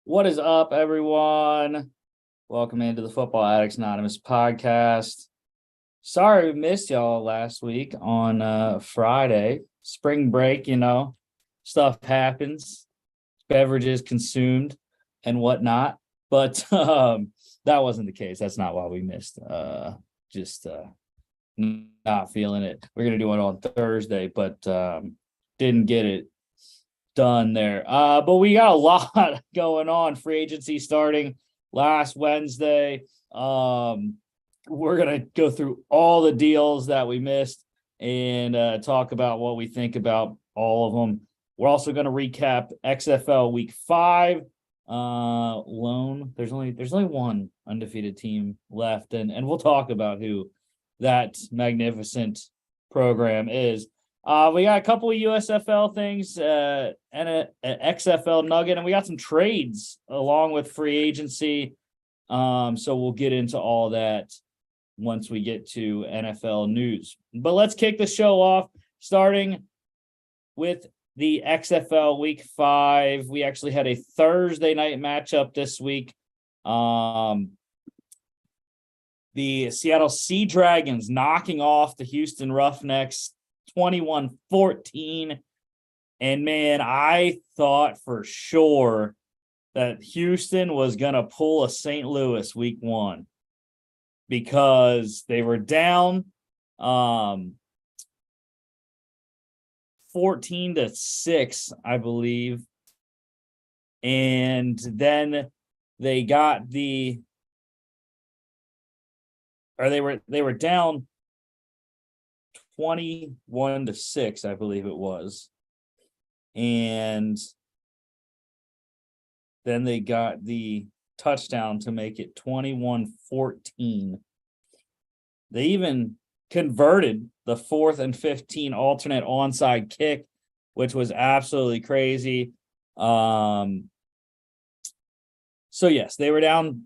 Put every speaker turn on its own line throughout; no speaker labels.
What is up, everyone? Welcome into the Football Addicts Anonymous podcast. Sorry we missed y'all last week on Friday. Spring break, stuff happens, beverages consumed and whatnot. But that wasn't the case. That's not why we missed. Just not feeling it. We're going to do it on Thursday, but didn't get it done there. But we got a lot going on. Free agency starting last Wednesday. We're going to go through all the deals that we missed and talk about what we think about all of them. We're also going to recap XFL week 5. There's only one undefeated team left, and we'll talk about who that magnificent program is. We got a couple of USFL things and an XFL nugget, and we got some trades along with free agency. So we'll get into all that once we get to NFL news. But let's kick the show off, starting with the XFL week 5. We actually had a Thursday night matchup this week. The Seattle Sea Dragons knocking off the Houston Roughnecks 21-14. And man, I thought for sure that Houston was going to pull a St. Louis week 1 because they were down 14-6, I believe. And then they got they were down 21-6, I believe it was. And then they got the touchdown to make it 21-14. They even converted the 4th and 15 alternate onside kick, which was absolutely crazy. So yes, they're down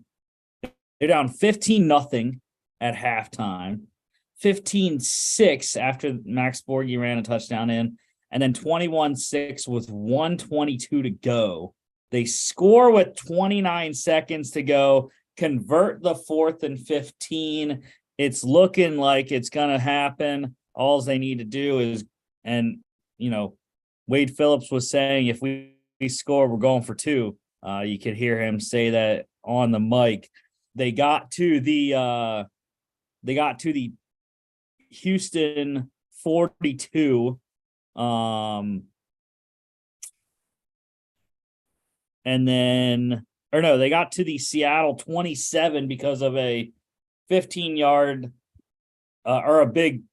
15-0 at halftime. 15-6 after Max Borghi ran a touchdown in, and then 21-6 with 1:22 to go. They score with 29 seconds to go, convert the 4th and 15. It's looking like it's going to happen. All they need to do is, Wade Phillips was saying, if we score, we're going for 2. You could hear him say that on the mic. They got to the Houston 42. They got to the Seattle 27 because of a 15-yard or a big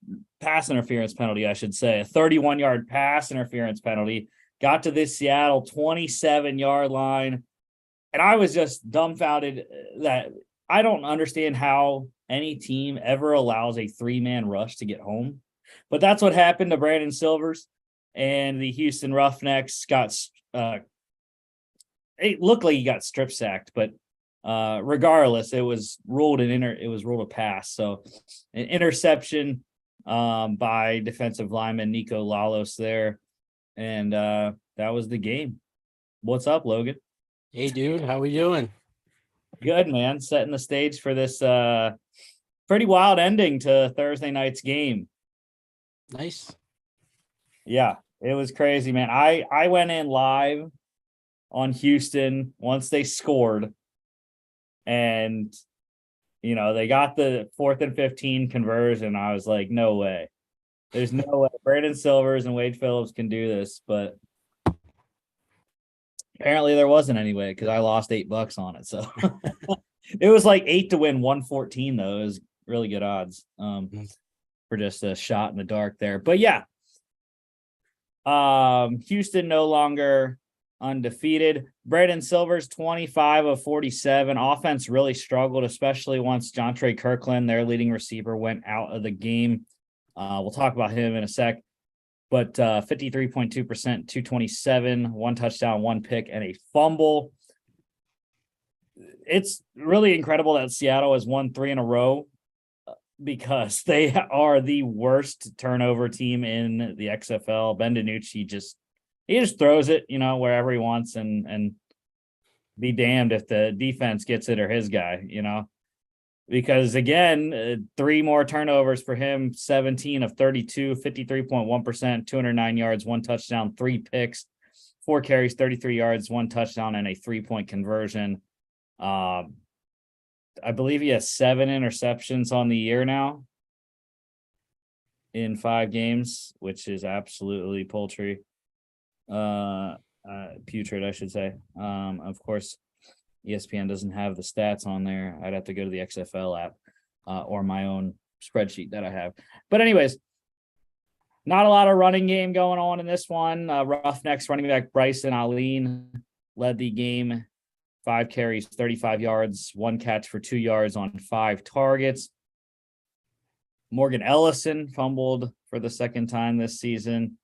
pass interference penalty, I should say. A 31-yard pass interference penalty. Got to this Seattle 27-yard line. And I was just dumbfounded that I don't understand how any team ever allows a 3-man rush to get home. But that's what happened to Brandon Silvers, and the Houston Roughnecks got it looked like he got strip sacked, but regardless, it was ruled a pass. So an interception by defensive lineman Nico Lalos there. And that was the game. What's up, Logan?
Hey dude, how we doing?
Good, man. Setting the stage for this pretty wild ending to Thursday night's game.
Nice.
Yeah, it was crazy, man. I went in live on Houston once they scored, and they got the 4th and 15 conversion. I was like, no way. There's no way Brandon Silvers and Wade Phillips can do this, but apparently there wasn't anyway, because I lost $8 on it. So it was like 8 to win, 114 though. It was really good odds for just a shot in the dark there. But yeah, Houston no longer undefeated. Brandon Silvers 25 of 47. Offense really struggled, especially once Jontre Kirkland, their leading receiver, went out of the game. We'll talk about him in a sec. But 53.2%, 227, 1 touchdown, 1 pick, and a fumble. It's really incredible that Seattle has won 3 in a row because they are the worst turnover team in the XFL. Ben DiNucci just throws it, wherever he wants, and be damned if the defense gets it or his guy, because again, 3 more turnovers for him, 17 of 32, 53.1%, 209 yards, 1 touchdown, 3 picks, 4 carries, 33 yards, 1 touchdown, and a 3-point conversion. I believe he has 7 interceptions on the year now in 5 games, which is absolutely putrid, I should say. Of course, ESPN doesn't have the stats on there. I'd have to go to the XFL app or my own spreadsheet that I have. But anyways, not a lot of running game going on in this one. Roughnecks running back Bryson Aline led the game. 5 carries, 35 yards, 1 catch for 2 yards on 5 targets. Morgan Ellison fumbled for the second time this season.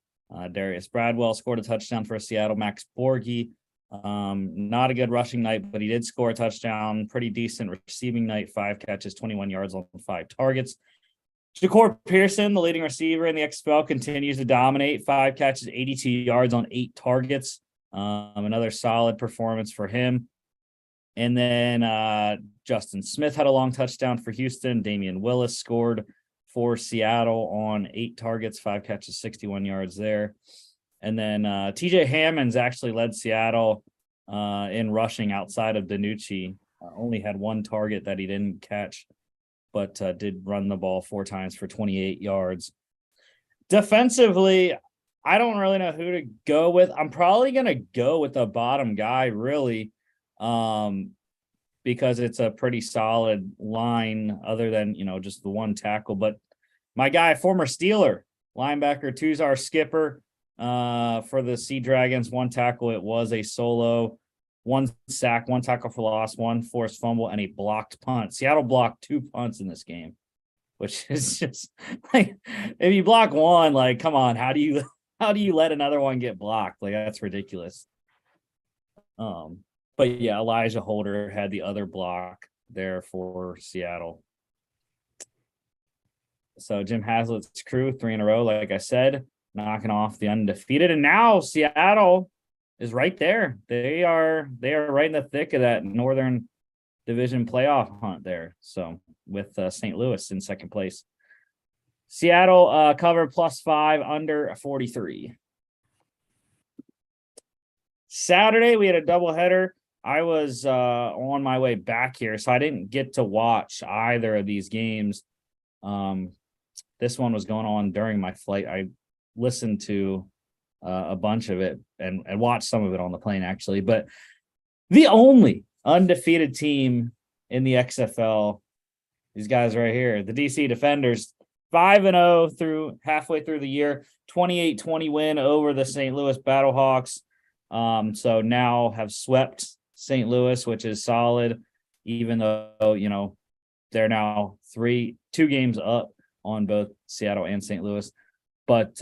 Darius Bradwell scored a touchdown for Seattle. Max Borghi, not a good rushing night, but he did score a touchdown. Pretty decent receiving night. 5 catches, 21 yards on 5 targets. Ja'Cour Pearson, the leading receiver in the XFL, continues to dominate. 5 catches, 82 yards on 8 targets. Another solid performance for him. And then Justin Smith had a long touchdown for Houston. Damian Willis scored for Seattle on 8 targets, 5 catches, 61 yards there. And then TJ Hammonds actually led Seattle in rushing outside of DiNucci. Only had 1 target that he didn't catch, but did run the ball 4 times for 28 yards. Defensively, I don't really know who to go with. I'm probably going to go with the bottom guy, really, because it's a pretty solid line other than, just the 1 tackle. But my guy, former Steeler, linebacker Tuzar Skipper for the Sea Dragons, 1 tackle. It was a solo, 1 sack, 1 tackle for loss, 1 forced fumble, and a blocked punt. Seattle blocked 2 punts in this game, which is just like, if you block 1, like, come on, how do you let another one get blocked? Like, that's ridiculous. But yeah, Elijah Holder had the other block there for Seattle. So Jim Haslett's crew, 3 in a row, like I said, knocking off the undefeated. And now Seattle is right there. They are right in the thick of that Northern Division playoff hunt there. So with St. Louis in second place. Seattle covered +5, under 43. Saturday, we had a doubleheader. I was on my way back here, so I didn't get to watch either of these games. This one was going on during my flight. I listened to a bunch of it and watched some of it on the plane, actually. But the only undefeated team in the XFL, these guys right here, the DC Defenders, 5-0 through halfway through the year, 28-20 win over the St. Louis Battlehawks. So now have swept St. Louis, which is solid, even though, they're now 2 games up on both Seattle and St. Louis. But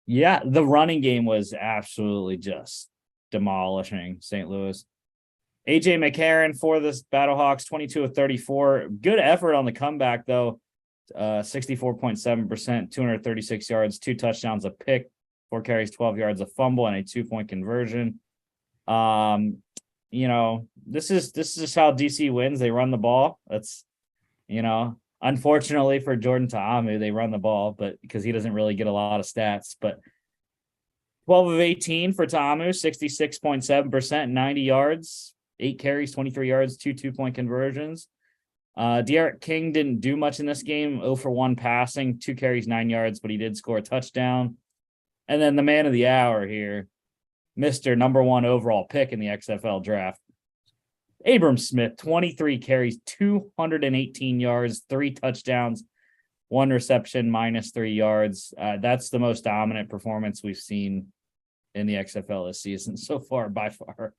yeah, the running game was absolutely just demolishing St. Louis. AJ McCarron for the Battlehawks, 22 of 34. Good effort on the comeback, though. 64.7%, 236 yards, 2 touchdowns, a pick, 4 carries, 12 yards, a fumble, and a 2-point conversion. This is how DC wins. They run the ball. That's, unfortunately for Jordan Ta'amu, they run the ball, but because he doesn't really get a lot of stats. But 12 of 18 for Ta'amu, 66.7%, 90 yards, 8 carries, 23 yards, 2 2-point conversions. De'Aaron King didn't do much in this game, 0 for 1 passing, 2 carries, 9 yards, but he did score a touchdown. And then the man of the hour here, Mr. number 1 overall pick in the XFL draft, Abram Smith, 23 carries, 218 yards, 3 touchdowns, 1 reception, -3 yards. That's the most dominant performance we've seen in the XFL this season so far, by far.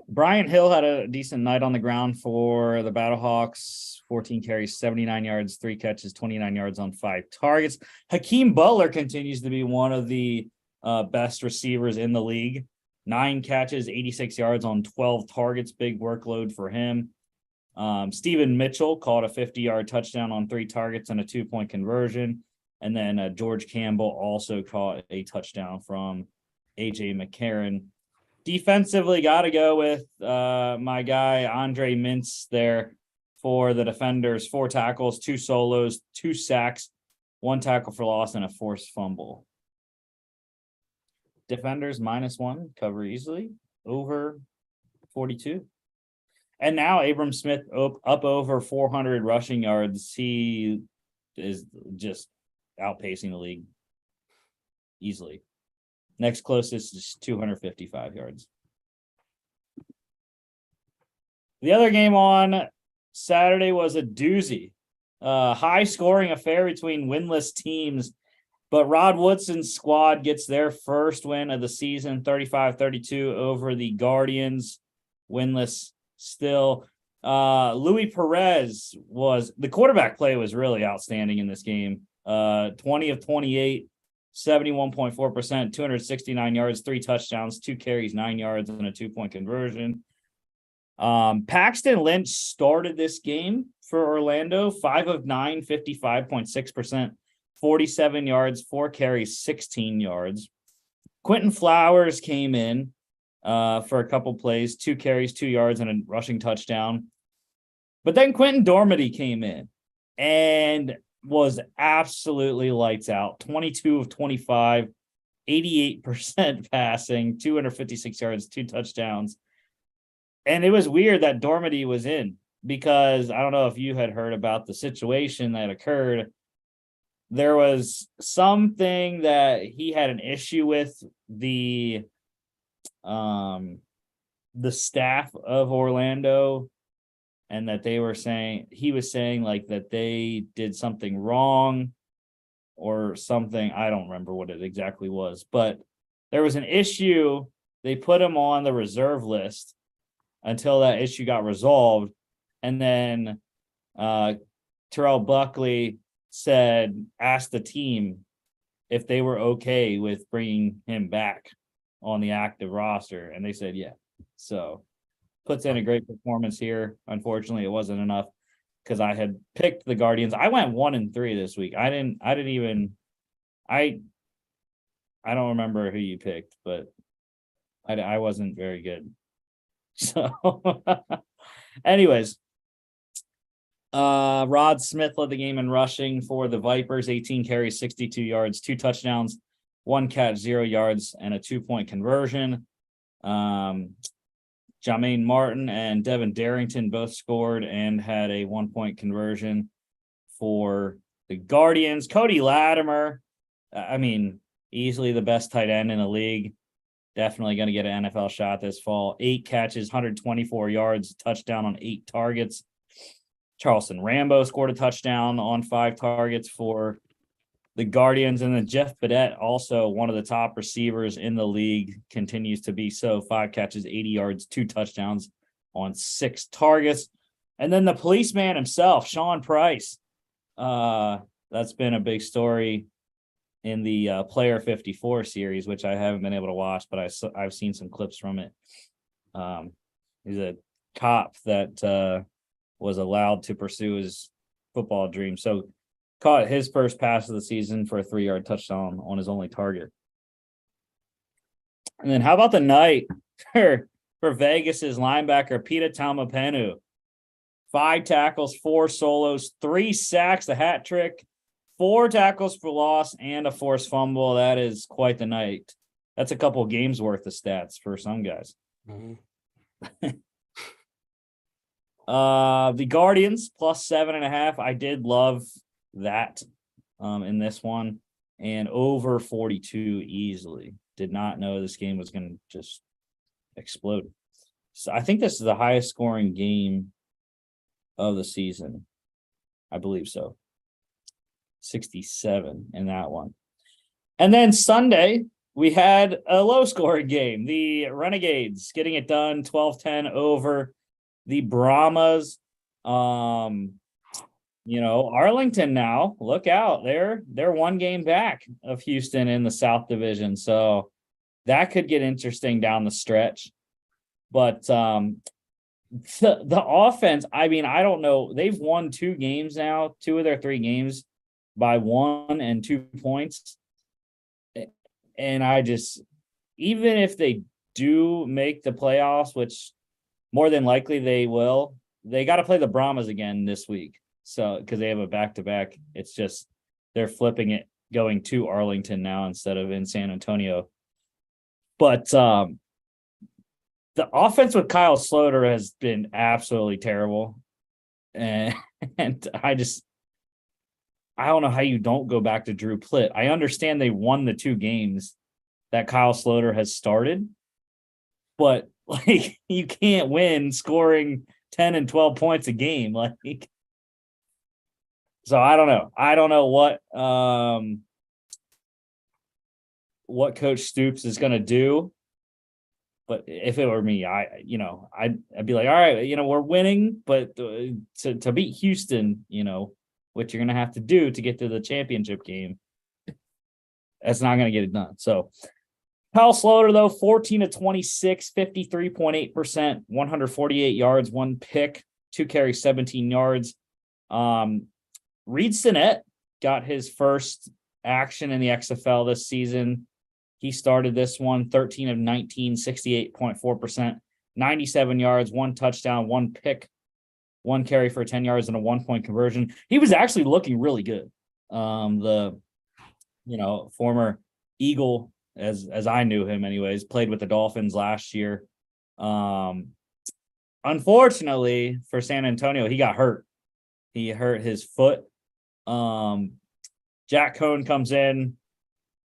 Brian Hill had a decent night on the ground for the Battlehawks, 14 carries, 79 yards, 3 catches, 29 yards on 5 targets. Hakeem Butler continues to be one of the best receivers in the league. 9 catches, 86 yards on 12 targets, big workload for him. Stephen Mitchell caught a 50-yard touchdown on 3 targets and a 2-point conversion. And then George Campbell also caught a touchdown from AJ McCarron. Defensively, got to go with my guy, Andre Mintz there for the defenders. 4 tackles, 2 solos, 2 sacks, 1 tackle for loss, and a forced fumble. Defenders -1, cover easily, over 42. And now Abram Smith up over 400 rushing yards. He is just outpacing the league easily. Next closest is 255 yards. The other game on Saturday was a doozy. High scoring affair between winless teams, but Rod Woodson's squad gets their first win of the season, 35-32 over the Guardians, winless still. Louis Perez the quarterback play was really outstanding in this game. 20 of 28, 71.4%, 269 yards, 3 touchdowns, 2 carries, 9 yards, and a 2-point conversion. Paxton Lynch started this game for Orlando, 5 of 9, 55.6%, 47 yards, 4 carries, 16 yards. Quentin Flowers came in for a couple plays, 2 carries, 2 yards, and a rushing touchdown. But then Quentin Dormady came in and was absolutely lights out. 22 of 25, 88% passing, 256 yards, 2 touchdowns. And it was weird that Dormady was in because I don't know if you had heard about the situation that occurred. There was something that he had an issue with the staff of Orlando, and that he was saying like that they did something wrong or something. I don't remember what it exactly was, but there was an issue. They put him on the reserve list until that issue got resolved. And then Terrell Buckley asked the team if they were okay with bringing him back on the active roster. And they said, yeah. So puts in a great performance here. Unfortunately, it wasn't enough because I had picked the Guardians. I went 1-3 this week. I don't remember who you picked, but I wasn't very good. So anyways, Rod Smith led the game in rushing for the Vipers, 18 carries, 62 yards, 2 touchdowns, 1 catch, 0 yards, and a 2-point conversion. Jermaine Martin and Devin Darrington both scored and had a 1-point conversion for the Guardians. Cody Latimer, easily the best tight end in the league. Definitely going to get an NFL shot this fall. 8 catches, 124 yards, touchdown on 8 targets. Charleston Rambo scored a touchdown on 5 targets for the Guardians. And then Jeff Badette, also one of the top receivers in the league, continues to be so. 5 catches, 80 yards, 2 touchdowns on 6 targets. And then the policeman himself, Sean Price. That's been a big story in the Player 54 series, which I haven't been able to watch, but I've seen some clips from it. He's a cop that was allowed to pursue his football dream. So caught his first pass of the season for a 3-yard touchdown on his only target. And then how about the night for Vegas's linebacker, Pita Taumapenu? 5 tackles, 4 solos, 3 sacks, a hat trick, 4 tackles for loss, and a forced fumble. That is quite the night. That's a couple games worth of stats for some guys. Mm-hmm. The Guardians +7.5. I did love that in this one, and over 42 easily. Did not know this game was going to just explode. So I think this is the highest scoring game of the season. I believe so. 67 in that one. And then Sunday, we had a low-scoring game. The Renegades getting it done, 12-10 over the Brahmas. Arlington now, look out. They're 1 game back of Houston in the South Division. So that could get interesting down the stretch. But the offense, I don't know. They've won 2 games now, 2 of their 3 games by 1 and 2 points. And even if they do make the playoffs, which more than likely they will, they got to play the Brahmas again this week. So, because they have a back-to-back, it's just they're flipping it, going to Arlington now instead of in San Antonio. But the offense with Kyle Sloter has been absolutely terrible. And I don't know how you don't go back to Drew Plitt. I understand they won the 2 games that Kyle Sloter has started, but like you can't win scoring 10 and 12 points a game. Like, so I don't know. I don't know what Coach Stoops is going to do. But if it were me, I'd be like, all right, we're winning, but to beat Houston, what you're going to have to do to get to the championship game, that's not going to get it done. So Kyle Sloter, though, 14 of 26, 53.8%, 148 yards, 1 pick, 2 carries, 17 yards. Reed Sinnett got his first action in the XFL this season. He started this one, 13 of 19, 68.4%, 97 yards, 1 touchdown, 1 pick, 1 carry for 10 yards, and a 1-point conversion. He was actually looking really good. The former Eagle, as I knew him anyways, played with the Dolphins last year. Unfortunately for San Antonio, he got hurt. He hurt his foot. Jack Cohn comes in,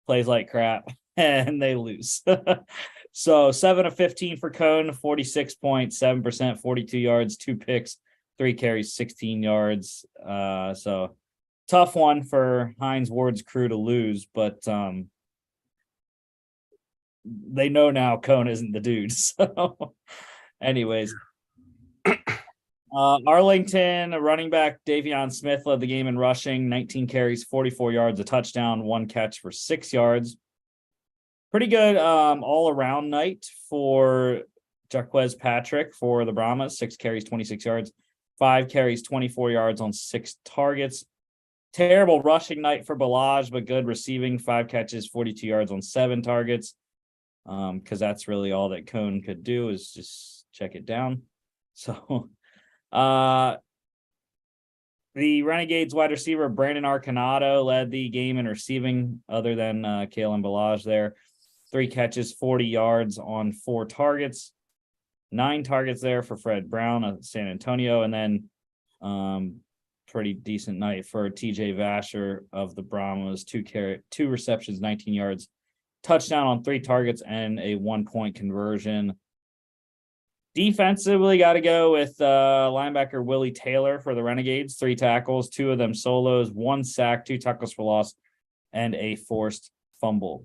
plays like crap, and they lose. So 7 of 15 for Cohn, 46.7%, 42 yards, 2 picks, 3 carries, 16 yards. So tough one for Hines Ward's crew to lose, but they know now Cohn isn't the dude. So anyways, Arlington, running back Davion Smith led the game in rushing, 19 carries, 44 yards, a touchdown, 1 catch for 6 yards. Pretty good all-around night for Jaquez Patrick for the Brahmas, 6 carries, 26 yards, 5 carries, 24 yards on 6 targets. Terrible rushing night for Balaj, but good receiving, 5 catches, 42 yards on 7 targets, because that's really all that Cohn could do is just check it down. So the Renegades wide receiver Brandon Arcanado led the game in receiving, other than Kalen Balaj there. 3 catches, 40 yards on 4 targets. 9 targets there for Fred Brown of San Antonio, and then pretty decent night for TJ Vasher of the Brahmas. 2 receptions, 19 yards, touchdown on 3 targets, and a 1-point conversion. Defensively, got to go with linebacker Willie Taylor for the Renegades. 3 tackles, 2 of them solos, 1 sack, 2 tackles for loss, and a forced fumble.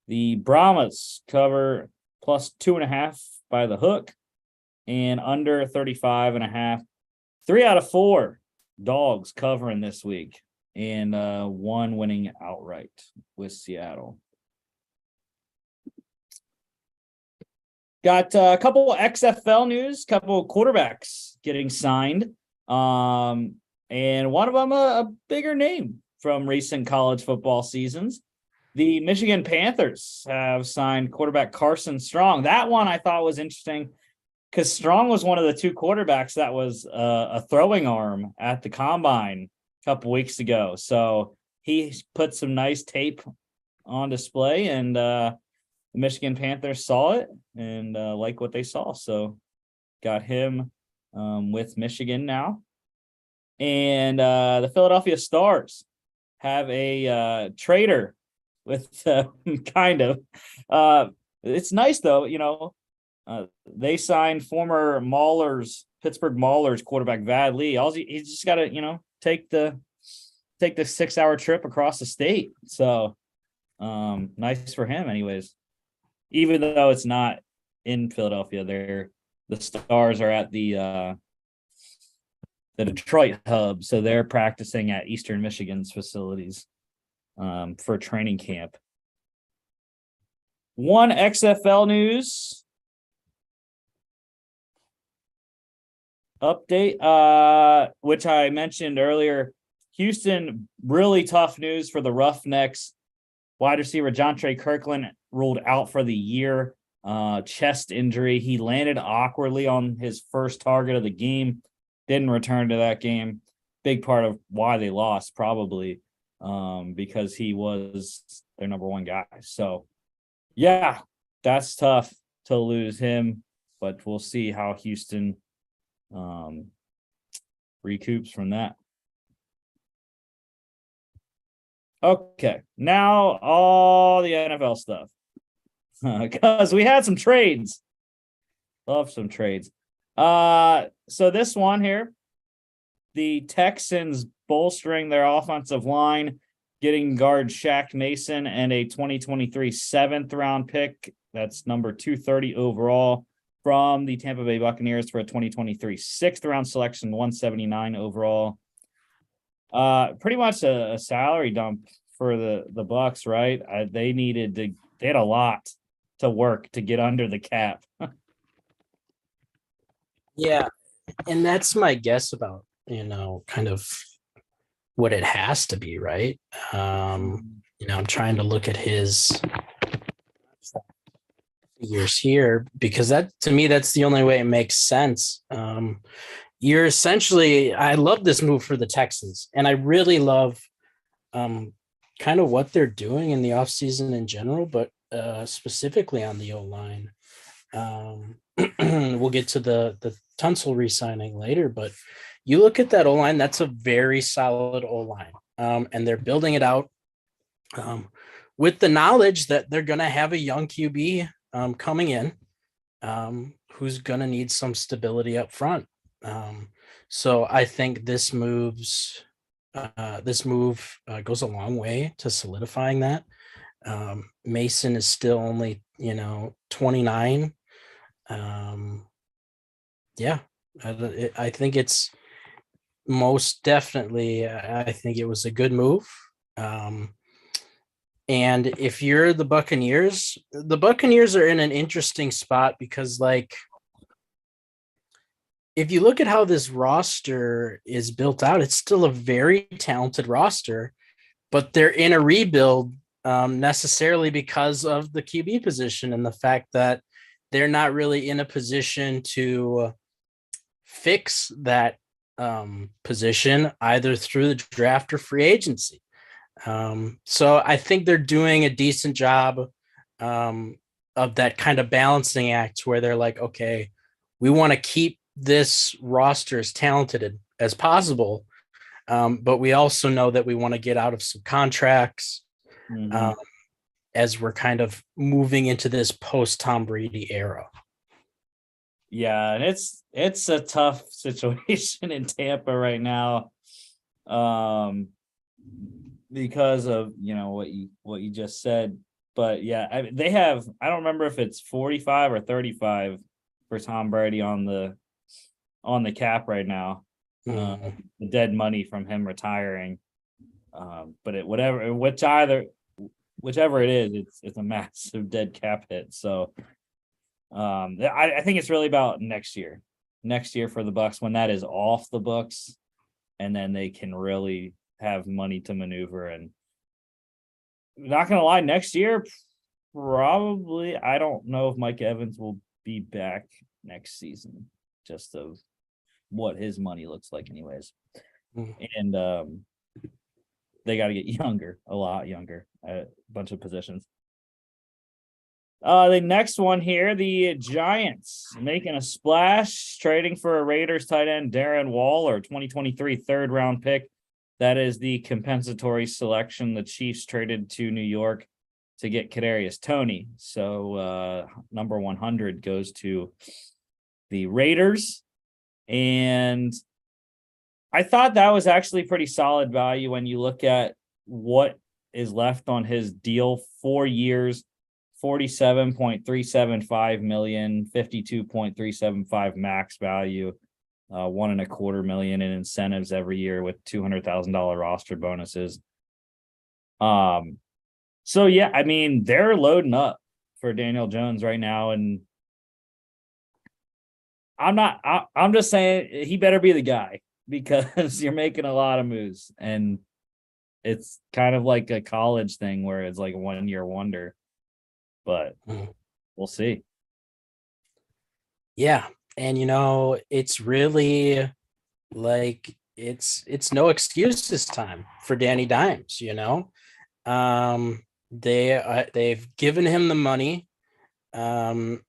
The Brahmas cover plus 2.5 by the hook and under 35.5. 3 out of 4 dogs covering this week, and 1 winning outright with Seattle. Got a couple XFL news, couple of quarterbacks getting signed, and one of them a bigger name from recent college football seasons. The Michigan Panthers have signed quarterback Carson Strong. That one I thought was interesting because Strong was one of the 2 quarterbacks that was a throwing arm at the Combine a couple weeks ago. So he put some nice tape on display, and the Michigan Panthers saw it and like what they saw. So got him with Michigan now. And the Philadelphia Stars have a trader with kind of. It's nice, though, they signed former Pittsburgh Maulers quarterback Vad Lee. He's just got to, take the 6-hour trip across the state. So nice for him anyways. Even though it's not in Philadelphia, the Stars are at the Detroit hub, so they're practicing at Eastern Michigan's facilities for training camp. One XFL news update, which I mentioned earlier. Houston, really tough news for the Roughnecks. Wide receiver Jontre Kirkland ruled out for the year. Chest injury. He landed awkwardly on his first target of the game. Didn't return to that game. Big part of why they lost, probably, because he was their number one guy. So, yeah, that's tough to lose him, but we'll see how Houston recoups from that. Okay, now all the NFL stuff. Because we had some trades. Love some trades. So this one here, the Texans bolstering their offensive line, getting guard Shaq Mason and a 2023 7th round pick. That's number 230 overall from the Tampa Bay Buccaneers for a 2023 6th round selection, 179 overall. Pretty much a salary dump for the Bucks, right? They had a lot to work to get under the cap.
Yeah, and that's my guess about, kind of what it has to be, right? I'm trying to look at his figures here because that, to me, that's the only way it makes sense. You're essentially, I love this move for the Texans, and I really love kind of what they're doing in the offseason in general, but specifically on the O-line. We'll get to the Tunsil re-signing later, but you look at that O-line, that's a very solid O-line. And they're building it out with the knowledge that they're going to have a young QB coming in who's going to need some stability up front. So I think this move goes a long way to solidifying that. Mason is still only, 29. I think it's most definitely, I think it was a good move. And if you're the Buccaneers are in an interesting spot because, like, if you look at how this roster is built out, it's still a very talented roster, but they're in a rebuild necessarily because of the QB position and the fact that they're not really in a position to fix that position either through the draft or free agency. So I think they're doing a decent job of that kind of balancing act where they're like, okay, we want to keep this roster as talented as possible, but we also know that we want to get out of some contracts as we're kind of moving into this post-Tom Brady era.
Yeah, and it's a tough situation in Tampa right now, because of what you just said. But yeah, they have, I don't remember if it's 45 or 35 for Tom Brady on the cap right now. The dead money from him retiring. But whichever it is, it's a massive dead cap hit. So I think it's really about next year for the Bucks when that is off the books, and then they can really have money to maneuver. And not gonna lie, next year probably, I don't know if Mike Evans will be back next season, just of what his money looks like anyways. And they got to get younger, a lot younger, a bunch of positions. The next one here, the Giants making a splash, trading for a Raiders tight end, Darren Waller, 2023 3rd round pick. That is the compensatory selection the Chiefs traded to New York to get Kadarius Toney. So number 100 goes to the Raiders. And I thought that was actually pretty solid value when you look at what is left on his deal. 4 years, $47.375 million, $52.375 max value, $1.25 million in incentives every year with $200,000 roster bonuses. So yeah, I mean, they're loading up for Daniel Jones right now, and I'm just saying he better be the guy, because you're making a lot of moves, and it's kind of like a college thing where it's like a 1-year wonder. but we'll see.
Yeah. And it's really like it's no excuse this time for Danny Dimes, they've given him the money. And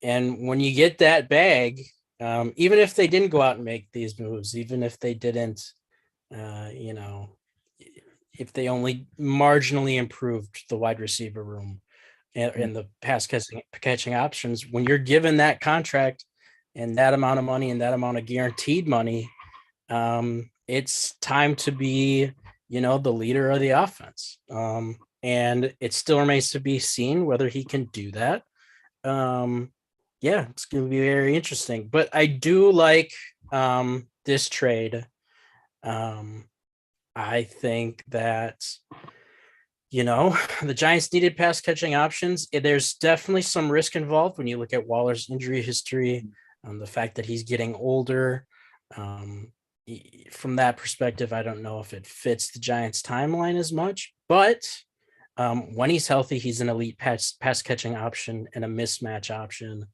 when you get that bag, even if they didn't go out and make these moves, even if they didn't, you know, if they only marginally improved the wide receiver room and the pass catching options, when you're given that contract and that amount of money and that amount of guaranteed money, it's time to be, the leader of the offense. And it still remains to be seen whether he can do that. Yeah, it's going to be very interesting. But I do like this trade. I think that the Giants needed pass catching options. There's definitely some risk involved when you look at Waller's injury history, the fact that he's getting older. From that perspective, I don't know if it fits the Giants' timeline as much, but when he's healthy, he's an elite pass catching option and a mismatch option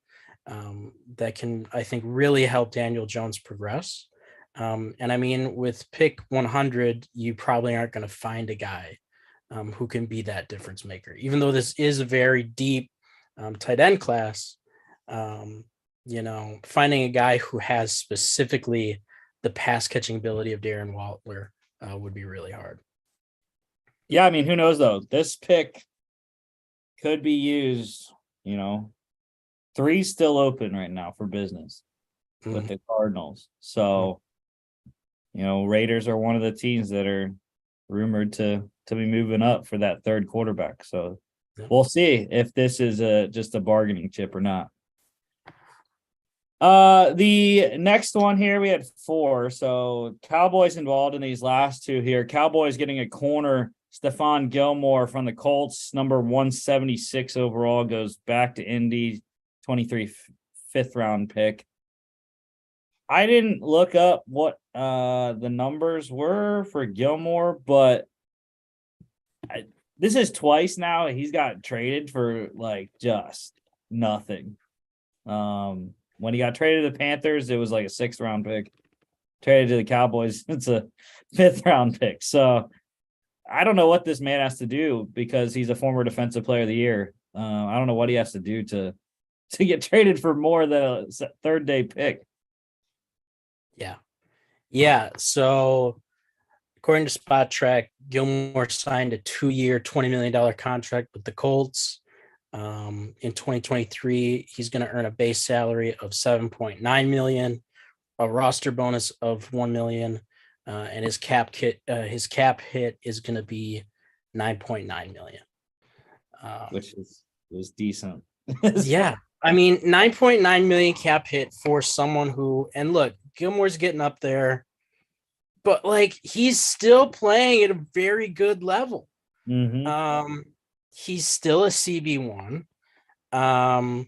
that can, I think, really help Daniel Jones progress. And I mean, with pick 100, you probably aren't going to find a guy who can be that difference maker. Even though this is a very deep tight end class, finding a guy who has specifically the pass catching ability of Darren Waller would be really hard.
Yeah, I mean, who knows though? This pick could be used, 3 still open right now for business with the Cardinals. So, Raiders are one of the teams that are rumored to be moving up for that third quarterback. So we'll see if this is just a bargaining chip or not. The next one here, we had 4. So Cowboys involved in these last 2 here. Cowboys getting a corner, Stephon Gilmore from the Colts, number 176 overall, goes back to Indy, 23 fifth round pick. I didn't look up what the numbers were for Gilmore, but this is twice now he's got traded for like just nothing. When he got traded to the Panthers, it was like a 6th round pick. Traded to the Cowboys, it's a 5th round pick. So I don't know what this man has to do because he's a former defensive player of the year. I don't know what he has to do to get traded for more than a 3rd day pick.
Yeah. So according to Spot Track, Gilmore signed a 2-year, $20 million contract with the Colts. In 2023, he's going to earn a base salary of $7.9 million, a roster bonus of $1 million, and his cap hit is going to be $9.9 million,
which was decent.
Yeah, I mean, $9.9 million cap hit for someone who, and look, Gilmore's getting up there, but like he's still playing at a very good level.
Mm-hmm.
He's still a CB1. And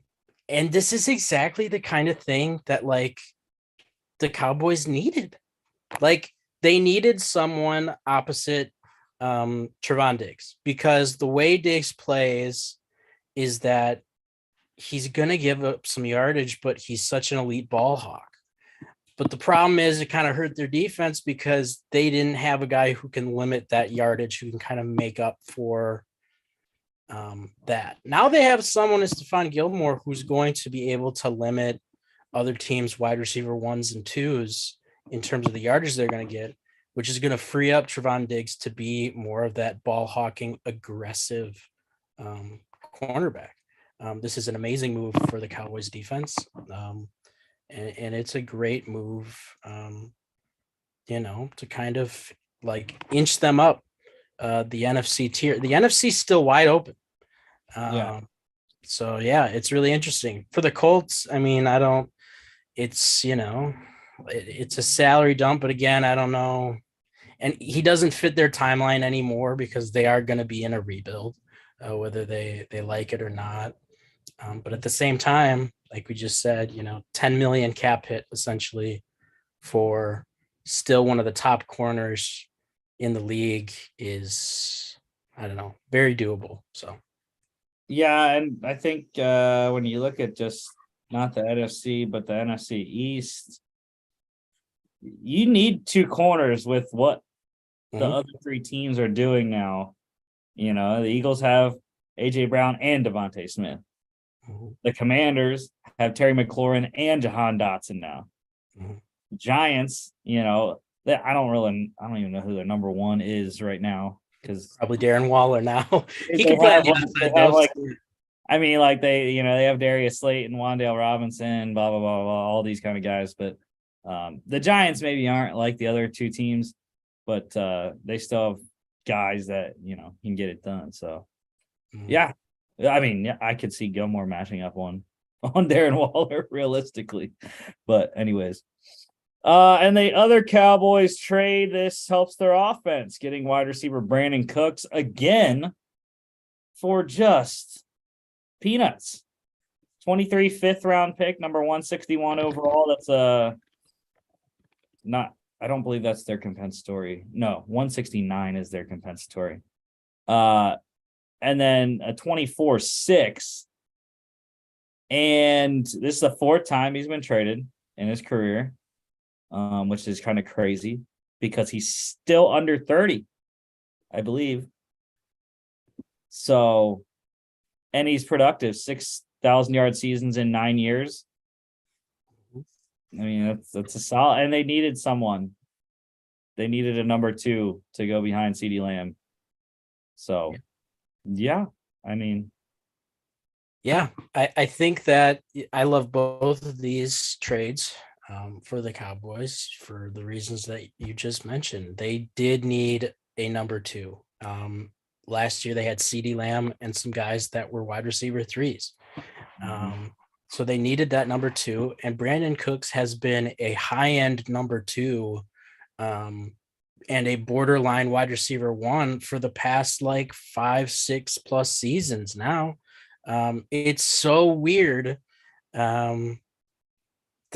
this is exactly the kind of thing that like the Cowboys needed. Like they needed someone opposite Trevon Diggs, because the way Diggs plays is that he's going to give up some yardage, but he's such an elite ball hawk. But the problem is it kind of hurt their defense because they didn't have a guy who can limit that yardage, who can kind of make up for that. Now they have someone as Stephon Gilmore who's going to be able to limit other teams' wide receiver 1s and 2s in terms of the yardage they're going to get, which is going to free up Trevon Diggs to be more of that ball hawking, aggressive cornerback. This is an amazing move for the Cowboys defense. And it's a great move, to kind of like inch them up the NFC tier. The NFC is still wide open. So yeah, it's really interesting for the Colts. I mean, it's a salary dump, but again, I don't know. And he doesn't fit their timeline anymore because they are going to be in a rebuild, whether they like it or not. But at the same time, like we just said, 10 million cap hit essentially for still one of the top corners in the league is, I don't know, very doable. So
Yeah, and I think when you look at just not the NFC, but the NFC East, you need two corners with what the
Mhm.
other three teams are doing now. The Eagles have AJ Brown and Devontae Smith.
Mhm.
The Commanders have Terry McLaurin and Jahan Dotson now.
Mhm.
Giants, I don't even know who their number one is right now because
Probably Darren Waller now.
they
He can play on
have
the other
they
side
have
though.
like like they have Darius Slate and Wan'Dale Robinson, blah blah blah blah, all these kind of guys. But the Giants maybe aren't like the other two teams, but they still have guys that can get it done. So
Mhm.
yeah, I mean, yeah, I could see Gilmore matching up on Darren Waller realistically, but anyways. And the other Cowboys trade, this helps their offense, getting wide receiver Brandon Cooks again for just peanuts. 23 5th-round pick, number 161 overall. That's not, I don't believe that's their compensatory. No, 169 is their compensatory. And then a 24-6. And this is the fourth time he's been traded in his career, which is kind of crazy because he's still under 30, I believe. So, and he's productive, 6,000-yard seasons in 9 years. I mean, that's a solid, and they needed someone. They needed a number 2 to go behind CeeDee Lamb. So, yeah, I mean,
Yeah, I think that I love both of these trades for the Cowboys for the reasons that you just mentioned. They did need a number 2. Last year they had CeeDee Lamb and some guys that were wide receiver 3s. So they needed that number 2, and Brandon Cooks has been a high-end number 2 and a borderline wide receiver 1 for the past like 5-6+ seasons now. It's so weird that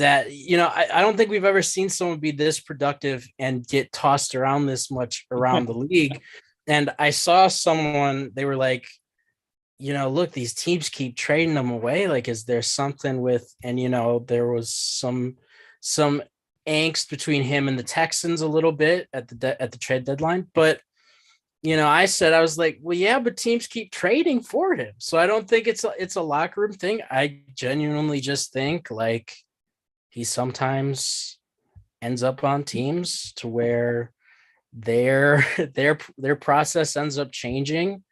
I don't think we've ever seen someone be this productive and get tossed around this much around the league. And I saw someone, they were like, look, these teams keep trading them away. Like, is there something with, and there was some angst between him and the Texans a little bit at the trade deadline. But I was like, well, yeah, but teams keep trading for him. So I don't think it's a locker room thing. I genuinely just think like he sometimes ends up on teams to where their process ends up changing.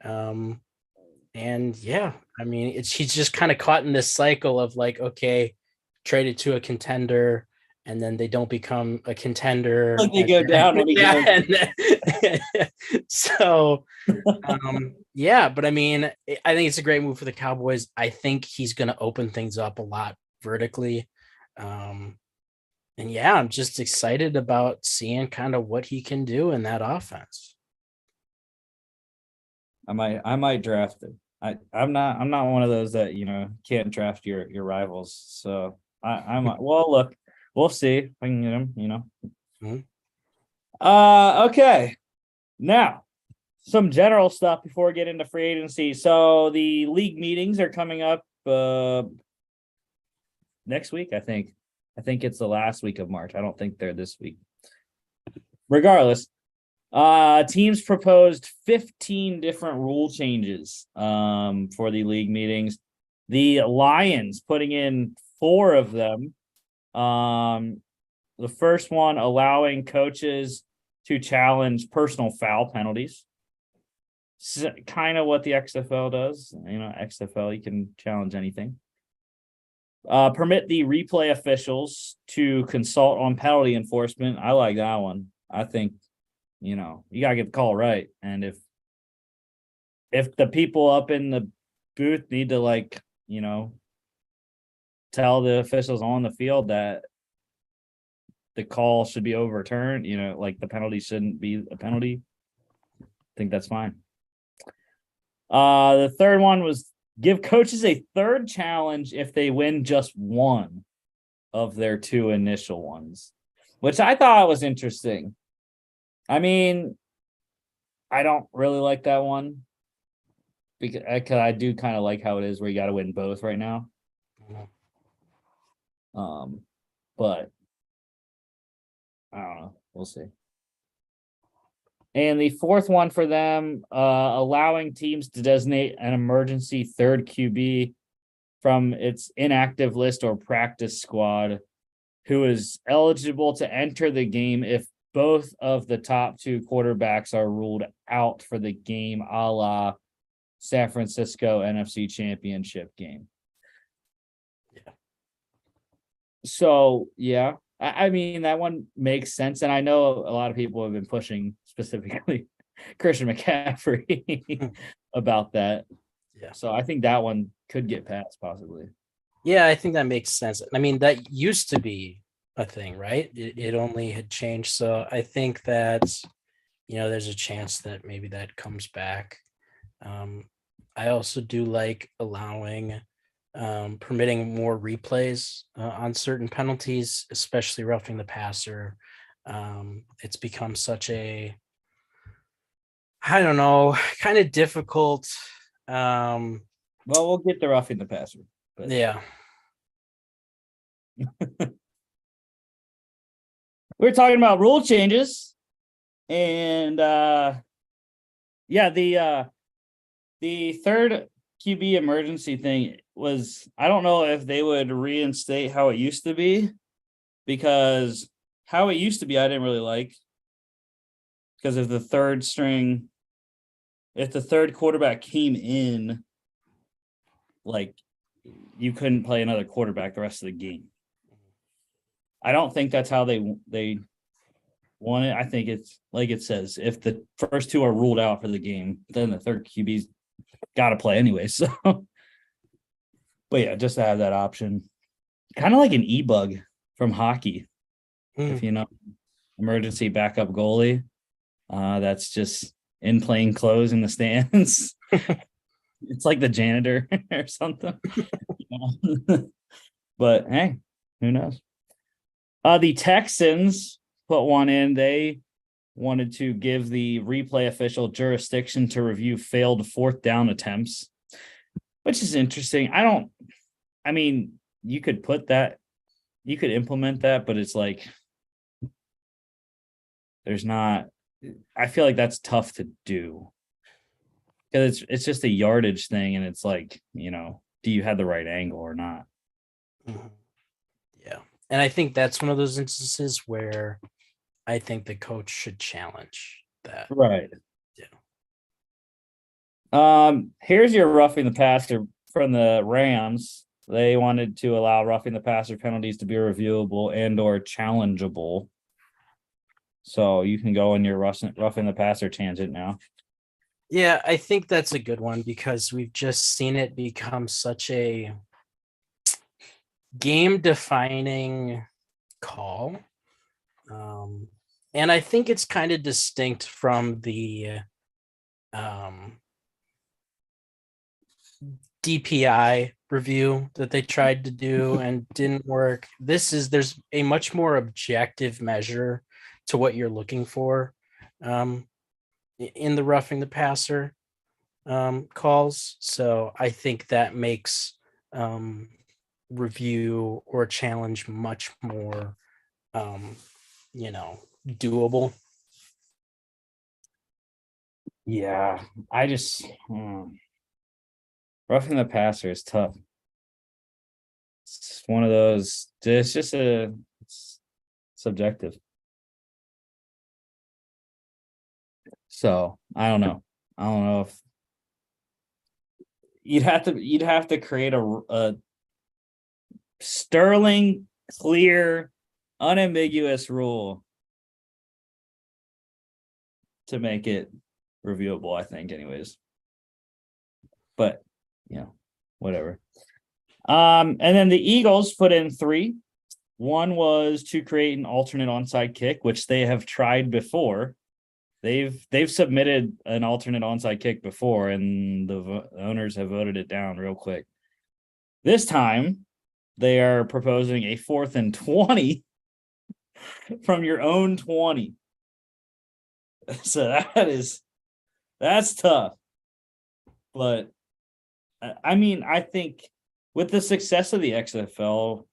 And yeah, I mean, he's just kind of caught in this cycle of like, okay, traded to a contender, and then they don't become a contender.
like they go down and he goes.
So yeah, but I mean, I think it's a great move for the Cowboys. I think he's going to open things up a lot vertically. And yeah, I'm just excited about seeing kind of what he can do in that offense.
I might draft him. I'm not one of those that can't draft your rivals. So I'm well, look, we'll see if I can get him.
Mhm.
Okay. Now, some general stuff before we get into free agency. So the league meetings are coming up next week, I think. I think it's the last week of March. I don't think they're this week. Regardless, teams proposed 15 different rule changes for the league meetings. The Lions putting in 4 of them. The first one allowing coaches to challenge personal foul penalties. Kind of what the XFL does. XFL, you can challenge anything. Permit the replay officials to consult on penalty enforcement. I like that one. I think, you gotta get the call right. And if the people up in the booth need to tell the officials on the field that the call should be overturned, like the penalty shouldn't be a penalty, I think that's fine. The third one was give coaches a third challenge if they win just one of their 2 initial ones, which I thought was interesting. I mean, I don't really like that one because I do kind of like how it is where you got to win both right now. But I don't know. We'll see. And the fourth one for them, allowing teams to designate an emergency third QB from its inactive list or practice squad who is eligible to enter the game if both of the top two quarterbacks are ruled out for the game, a la San Francisco NFC Championship game.
Yeah.
So, yeah, I mean, that one makes sense. And I know a lot of people have been pushing specifically Christian McCaffrey about that.
Yeah.
So I think that one could get passed possibly.
Yeah, I think that makes sense. I mean, that used to be a thing, right? It only had changed. So I think that, there's a chance that maybe that comes back. I also do like allowing, permitting more replays on certain penalties, especially roughing the passer. It's become such a, I don't know, kind of difficult.
Well, we'll get the roughing the passer. But
Yeah.
we're talking about rule changes, and the third QB emergency thing was, I don't know if they would reinstate how it used to be, because how it used to be I didn't really like, because if the third quarterback came in, like, you couldn't play another quarterback the rest of the game. I don't think that's how they want it. I think it's like it says, if the first two are ruled out for the game, then the third QB's got to play anyway. So, but yeah, just to have that option, kind of like an e-bug from hockey, if you know, emergency backup goalie. That's just in plain clothes in the stands. It's like the janitor or something. But hey, who knows? The Texans put one in. They wanted to give the replay official jurisdiction to review failed fourth down attempts, which is interesting. I mean, you could put that, you could implement that, but it's like, I feel like that's tough to do, because it's just a yardage thing, and it's like, do you have the right angle or not?
Yeah. And I think that's one of those instances where I think the coach should challenge that.
Right.
Yeah.
Here's your roughing the passer from the Rams. They wanted to allow roughing the passer penalties to be reviewable and or challengeable. So you can go in your roughing the passer tangent now.
Yeah, I think that's a good one, because we've just seen it become such a game defining call. And I think it's kind of distinct from the DPI review that they tried to do and didn't work. There's a much more objective measure to what you're looking for in the roughing the passer calls. So I think that makes review or challenge much more doable.
Yeah, I just roughing the passer is tough. It's one of those. It's just it's subjective. So I don't know. I don't know if you'd have to create a sterling, clear, unambiguous rule to make it reviewable, I think, anyways. But whatever. And then the Eagles put in 3. One was to create an alternate onside kick, which they have tried before. They've submitted an alternate onside kick before, and the owners have voted it down real quick. This time, they are proposing a 4th and 20 from your own 20. So that's tough. But I mean, I think with the success of the XFL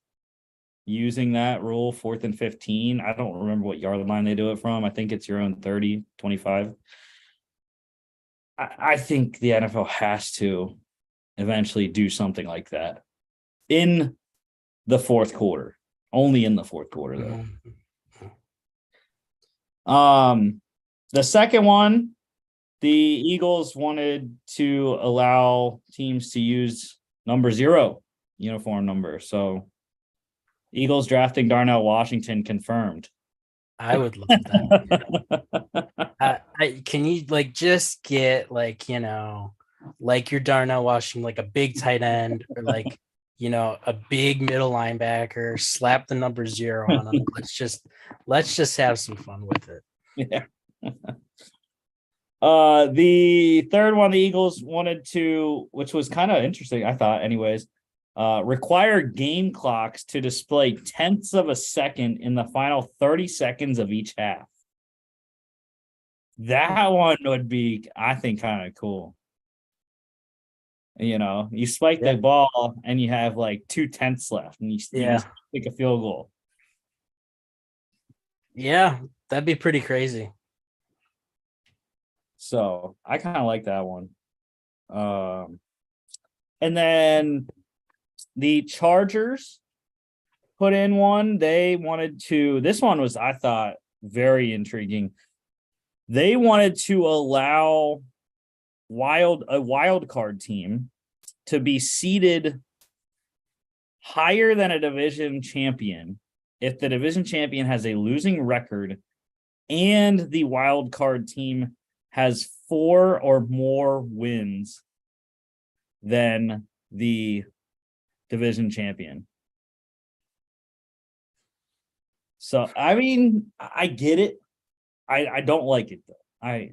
using that rule, 4th and 15, I don't remember what yard line they do it from. I think it's your own 30, 25. I think the NFL has to eventually do something like that in the fourth quarter. Only in the fourth quarter, though. The second one, the Eagles wanted to allow teams to use number 0 uniform number. So Eagles drafting Darnell Washington confirmed.
I would love that. Can you just get your Darnell Washington, like a big tight end or a big middle linebacker, slap the number 0 on him. Let's just have some fun with it.
Yeah. The third one, the Eagles wanted to, which was kind of interesting, I thought, anyways, require game clocks to display tenths of a second in the final 30 seconds of each half. That one would be, I think, kind of cool. You spike the ball and you have like 2 tenths left and you just take a field goal.
Yeah, that'd be pretty crazy.
So I kind of like that one. And then the Chargers put in one. They wanted to, this one was, I thought, very intriguing. They wanted to allow a wild card team to be seeded higher than a division champion if the division champion has a losing record and the wild card team has 4 or more wins than the division champion. So, I mean, I get it. I don't like it, though.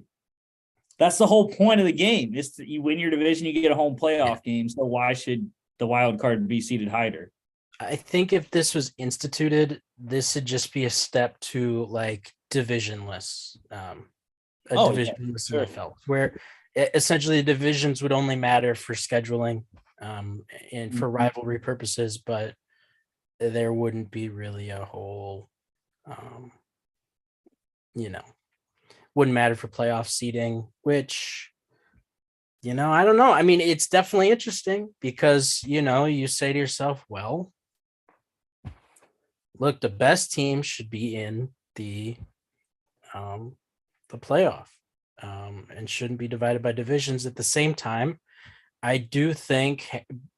That's the whole point of the game. Is that you win your division, you get a home playoff game. So why should the wild card be seated higher?
I think if this was instituted, this would just be a step to divisionless, divisionless NFL, where essentially the divisions would only matter for scheduling and for rivalry purposes, but there wouldn't be really a whole, wouldn't matter for playoff seeding, which, I don't know. I mean, it's definitely interesting because, you say to yourself, well, look, the best team should be in the playoff and shouldn't be divided by divisions. At the same time, I do think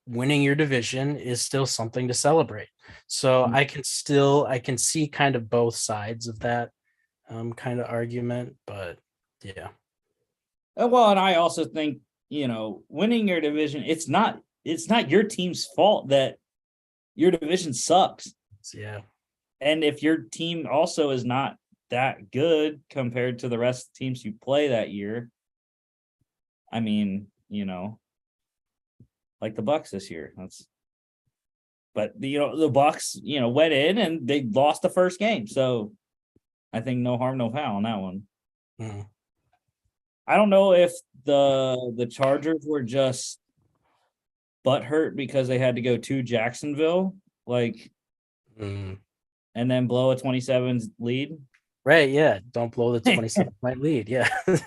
winning your division is still something to celebrate. So I can see kind of both sides of that kind of argument, but yeah.
Well, and I also think, winning your division, it's not your team's fault that your division sucks.
Yeah.
And if your team also is not that good compared to the rest of the teams you play that year, I mean, like the Bucks this year. But the Bucks, went in and they lost the first game. So I think no harm, no foul on that one.
Mm-hmm.
I don't know if the Chargers were just butthurt because they had to go to Jacksonville, and then blow a 27 lead.
Right, yeah. Don't blow the 27-point lead. Yeah.
So,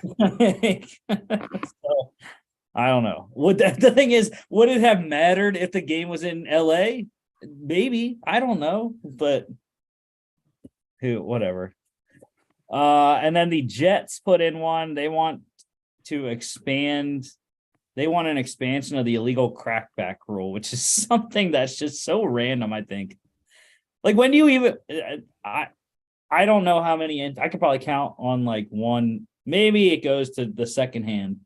I don't know. The thing is, would it have mattered if the game was in LA? Maybe. I don't know. But whatever. And then the Jets put in one. They want to expand. They want an expansion of the illegal crackback rule, which is something that's just so random, I think. When do you even I don't know how many, I could probably count on one, maybe it goes to the second hand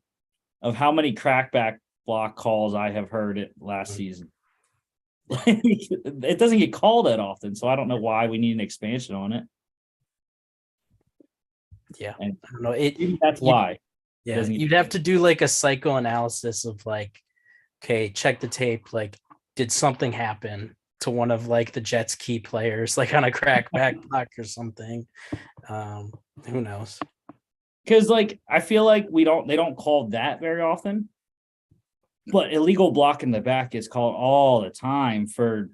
of how many crackback block calls I have heard it last season. It doesn't get called that often, so I don't know why we need an expansion on it.
Yeah,
and
I don't know.
That's why.
Yeah, you'd have to do a psychoanalysis of okay, check the tape. Did something happen to one of the Jets' key players, on a crackback block or something? Who knows?
Because I feel they don't call that very often. But illegal block in the back is called all the time for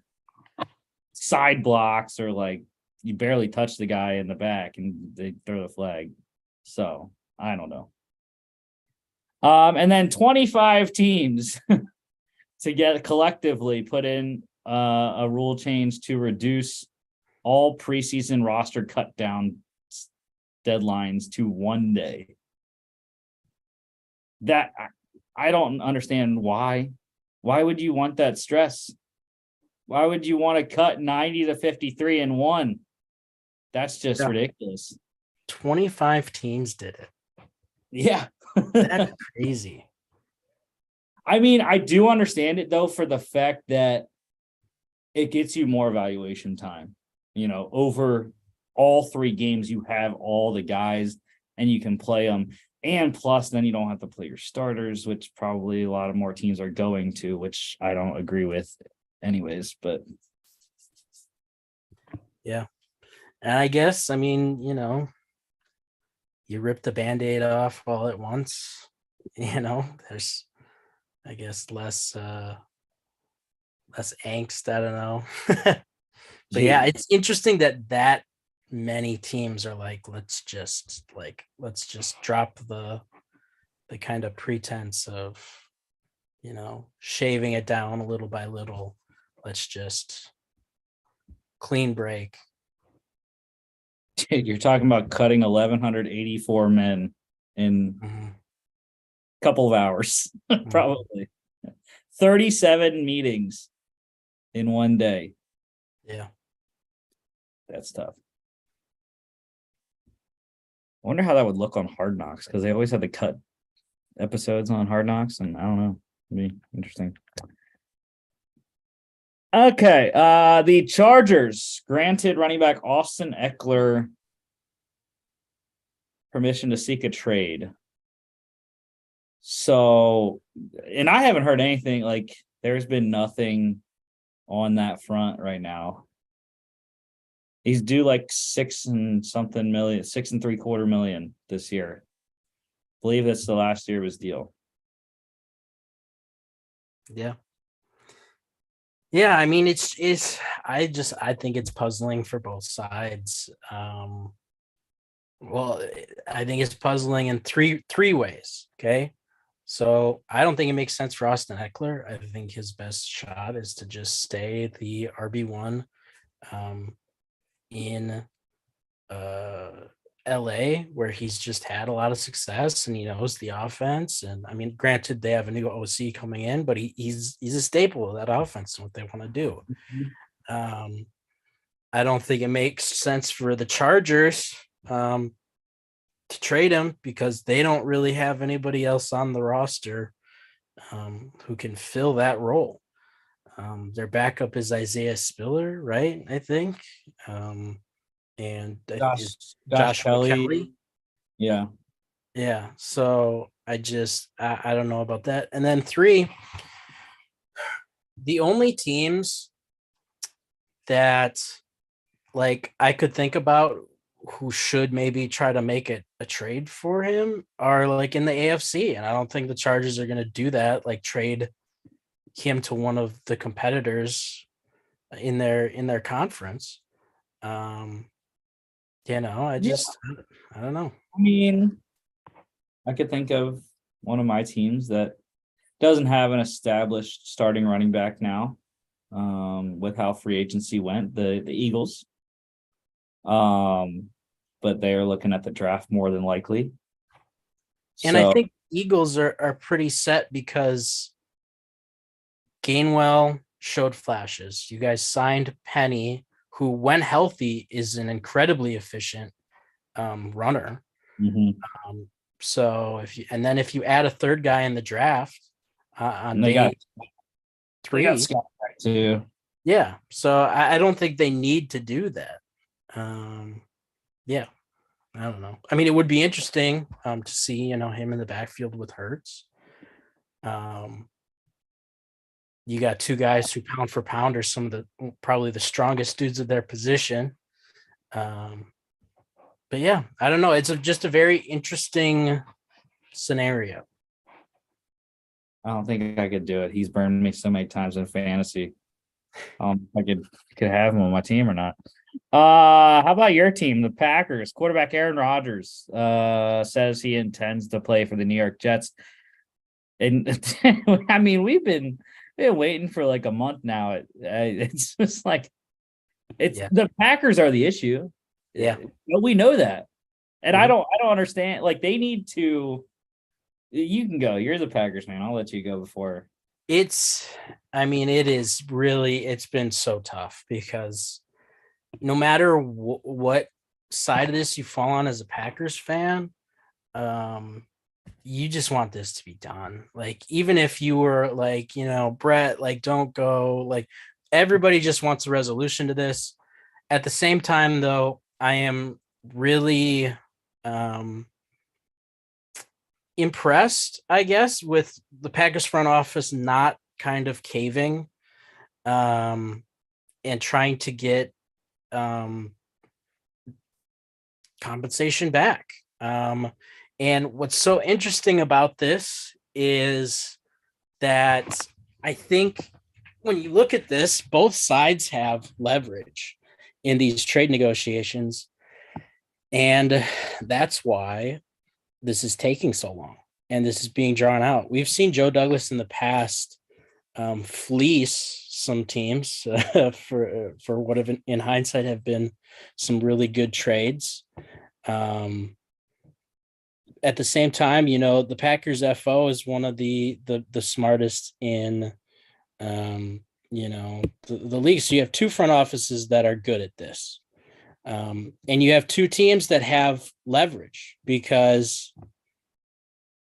side blocks or like you barely touch the guy in the back and they throw the flag. So I don't know. And then 25 teams to get collectively put in a rule change to reduce all preseason roster cut down deadlines to 1 day. That I don't understand why. Why would you want that stress? Why would you want to cut 90 to 53 in one? That's just ridiculous.
25 teams did it.
Yeah.
That's crazy.
I mean, I do understand it though, for the fact that it gets you more evaluation time. You know, over all 3 games, you have all the guys and you can play them. And plus, then you don't have to play your starters, which probably a lot of more teams are going to, which I don't agree with anyways, but.
Yeah. And I guess, I mean, you rip the Band-Aid off all at once, there's, I guess, less angst. I don't know. But yeah, it's interesting that many teams are like, let's just drop the kind of pretense of, shaving it down little by little. Let's just clean break.
You're talking about cutting 1,184 men in a couple of hours, probably 37 meetings in 1 day.
Yeah.
That's tough. I wonder how that would look on Hard Knocks, because they always had to cut episodes on Hard Knocks, and I don't know. It'd be interesting. Okay. The Chargers granted running back Austin Eckler permission to seek a trade. So, and I haven't heard anything, like there's been nothing on that front right now. He's due like 6 and something million, 6.75 million this year. I believe that's the last year of his deal.
Yeah. Yeah, I mean, I think it's puzzling for both sides. Well, I think it's puzzling in three ways. Okay. So I don't think it makes sense for Austin Eckler. I think his best shot is to just stay the RB1 in LA, where he's just had a lot of success and he knows the offense. And I mean, granted, they have a new OC coming in, but he's a staple of that offense and what they want to do. I don't think it makes sense for the Chargers to trade him, because they don't really have anybody else on the roster who can fill that role. Their backup is Isaiah Spiller, right? I think. And Josh Kelly.
Yeah.
Yeah. So I don't know about that. And then 3, the only teams that like I could think about who should maybe try to make it a trade for him are like in the AFC. And I don't think the Chargers are going to do that, like trade him to one of the competitors in their conference. I don't know.
I mean, I could think of one of my teams that doesn't have an established starting running back now, with how free agency went, the Eagles. But they are looking at the draft more than likely.
And I think Eagles are pretty set because Gainwell showed flashes. You guys signed Penny, who, when healthy, is an incredibly efficient runner. So if you add a third guy in the draft on day 3,
they got Scott back too.
Yeah. So I don't think they need to do that. Yeah. I don't know. I mean, it would be interesting to see, him in the backfield with Hurts. You got 2 guys who pound for pound are some of probably the strongest dudes of their position. But yeah, I don't know. It's just a very interesting scenario.
I don't think I could do it. He's burned me so many times in fantasy. I could have him on my team or not. How about your team, the Packers? Quarterback Aaron Rodgers says he intends to play for the New York Jets. And I mean, we've been waiting for like a month now. It's just like the Packers are the issue.
Yeah.
But we know that. And
Mhm.
I don't understand. Like they need to. You can go. You're the Packers man. I'll let you go before.
It is really, it's been so tough because no matter what side of this you fall on as a Packers fan, you just want this to be done. Like, even if you were like, Brett, like, don't go, like, everybody just wants a resolution to this. At the same time, though, I am really impressed, I guess, with the Packers front office not kind of caving and trying to get compensation back. And what's so interesting about this is that I think when you look at this, both sides have leverage in these trade negotiations. And that's why this is taking so long and this is being drawn out. We've seen Joe Douglas in the past fleece some teams for what have in hindsight have been some really good trades. At the same time, the Packers FO is one of the smartest in the league. So you have two front offices that are good at this. And you have two teams that have leverage because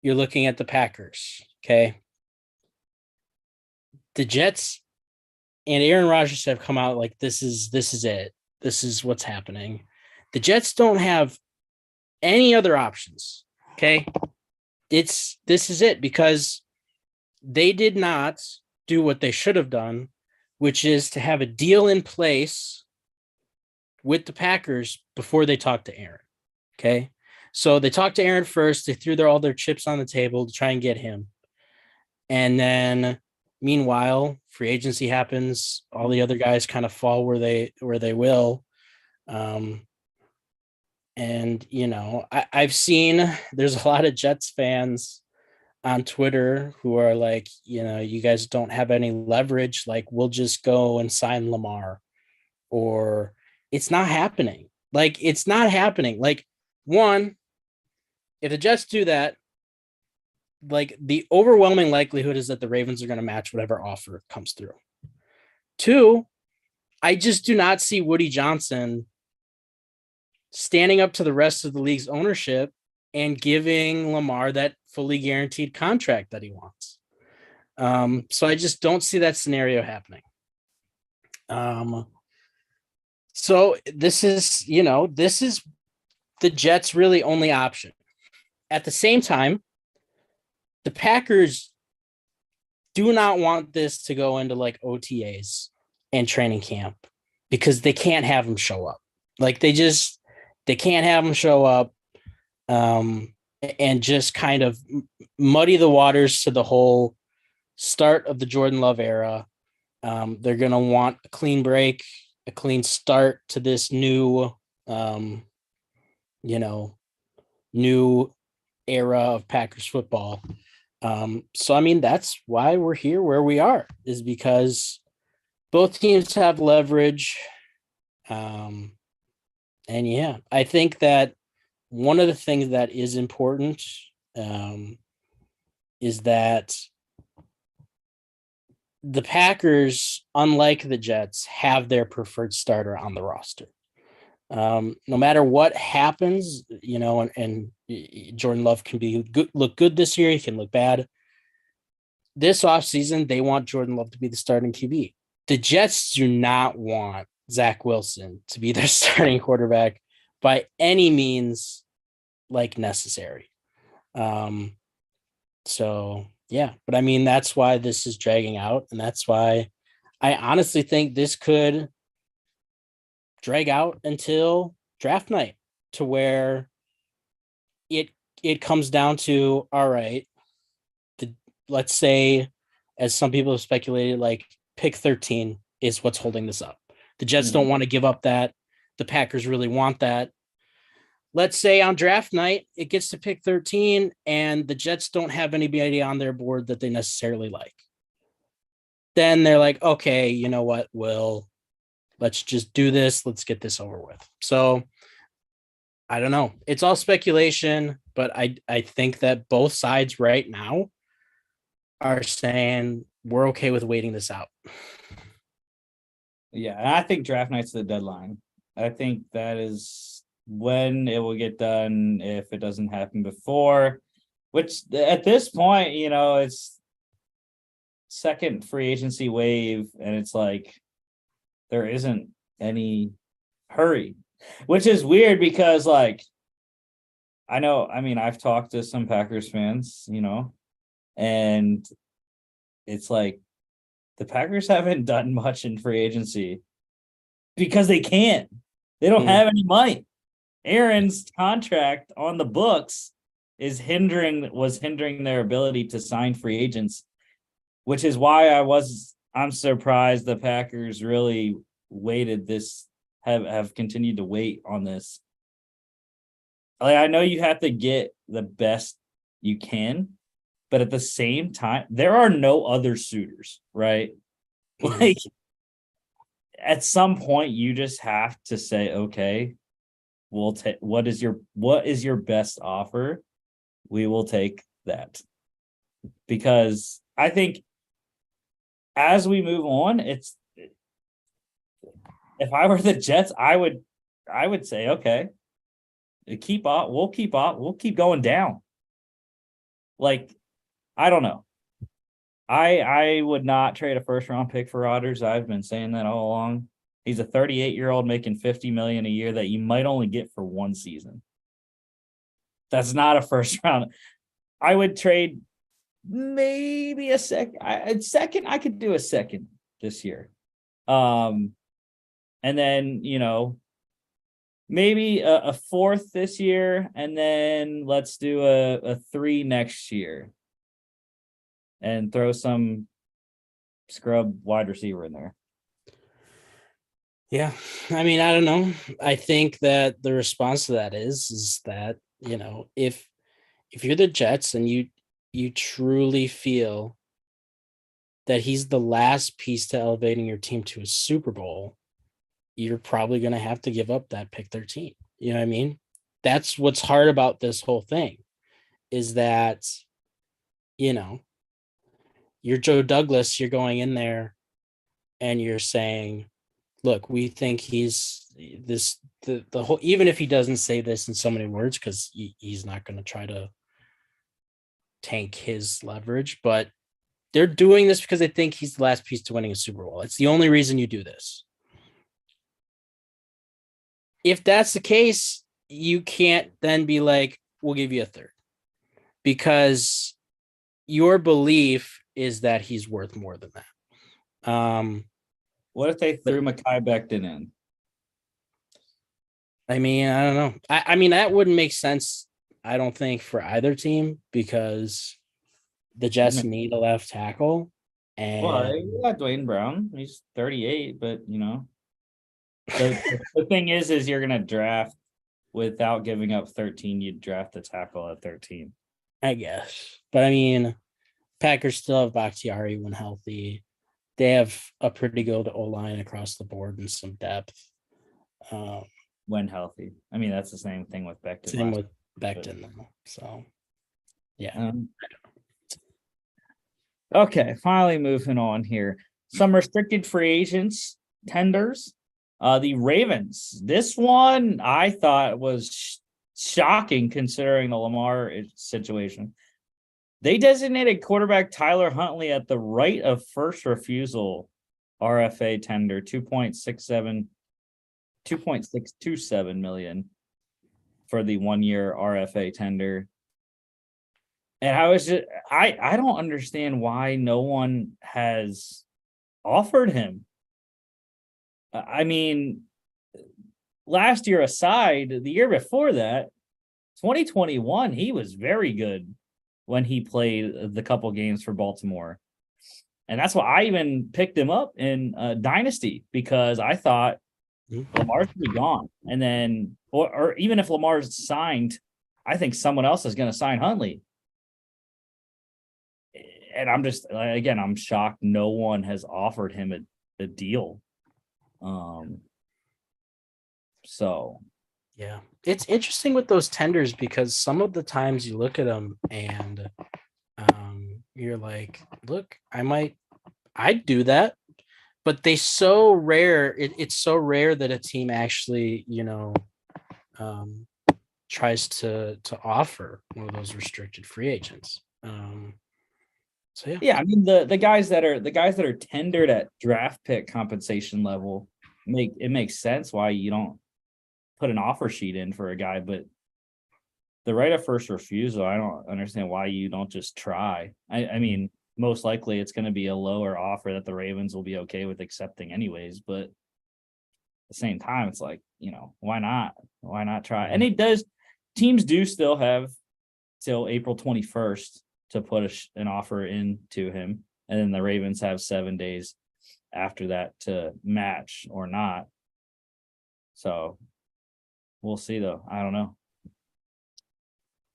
you're looking at the Packers. Okay. The Jets and Aaron Rodgers have come out like this is it. This is what's happening. The Jets don't have any other options. Okay. This is it because they did not do what they should have done, which is to have a deal in place with the Packers before they talked to Aaron. Okay. So they talked to Aaron first. They threw all their chips on the table to try and get him. And then meanwhile, free agency happens. All the other guys kind of fall where they will. I've seen there's a lot of Jets fans on Twitter who are like, you guys don't have any leverage. Like, we'll just go and sign Lamar, or it's not happening. Like, it's not happening. Like, one, if the Jets do that, like, the overwhelming likelihood is that the Ravens are going to match whatever offer comes through. Two, I just do not see Woody Johnson standing up to the rest of the league's ownership and giving Lamar that fully guaranteed contract that he wants. So I just don't see that scenario happening. So this is the Jets' really only option. At the same time, the Packers do not want this to go into like OTAs and training camp because they can't have them show up. Like, they can't have them show up and just kind of muddy the waters to the whole start of the Jordan Love era. They're going to want a clean break, a clean start to this new new era of Packers football. So, that's why we're here where we are, is because both teams have leverage. And yeah, I think that one of the things that is important is that the Packers, unlike the Jets, have their preferred starter on the roster. No matter what happens, and Jordan Love can look good this year. He can look bad. This offseason, they want Jordan Love to be the starting QB. The Jets do not want Zach Wilson to be their starting quarterback by any means like necessary. So yeah, but that's why this is dragging out, and that's why I honestly think this could drag out until draft night, to where it comes down to, all right, let's say, as some people have speculated, like pick 13 is what's holding this up. The Jets don't want to give up that. The Packers really want that. Let's say on draft night, it gets to pick 13 and the Jets don't have anybody on their board that they necessarily like. Then they're like, okay, you know what, let's just do this. Let's get this over with. So I don't know. It's all speculation, but I think that both sides right now are saying we're okay with waiting this out.
Yeah, and I think draft night's the deadline. I think that is when it will get done if it doesn't happen before, which at this point, it's second free agency wave, and it's like there isn't any hurry, which is weird because I've talked to some Packers fans, and it's like the Packers haven't done much in free agency because they can't. They don't have any money. Aaron's contract on the books was hindering their ability to sign free agents, which is why I'm surprised the Packers really waited this, have continued to wait on this. Like, I know you have to get the best you can, but at the same time, there are no other suitors, right? Like, at some point, you just have to say, okay, we'll take what is your best offer? We will take that. Because I think as we move on, if I were the Jets, I would say, okay, we'll keep going down. Like, I don't know. I would not trade a first round pick for Rodgers. I've been saying that all along. He's a 38-year-old making $50 million a year that you might only get for one season. That's not a first round. I would trade maybe a second. I could do a second this year. And then, maybe a fourth this year, and then let's do a 3 next year. And throw some scrub wide receiver in there.
Yeah. I mean, I don't know. I think that the response to that is that, if you're the Jets and you truly feel that he's the last piece to elevating your team to a Super Bowl, you're probably going to have to give up that pick 13. You know what I mean? That's what's hard about this whole thing is that, you're Joe Douglas, you're going in there and you're saying, look, we think he's the whole, even if he doesn't say this in so many words, because he's not going to try to tank his leverage, but they're doing this because they think he's the last piece to winning a Super Bowl. It's the only reason you do this. If that's the case, you can't then be like, we'll give you a third, because your belief is that he's worth more than that.
What if they threw Mekhi Becton in?
I mean, I don't know. I mean, that wouldn't make sense, I don't think, for either team, because the Jets need a left tackle. And
you got Dwayne Brown. He's 38, but the thing is you're gonna draft without giving up 13. You'd draft the tackle at 13.
I guess. But I mean, Packers still have Bakhtiari when healthy. They have a pretty good O-line across the board and some depth.
When healthy. I mean, that's the same thing with Becton.
Same with Becton, though. So, yeah.
Okay, finally moving on here. Some restricted free agents tenders. The Ravens. This one I thought was shocking considering the Lamar situation. They designated quarterback Tyler Huntley at the right of first refusal RFA tender, 2.627 million for the 1 year RFA tender. And I don't understand why no one has offered him. I mean, last year aside, the year before that, 2021, he was very good. when he played the couple games for Baltimore. And that's why I even picked him up in Dynasty, because I thought Lamar should be gone. And then, or even if Lamar's signed, I think someone else is going to sign Huntley. And I'm just, again, I'm shocked no one has offered him a deal. So.
Yeah. It's interesting with those tenders because some of the times you look at them and you're like, look, I'd do that. But they so rare. It's so rare that a team actually, tries to offer one of those restricted free agents. So
Yeah, I mean the guys that are tendered at draft pick compensation level makes sense why you don't put an offer sheet in for a guy, but the right of first refusal, I don't understand why you don't just try. I mean, most likely it's going to be a lower offer that the Ravens will be okay with accepting anyways, but at the same time, it's like, why not? Why not try? And teams do still have till April 21st to put an offer into him. And then the Ravens have 7 days after that to match or not. So we'll see though. I don't know.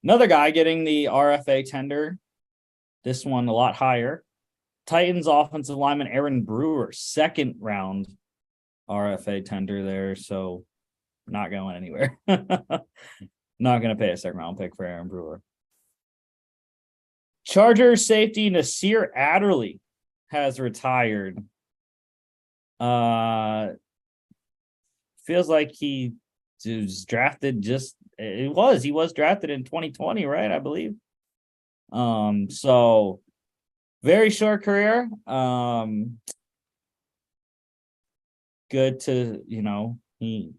Another guy getting the RFA tender. This one a lot higher. Titans offensive lineman Aaron Brewer, 2nd round RFA tender there. So not going anywhere. Not going to pay a 2nd round pick for Aaron Brewer. Chargers safety Nasir Adderley has retired. Feels like he was drafted he was drafted in 2020, right? I believe. So very short career. Good to, he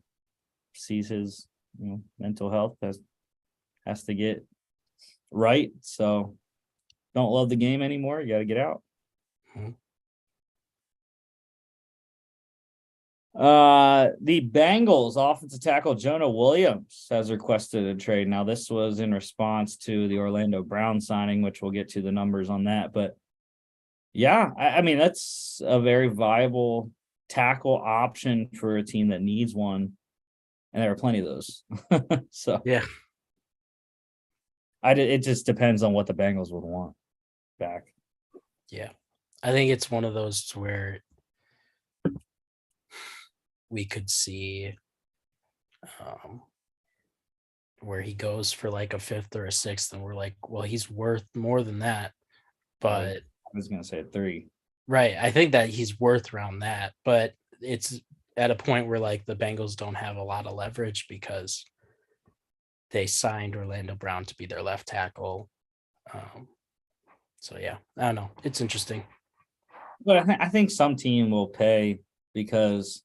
sees his mental health has to get right. So don't love the game anymore. You got to get out.
Mm-hmm.
The Bengals offensive tackle Jonah Williams has requested a trade. Now, this was in response to the Orlando Brown signing, which we'll get to the numbers on that. But yeah, I mean, that's a very viable tackle option for a team that needs one. And there are plenty of those. So
yeah,
it just depends on what the Bengals would want back.
Yeah. I think it's one of those to where we could see where he goes for like a 5th or a 6th, and we're like, well, he's worth more than that. But
I was going to say 3.
Right. I think that he's worth around that, but it's at a point where like the Bengals don't have a lot of leverage because they signed Orlando Brown to be their left tackle. So yeah, I don't know. It's interesting.
But I think some team will pay because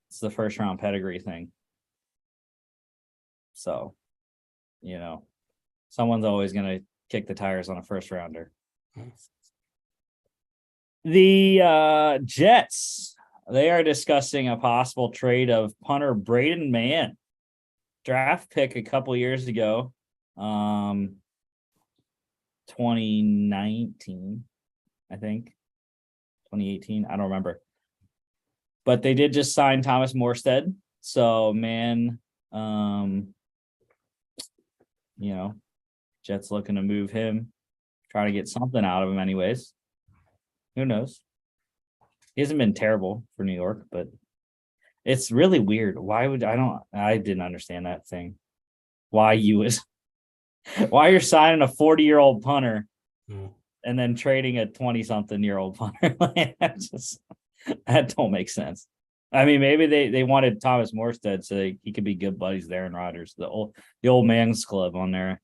it's the 1st round pedigree thing. So, someone's always going to kick the tires on a 1st rounder. The Jets, they are discussing a possible trade of punter Braden Mann, draft pick a couple years ago, 2019, I think, 2018. I don't remember. But they did just sign Thomas Morstead. So, Mann, Jets looking to move him, try to get something out of him anyways. Who knows? He hasn't been terrible for New York, but it's really weird. I didn't understand that thing. Why you're signing a 40-year-old punter and then trading a 20-something-year-old punter. That don't make sense. I mean, maybe they wanted Thomas Morstead so he could be good buddies with Aaron Rodgers, the old man's club on there.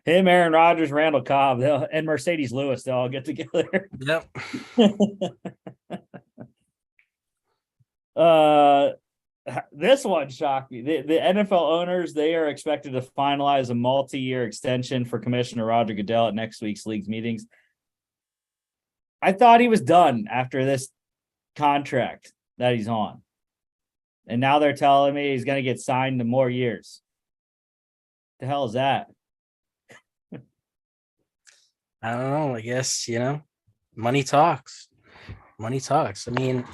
Him, Aaron Rodgers, Randall Cobb, and Mercedes Lewis, they'll all get together.
Yep.
This one shocked me. The NFL owners, they are expected to finalize a multi-year extension for Commissioner Roger Goodell at next week's league's meetings. I thought he was done after this contract that he's on. And now they're telling me he's going to get signed to more years. The hell is that?
I don't know. I guess, money talks. Money talks. I mean,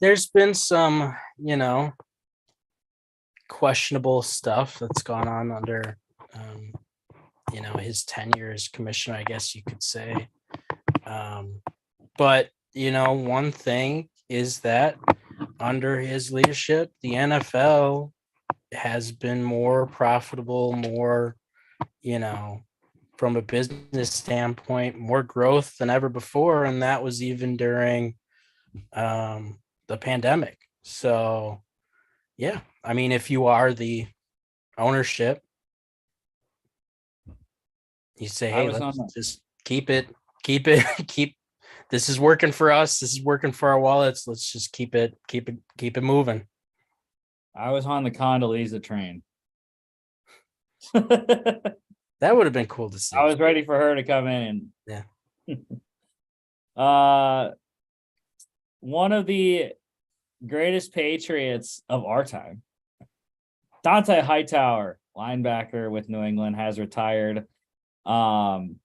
there's been some, questionable stuff that's gone on under, his tenure as commissioner, I guess you could say. But, one thing is that under his leadership, the NFL has been more profitable, more, from a business standpoint, more growth than ever before. And that was even during the pandemic. So, yeah, I mean, if you are the ownership, you say, hey, let's just keep it, keep this is working for us. This is working for our wallets. Let's just keep it moving.
I was on the Condoleezza train.
That would have been cool to see.
I was ready for her to come in.
Yeah.
One of the greatest Patriots of our time, Dante Hightower, linebacker with New England, has retired. 10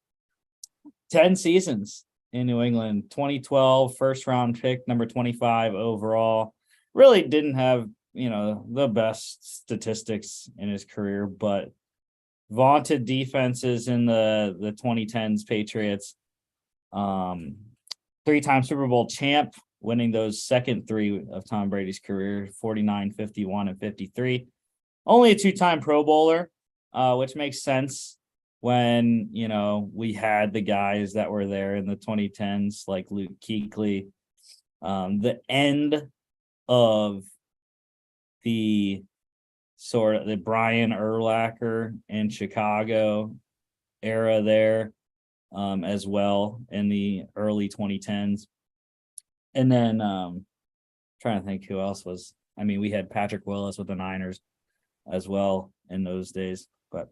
seasons in New England. 2012 first round pick, number 25 overall. Really didn't have, the best statistics in his career, but vaunted defenses in the 2010s Patriots. 3-time Super Bowl champ, winning those second 3 of Tom Brady's career, 49, 51, and 53. Only a 2-time Pro Bowler, which makes sense when, we had the guys that were there in the 2010s, like Luke Kuechly. The end of the sort of the Brian Urlacher in Chicago era there, as well in the early 2010s. And then trying to think who else was. I mean, we had Patrick Willis with the Niners as well in those days. But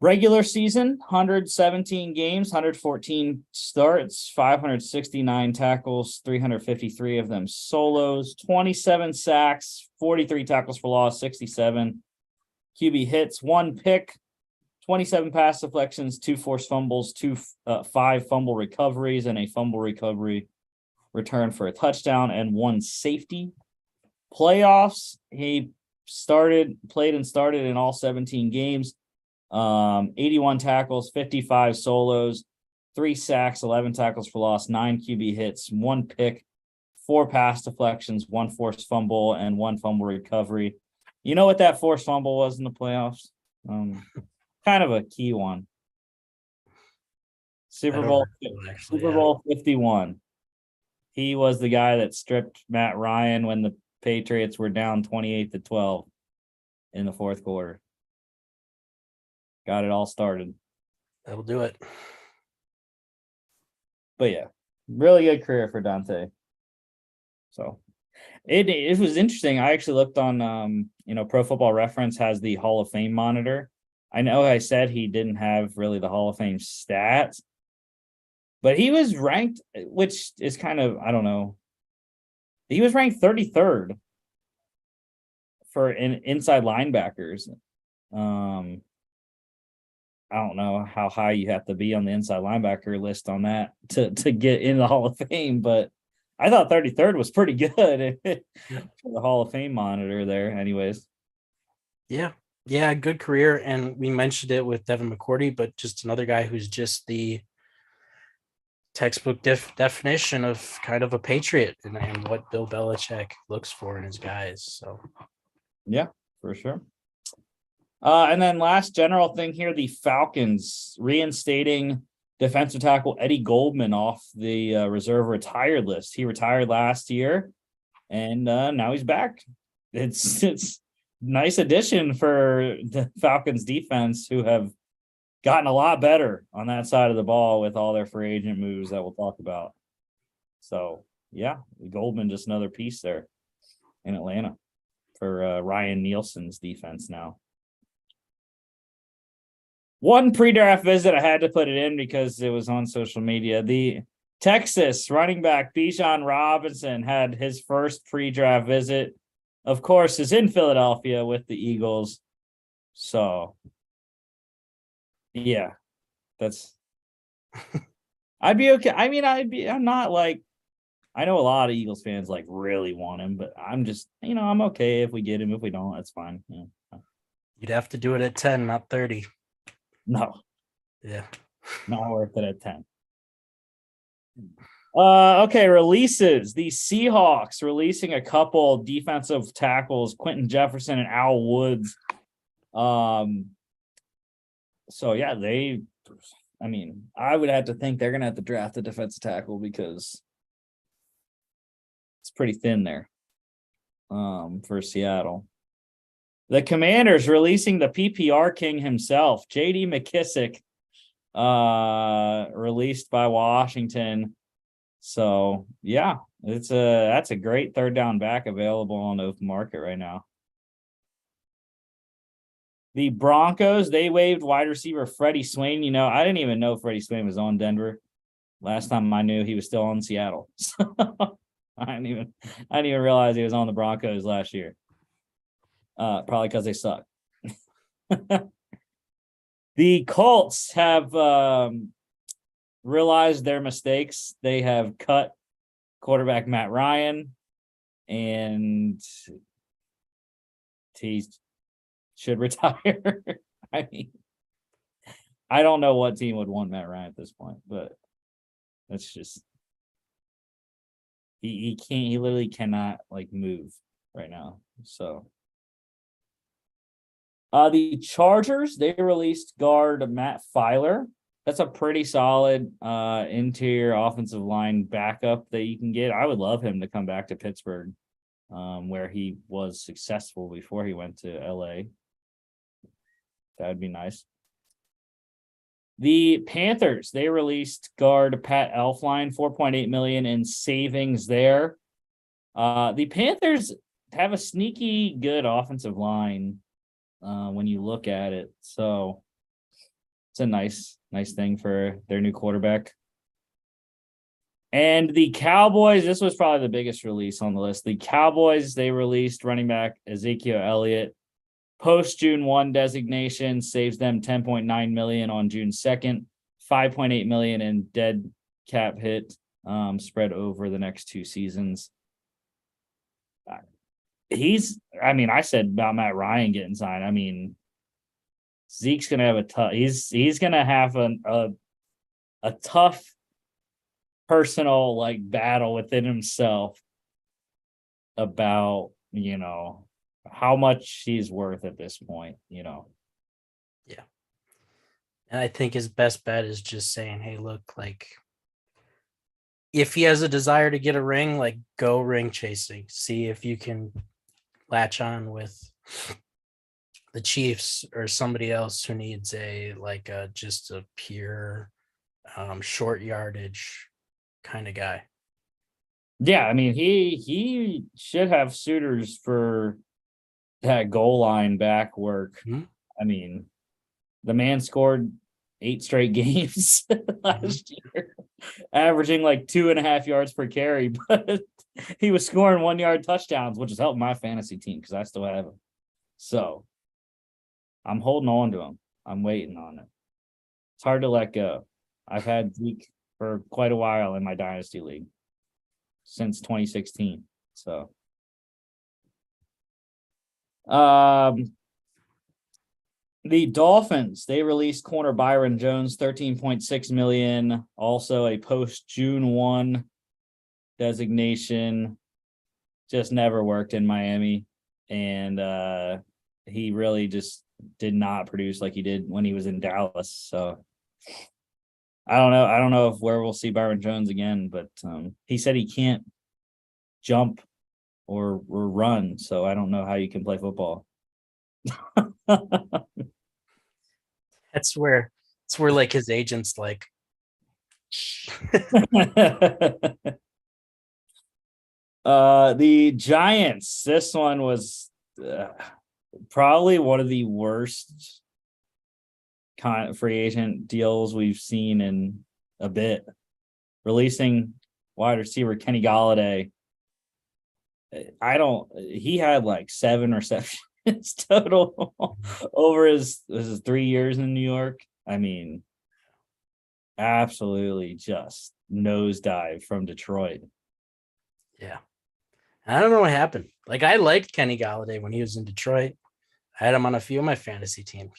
regular season, 117 games, 114 starts, 569 tackles, 353 of them solos, 27 sacks, 43 tackles for loss, 67 QB hits, 1 pick, 27 pass deflections, 2 forced fumbles, 5 fumble recoveries, and a fumble recovery return for a touchdown, and 1 safety. Playoffs, he played and started in all 17 games. 81 tackles, 55 solos, 3 sacks, 11 tackles for loss, 9 QB hits, 1 pick, 4 pass deflections, 1 forced fumble, and 1 fumble recovery. You know what that forced fumble was in the playoffs? Kind of a key one. Super Bowl 51. He was the guy that stripped Matt Ryan when the Patriots were down 28-12 in the fourth quarter. Got it all started.
That'll do it.
But yeah, really good career for Dante. So it was interesting. I actually looked on Pro Football Reference has the Hall of Fame monitor. I know I said he didn't have really the Hall of Fame stats, but he was ranked, which is kind of, I don't know. He was ranked 33rd for inside linebackers. I don't know how high you have to be on the inside linebacker list on that to get in the Hall of Fame, but I thought 33rd was pretty good for the Hall of Fame monitor there anyways.
Yeah, good career. And we mentioned it with Devin McCourty, but just another guy who's just the textbook definition of kind of a patriot and what Bill Belichick looks for in his guys. So,
yeah, for sure. And then last general thing here, the Falcons reinstating defensive tackle Eddie Goldman off the reserve retired list. He retired last year, and now he's back. It's nice addition for the Falcons defense, who have gotten a lot better on that side of the ball with all their free agent moves that we'll talk about. So yeah, Goldman, just another piece there in Atlanta for Ryan Nielsen's defense now. One pre-draft visit, I had to put it in because it was on social media. The Texas running back Bijan Robinson had his first pre-draft visit of course, is in Philadelphia with the Eagles. So, yeah, that's. I'd be okay. I mean, I'm not like, I know a lot of Eagles fans like really want him, but I'm just, I'm okay if we get him. If we don't, that's fine. Yeah.
You'd have to do it at 10, not 30.
No,
Yeah.
not worth it at 10. Okay, releases. The Seahawks releasing a couple defensive tackles, Quentin Jefferson and Al Woods. So yeah, I would have to think they're gonna have to draft a defensive tackle because it's pretty thin there. For Seattle. The Commanders releasing the PPR king himself, JD McKissick, released by Washington. So yeah, that's a great third down back available on the open market right now. The Broncos, they waived wide receiver Freddie Swain. I didn't even know Freddie Swain was on Denver. Last time I knew he was still on Seattle. So I didn't even realize he was on the Broncos last year. Probably because they suck. The Colts have realized their mistakes. They have cut quarterback Matt Ryan, and he should retire. I mean, I don't know what team would want Matt Ryan at this point, but that's just he can't. He literally cannot like move right now. So. The Chargers, they released guard Matt Filer. That's a pretty solid interior offensive line backup that you can get. I would love him to come back to Pittsburgh, where he was successful before he went to LA. That would be nice. The Panthers, they released guard Pat Elflein, $4.8 million in savings there. The Panthers have a sneaky good offensive line. When you look at it. So it's a nice thing for their new quarterback. And the Cowboys, this was probably the biggest release on the list. The Cowboys, they released running back Ezekiel Elliott. Post June 1 designation saves them $10.9 million on June 2nd, $5.8 million in dead cap hit spread over the next 2 seasons. I said about Matt Ryan getting signed. I mean, Zeke's gonna have a tough. He's gonna have a tough personal like battle within himself about how much he's worth at this point.
Yeah, and I think his best bet is just saying, "Hey, look, like." If he has a desire to get a ring, like go ring chasing. See if you can latch on with the Chiefs or somebody else who needs just a pure short yardage kind of guy.
Yeah, I mean he should have suitors for that goal line back work.
Mm-hmm.
I mean, the man scored 8 straight games last year, averaging like 2.5 yards per carry, but he was scoring 1-yard touchdowns, which has helped my fantasy team because I still have him. So I'm holding on to him. I'm waiting on it. It's hard to let go. I've had Zeke for quite a while in my dynasty league since 2016. So the Dolphins, they released corner Byron Jones, $13.6 million. Also a post June 1 designation. Just never worked in Miami. And he really just did not produce like he did when he was in Dallas. So I don't know. I don't know where we'll see Byron Jones again, but he said he can't jump or run. So I don't know how you can play football.
That's where like his agent's like.
The Giants, this one was probably one of the worst kind of free agent deals we've seen in a bit. Releasing wide receiver Kenny Golladay he had like 7 receptions total over his 3 years in New York. I mean, absolutely just nosedive from Detroit.
Yeah. I don't know what happened. Like, I liked Kenny Galladay when he was in Detroit. I had him on a few of my fantasy teams.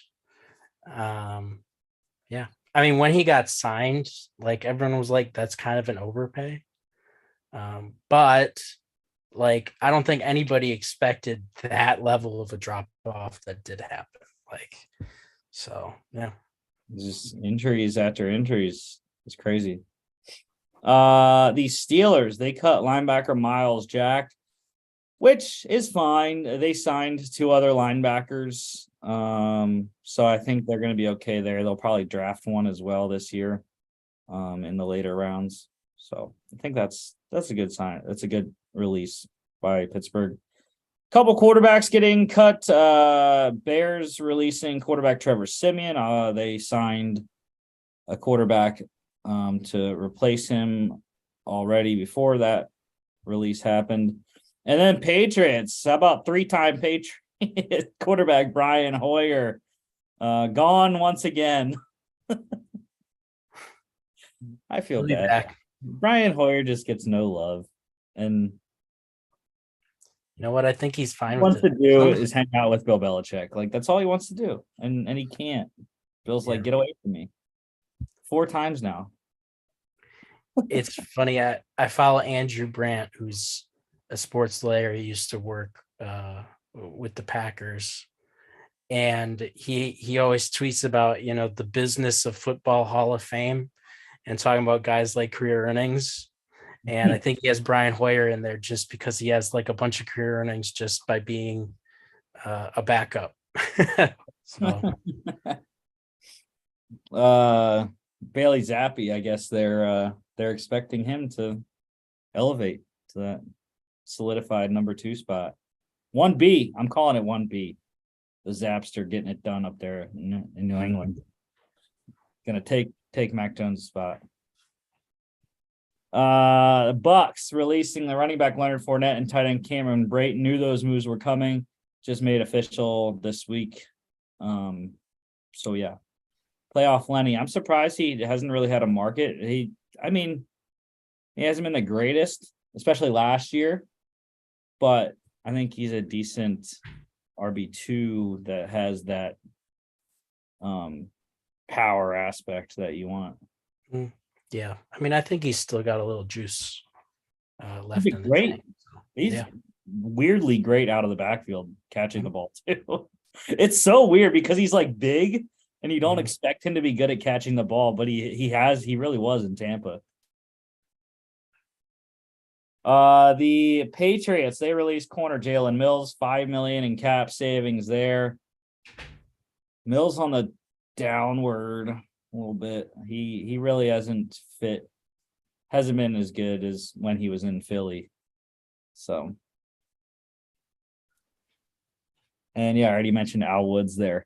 Yeah. I mean, when he got signed, like everyone was like, that's kind of an overpay. But like, I don't think anybody expected that level of a drop off that did happen. Like, so yeah.
Just injuries after injuries. It's crazy. The Steelers, they cut linebacker Miles Jack, which is fine. They signed 2 other linebackers. So I think they're going to be okay there. They'll probably draft one as well this year, in the later rounds. So I think that's a good sign. That's a good release by Pittsburgh. Couple quarterbacks getting cut. Bears releasing quarterback Trevor Siemian. They signed a quarterback to replace him already before that release happened. And then Patriots, how about 3-time Patriot quarterback Brian Hoyer gone once again. I feel bad.
Back.
Brian Hoyer just gets no love, and
you know what? I think he's fine
wants
with
to do is hang out with Bill Belichick. Like, that's all he wants to do, and he can't. Bill's like, get away from me. 4 times now.
It's funny. I follow Andrew Brandt, who's a sports layer. He used to work with the Packers, and he always tweets about the business of football Hall of Fame, and talking about guys like career earnings. And I think he has Brian Hoyer in there just because he has like a bunch of career earnings just by being a backup. So
Bailey Zappi, I guess they're expecting him to elevate to that solidified number 2 spot. 1B, I'm calling it 1B. The Zapster getting it done up there in New England. Gonna take Mac Jones' spot. Bucks releasing the running back Leonard Fournette and tight end Cameron Brate. Knew those moves were coming. Just made official this week. So yeah. Playoff Lenny. I'm surprised he hasn't really had a market. He hasn't been the greatest, especially last year. But I think he's a decent RB2 that has that power aspect that you want.
Yeah, I mean, I think he's still got a little juice left in the tank.
He's weirdly great out of the backfield catching the ball too. It's so weird because he's like big and you don't expect him to be good at catching the ball, but he really was in Tampa. The Patriots, they released corner Jalen Mills, $5 million in cap savings there. Mills on the downward a little bit. He really hasn't been as good as when he was in Philly. So, and yeah, I already mentioned Al Woods there.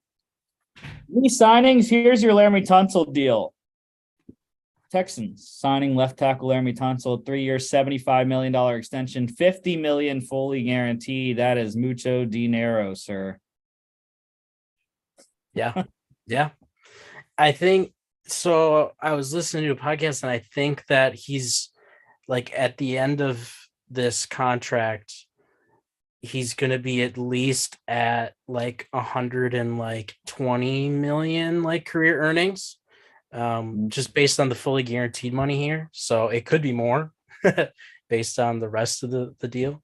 Any signings? Here's your Laramie Tunsil deal. Texans signing left tackle Laramie Tunsil, 3-year, $75 million extension, $50 million fully guaranteed. That is mucho dinero, sir.
Yeah. Yeah. I think so. I was listening to a podcast and I think that he's like at the end of this contract, he's going to be at least at like 120 million like career earnings, just based on the fully guaranteed money here. So it could be more based on the rest of the deal.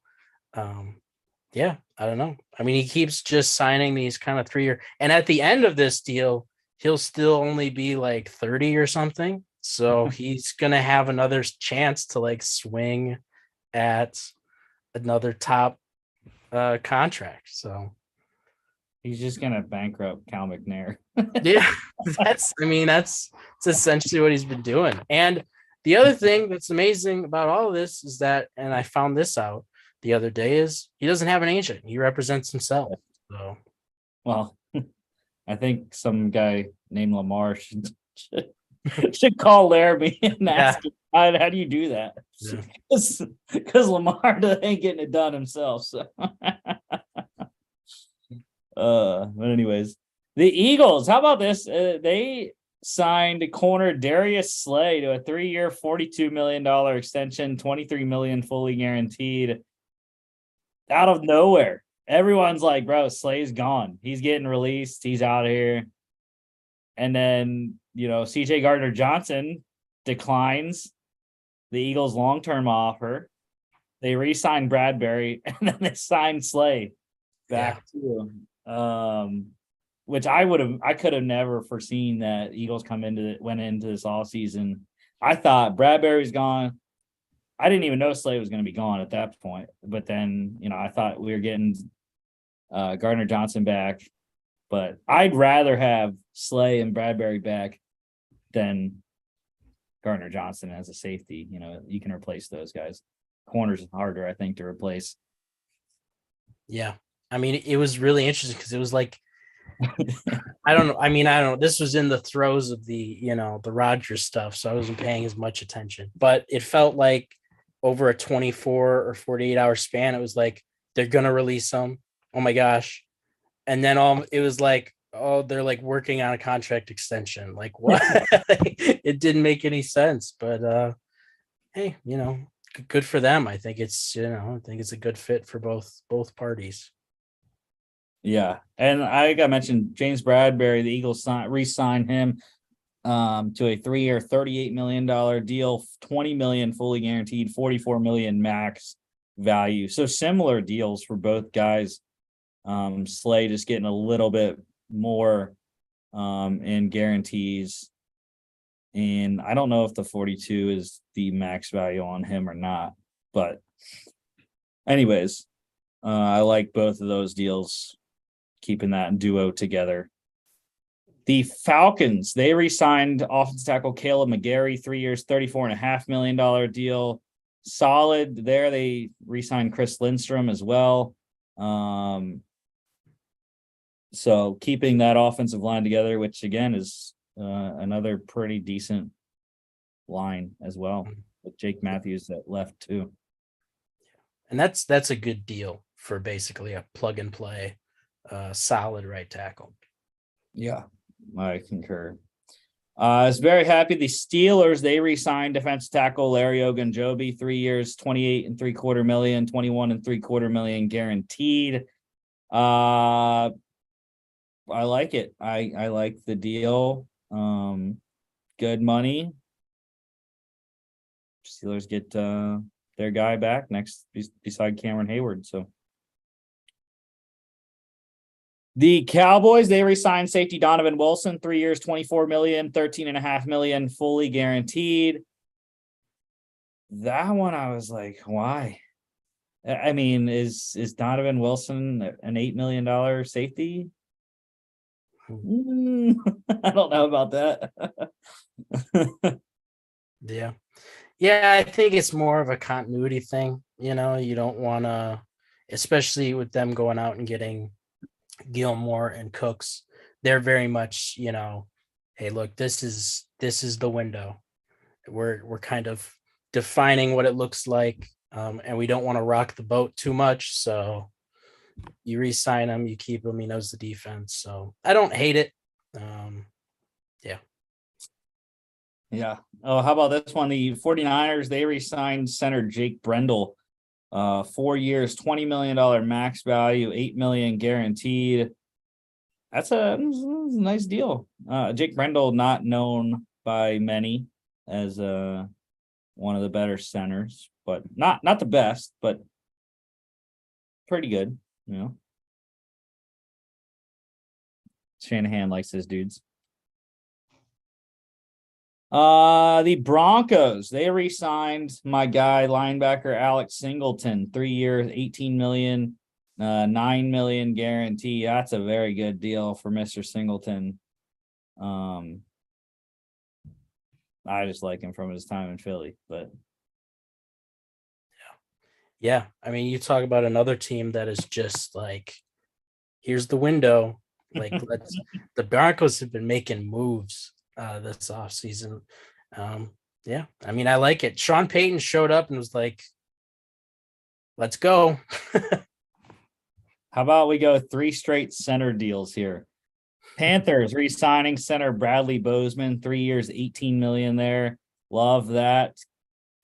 Yeah, I don't know. I mean, he keeps just signing these kind of 3-year, and at the end of this deal, he'll still only be like 30 or something. So he's going to have another chance to like swing at another top contract. So
he's just going to bankrupt Cal McNair.
Yeah, that's essentially what he's been doing. And the other thing that's amazing about all of this is that, and I found this out the other day, is he doesn't have an agent. He represents himself. So,
well, I think some guy named Lamar should call Laramie and ask him, how do you do that?
Yeah.
Because Lamar ain't getting it done himself. So, but anyways, the Eagles. How about this? They signed corner Darius Slay to a 3-year, $42 million extension, $23 million fully guaranteed. Out of nowhere, everyone's like, "Bro, Slay's gone. He's getting released. He's out of here." And then CJ Gardner-Johnson declines the Eagles' long-term offer. They re-signed Bradbury, and then they signed Slay back too. Which I could have never foreseen that Eagles went into this all season. I thought Bradbury's gone. I didn't even know Slay was going to be gone at that point. But then, I thought we were getting Gardner Johnson back. But I'd rather have Slay and Bradbury back than Gardner Johnson as a safety. You can replace those guys. Corners harder, I think, to replace.
Yeah. I mean, it was really interesting because it was like, I don't know. This was in the throes of the Rodgers stuff, so I wasn't paying as much attention. But it felt like over a 24 or 48-hour span, it was like they're gonna release them. Oh my gosh! And then it was like, oh, they're like working on a contract extension. Like what? It didn't make any sense. But hey, good for them. I think it's a good fit for both parties.
Yeah, and I got mentioned James Bradbury. The Eagles re-signed him to a 3-year, $38 million deal, $20 million fully guaranteed, $44 million max value. So similar deals for both guys. Slay just getting a little bit more in guarantees, and I don't know if the 42 is the max value on him or not. But anyways, I like both of those deals. Keeping that duo together. The Falcons, they re-signed offensive tackle Caleb McGarry, 3 years, $34.5 million deal. Solid there. They re-signed Chris Lindstrom as well. So keeping that offensive line together, which again is another pretty decent line as well, with Jake Matthews that left too.
And that's a good deal for basically a plug and play. Solid right tackle.
Yeah, I concur. I was very happy. The Steelers, they re-signed defensive tackle Larry Ogunjobi, 3 years, $28.75 million, $21.75 million guaranteed. I like it. I like the deal. Good money. Steelers get their guy back next beside Cameron Hayward. So the Cowboys, they re-signed safety Donovan Wilson, 3 years, $24 million, $13.5 million, fully guaranteed. That one, I was like, why? I mean, is Donovan Wilson an $8 million safety? I don't know about that.
Yeah. I think it's more of a continuity thing. You don't want to, especially with them going out and getting Gilmore and Cooks. They're very much, hey, look, this is the window. We're kind of defining what it looks like, and we don't want to rock the boat too much. So you re-sign him, you keep him. He knows the defense, so I don't hate it.
Yeah. Oh, how about this one? The 49ers, they re-signed center Jake Brendel, 4 years, $20 million max value, $8 million guaranteed. That's a nice deal. Jake Brendel, not known by many as one of the better centers, but not the best, but pretty good. Shanahan likes his dudes. The Broncos, they re-signed my guy, linebacker Alex Singleton, 3 years, $18 million, $9 million guarantee. That's a very good deal for Mr. Singleton. I just like him from his time in Philly, but
yeah. I mean, you talk about another team that is just like, here's the window. Like, the Broncos have been making moves this offseason. Yeah. I mean, I like it. Sean Payton showed up and was like, let's go.
How about we go 3 straight center deals here? Panthers re-signing center Bradley Bozeman, 3 years, 18 million there. Love that.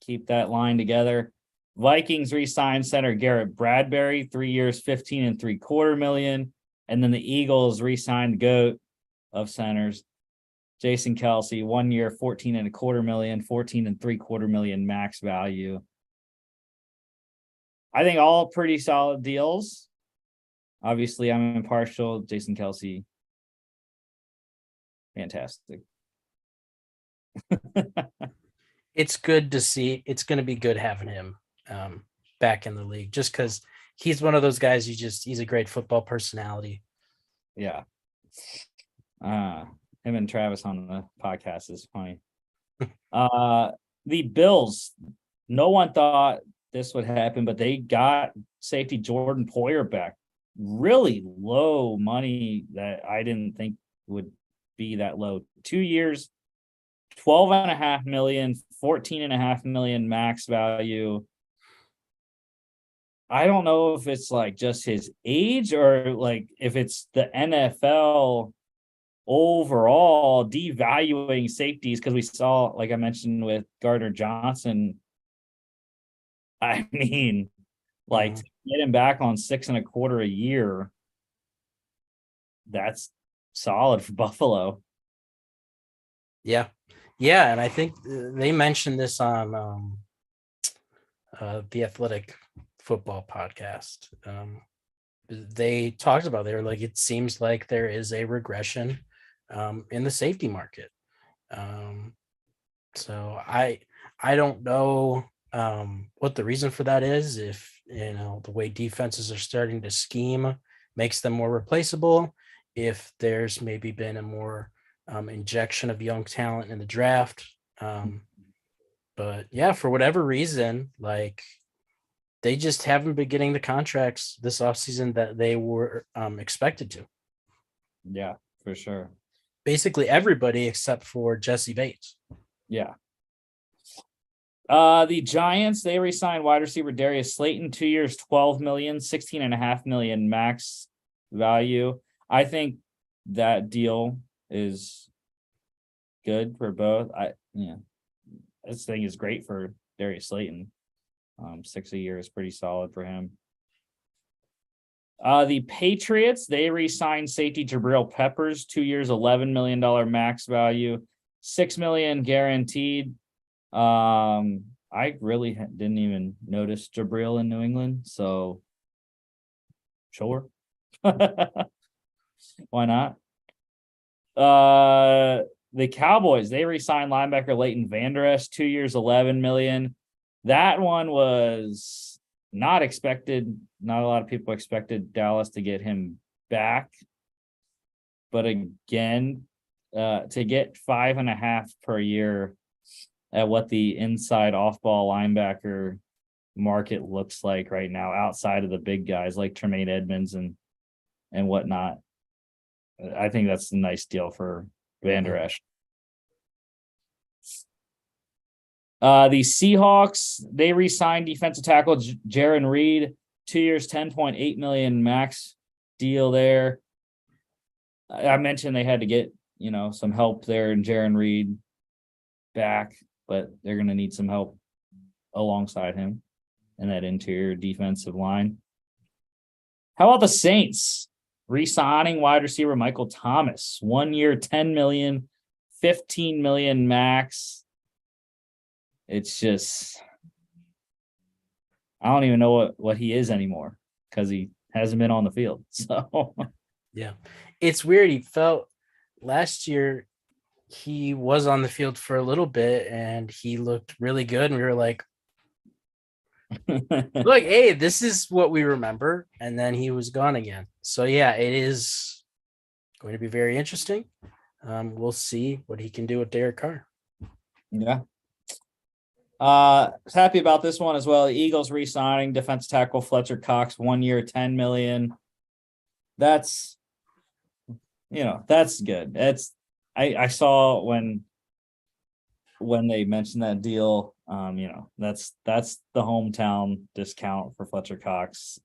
Keep that line together. Vikings re-signed center Garrett Bradbury, 3 years, 15.75 million. And then the Eagles re-signed GOAT of centers, Jason Kelsey, 1 year, 14.25 million, 14.75 million max value. I think all pretty solid deals. Obviously, I'm impartial. Jason Kelsey, fantastic.
It's good to see. It's going to be good having him back in the league, just because he's one of those guys. He's a great football personality.
Yeah. Him and Travis on the podcast is funny. The Bills, no one thought this would happen, but they got safety Jordan Poyer back. Really low money that I didn't think would be that low. 2 years, 12.5 million, 14.5 million max value. I don't know if it's like just his age or like if it's the NFL overall devaluing safeties, because we saw, like I mentioned with Gardner Johnson. I mean, like to get him back on 6.25 a year, that's solid for Buffalo.
Yeah. Yeah. And I think they mentioned this on the Athletic Football podcast. They talked about, they were like, it seems like there is a regression in the safety market. So I don't know what the reason for that is. If the way defenses are starting to scheme makes them more replaceable, if there's maybe been a more injection of young talent in the draft. But yeah, for whatever reason, like they just haven't been getting the contracts this offseason that they were expected to.
Yeah, for sure.
Basically everybody except for Jesse Bates.
Yeah. The Giants, they re-signed wide receiver Darius Slayton, 2 years, 12 million, 16.5 million max value. I think that deal is good for both. This thing is great for Darius Slayton. 6 a year is pretty solid for him. The Patriots, they re-signed safety Jabril Peppers, 2 years, $11 million max value, 6 million guaranteed. I really didn't even notice Jabril in New England, so sure. Why not? The Cowboys, they re-signed linebacker Leighton Vander Esch, 2 years, 11 million. That one was not expected. Not a lot of people expected Dallas to get him back. But again, to get 5.5 per year at what the inside off-ball linebacker market looks like right now, outside of the big guys like Tremaine Edmonds and whatnot, I think that's a nice deal for Vander Esch. The Seahawks, they re-signed defensive tackle Jaron Reed, 2 years, 10.8 million max deal there. I mentioned they had to get some help there in Jaron Reed back, but they're going to need some help alongside him in that interior defensive line. How about the Saints re-signing wide receiver Michael Thomas, 1 year, 10 million, 15 million max. It's just, I don't even know what he is anymore because he hasn't been on the field. So
yeah, it's weird. He felt last year he was on the field for a little bit and he looked really good. And we were like, look, hey, this is what we remember. And then he was gone again. So yeah, it is going to be very interesting. We'll see what he can do with Derek Carr.
Yeah. Happy about this one as well. The Eagles re-signing defensive tackle Fletcher Cox, 1 year, 10 million. That's good. I saw when when they mentioned that deal. That's the hometown discount for Fletcher Cox.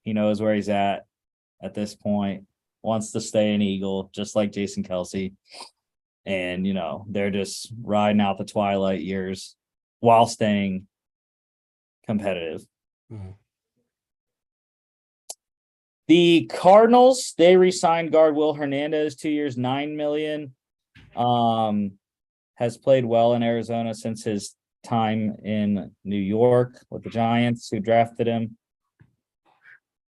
He knows where he's at this point, wants to stay an Eagle, just like Jason Kelsey. And, they're just riding out the twilight years while staying competitive.
Mm-hmm.
The Cardinals, they re-signed guard Will Hernandez, 2 years, $9 million. Has played well in Arizona since his time in New York with the Giants, who drafted him.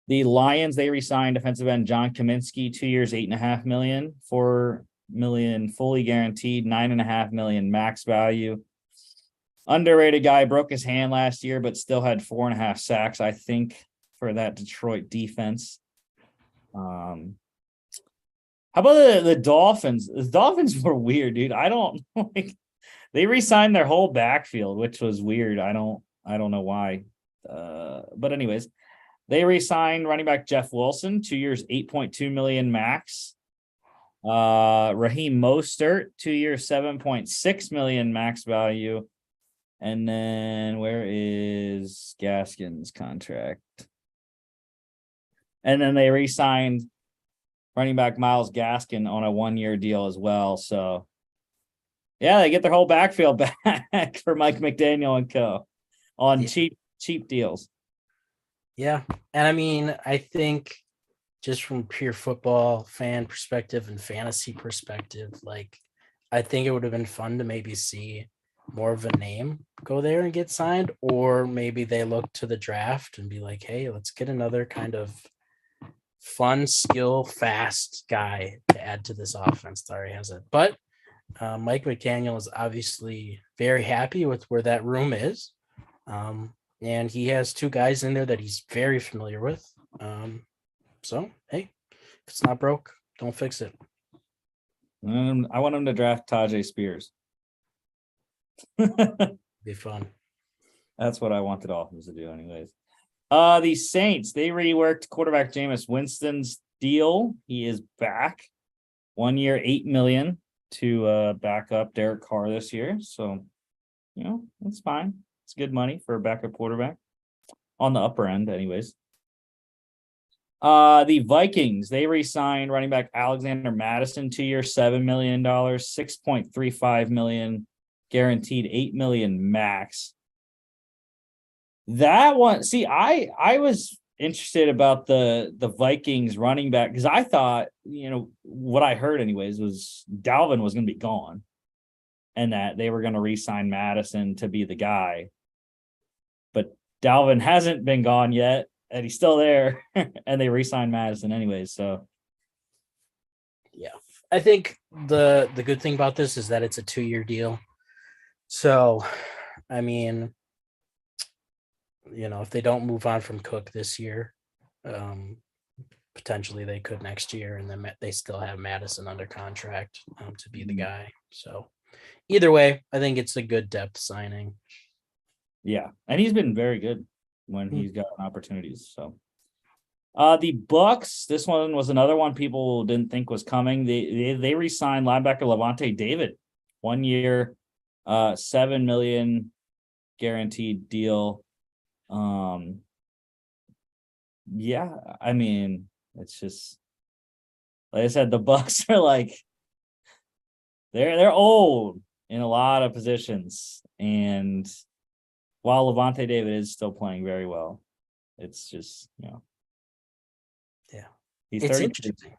The Lions, they re-signed defensive end John Kaminsky, 2 years, $8.5 million, $4 million fully guaranteed, $9.5 million max value. Underrated guy, broke his hand last year, but still had 4.5 sacks, I think, for that Detroit defense. How about the Dolphins? The Dolphins were weird, dude. I don't like. They re-signed their whole backfield, which was weird. I don't know why. But anyways, they re-signed running back Jeff Wilson, 2 years, $8.2 million max. Raheem Mostert, 2 years, $7.6 million max value. And then where is Gaskin's contract? And then they re-signed running back Myles Gaskin on a 1-year deal as well. So, yeah, they get their whole backfield back for Mike McDaniel and co. on cheap deals.
Yeah. And I mean, I think just from pure football fan perspective and fantasy perspective, like, I think it would have been fun to maybe see more of a name go there and get signed, or maybe they look to the draft and be like, hey, let's get another kind of fun, skill, fast guy to add to this offense that already has it. But Mike McDaniel is obviously very happy with where that room is. And he has 2 guys in there that he's very familiar with. So, hey, if it's not broke, don't fix it.
I want him to draft Tajay Spears.
Be fun.
That's what I want the Dolphins to do anyways. The Saints, they reworked quarterback Jameis Winston's deal. He is back. 1 year, $8 million to back up Derek Carr this year. So, that's fine. It's good money for a backup quarterback on the upper end anyways. The Vikings, they re-signed running back Alexander Madison, 2 years, $7 million, $6.35 million guaranteed, $8 million max. That one, see, I was interested about the Vikings running back because I thought, what I heard anyways was Dalvin was going to be gone and that they were going to re-sign Madison to be the guy. But Dalvin hasn't been gone yet and he's still there and they re-signed Madison anyways. So,
yeah, I think the good thing about this is that it's a 2-year deal. So, I mean, if they don't move on from Cook this year, potentially they could next year, and then they still have Madison under contract to be the guy. So either way, I think it's a good depth signing.
Yeah, and he's been very good when he's gotten opportunities. So the Bucks, this one was another one people didn't think was coming. They re-signed linebacker Levante David, 1 year, $7 million guaranteed deal. Yeah, I mean, it's just like I said, the Bucks are like they're old in a lot of positions, and while Levante David is still playing very well, it's just
yeah,
he's
it's
30.
interesting.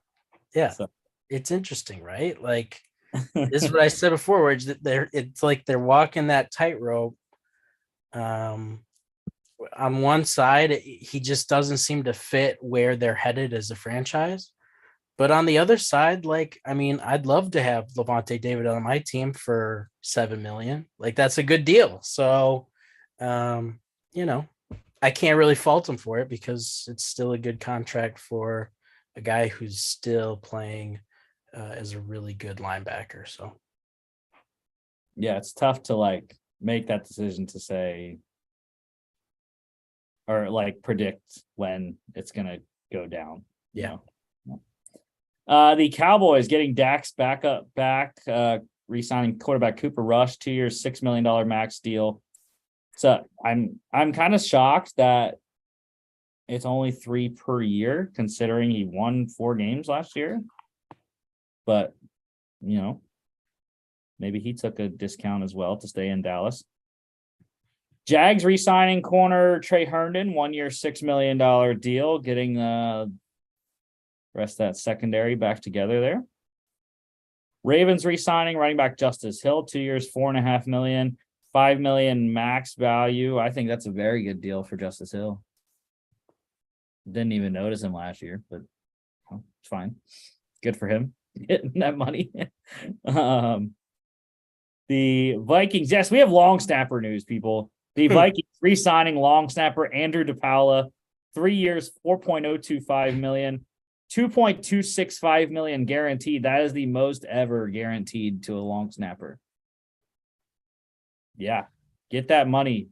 Yeah,
So.
It's interesting, right? Like this is what I said before, where it's like they're walking that tightrope. On one side, he just doesn't seem to fit where they're headed as a franchise. But on the other side, like, I mean, I'd love to have Levante David on my team for $7 million. Like, that's a good deal. So, I can't really fault him for it because it's still a good contract for a guy who's still playing as a really good linebacker. So,
yeah, it's tough to make that decision to say or predict when it's gonna go down.
Yeah.
The Cowboys getting Dax back. re-signing quarterback Cooper Rush, 2 years, $6 million max deal. So I'm kind of shocked that it's only 3 per year, considering he won 4 games last year. But, maybe he took a discount as well to stay in Dallas. Jags re-signing corner Trey Herndon, 1 year, $6 million deal, getting the rest of that secondary back together there. Ravens re-signing running back Justice Hill, 2 years, $4.5 million, $5 million max value. I think that's a very good deal for Justice Hill. Didn't even notice him last year, but it's fine. Good for him getting that money. The Vikings, yes, we have long snapper news, people. The Vikings re-signing long snapper Andrew DePaula, 3 years, $4.025 million, $2.265 million guaranteed. That is the most ever guaranteed to a long snapper. Yeah, get that money,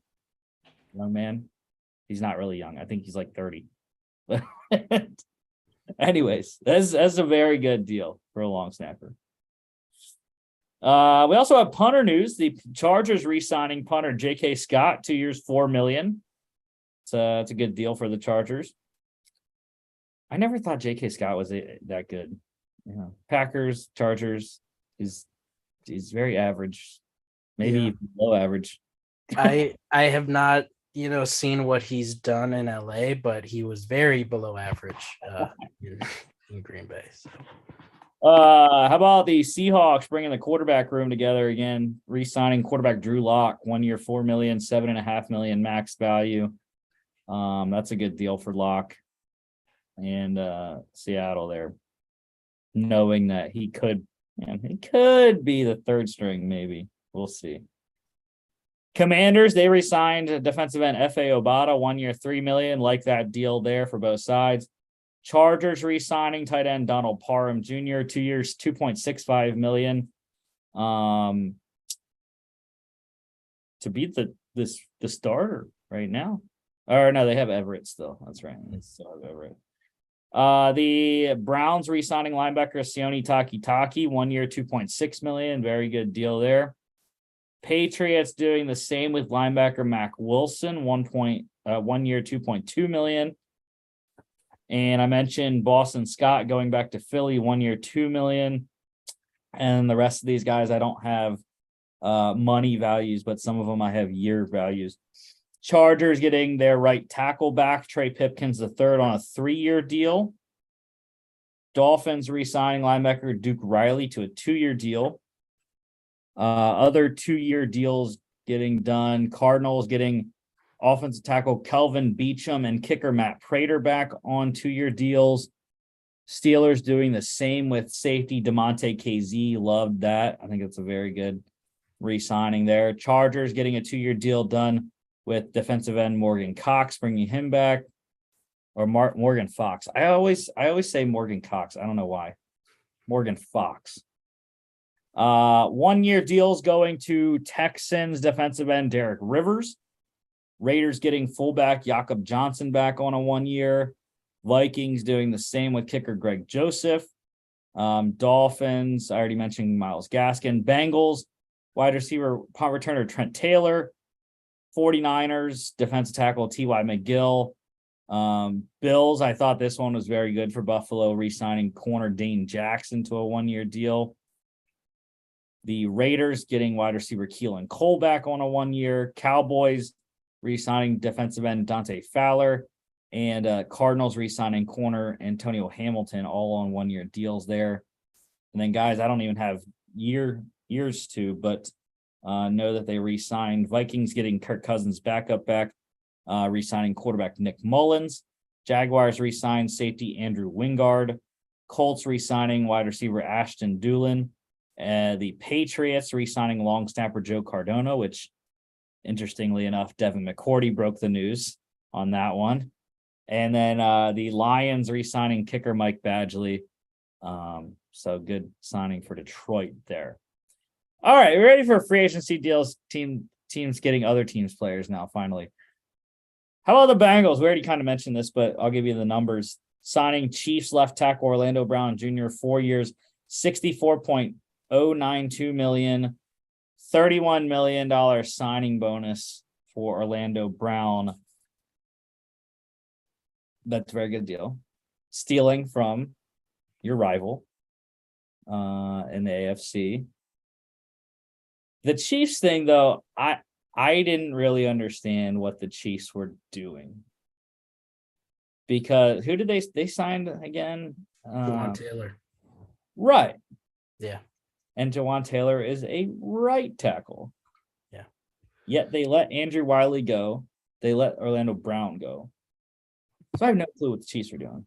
young man. He's not really young. I think he's like 30. Anyways, that's a very good deal for a long snapper. We also have punter news. The Chargers re-signing punter J.K. Scott, 2 years, $4 million. It's a good deal for the Chargers. I never thought J.K. Scott was that good. Packers, Chargers is very average, maybe below average.
I have not seen what he's done in LA, but he was very below average in Green Bay. So.
How about the Seahawks bringing the quarterback room together again, re-signing quarterback Drew Lock, 1 year, $4 million, $7.5 million max value. That's a good deal for Lock and Seattle there, knowing that he could be the third string, maybe. We'll see. Commanders, they re-signed defensive end F.A. Obata, 1 year, $3 million. Like that deal there for both sides. Chargers re-signing tight end Donald Parham Jr., 2 years, $2.65 million. To beat the starter right now. Or no, they have Everett still. That's right. They still have Everett. The Browns re-signing linebacker Sione Takitaki, 1 year, $2.6 million. Very good deal there. Patriots doing the same with linebacker Mac Wilson, 1 year, $2.2 million. And I mentioned Boston Scott going back to Philly, 1 year, $2 million. And the rest of these guys, I don't have money values, but some of them I have year values. Chargers getting their right tackle back, Trey Pipkins III, on a 3-year deal. Dolphins re-signing linebacker Duke Riley to a 2-year deal. Other 2-year deals getting done. Cardinals getting offensive tackle Kelvin Beachum and kicker Matt Prater back on 2-year deals. Steelers doing the same with safety DeMonte KZ. Loved that. I think it's a very good re-signing there. Chargers getting a 2-year deal done with defensive end Morgan Cox, bringing him back. Or Morgan Fox. I always say Morgan Cox. I don't know why. Morgan Fox. 1-year deals going to Texans defensive end Derek Rivers. Raiders getting fullback Jakob Johnson back on a 1 year. Vikings doing the same with kicker Greg Joseph. Dolphins, I already mentioned Myles Gaskin. Bengals, wide receiver punt returner Trent Taylor. 49ers, defensive tackle T.Y. McGill. Bills, I thought this one was very good for Buffalo, re-signing corner Dane Jackson to a 1 year deal. The Raiders getting wide receiver Keelan Cole back on a 1 year. Cowboys re-signing defensive end Dante Fowler. And Cardinals re-signing corner Antonio Hamilton, all on 1 year deals there. And then, guys, I don't even have years to, but know that they re-signed. Vikings getting Kirk Cousins back, re-signing quarterback Nick Mullins. Jaguars re-signed safety Andrew Wingard. Colts re-signing wide receiver Ashton Doolin. The Patriots re-signing long snapper Joe Cardona, which, interestingly enough, Devin McCourty broke the news on that one. And then the Lions re-signing kicker Mike Badgley. So good signing for Detroit there. All right, we're ready for free agency deals. Teams getting other teams' players now, finally. How about the Bengals? We already kind of mentioned this, but I'll give you the numbers. Signing Chiefs left tackle Orlando Brown Jr., 4 years, $64.0 $092 million, $31 million signing bonus for Orlando Brown. That's a very good deal. Stealing from your rival in the AFC. The Chiefs thing, though, I didn't really understand what the Chiefs were doing. Because who did they signed again?
Juwan Taylor.
Right.
Yeah.
And Juwan Taylor is a right tackle.
Yeah.
Yet they let Andrew Wiley go. They let Orlando Brown go. So I have no clue what the Chiefs are doing.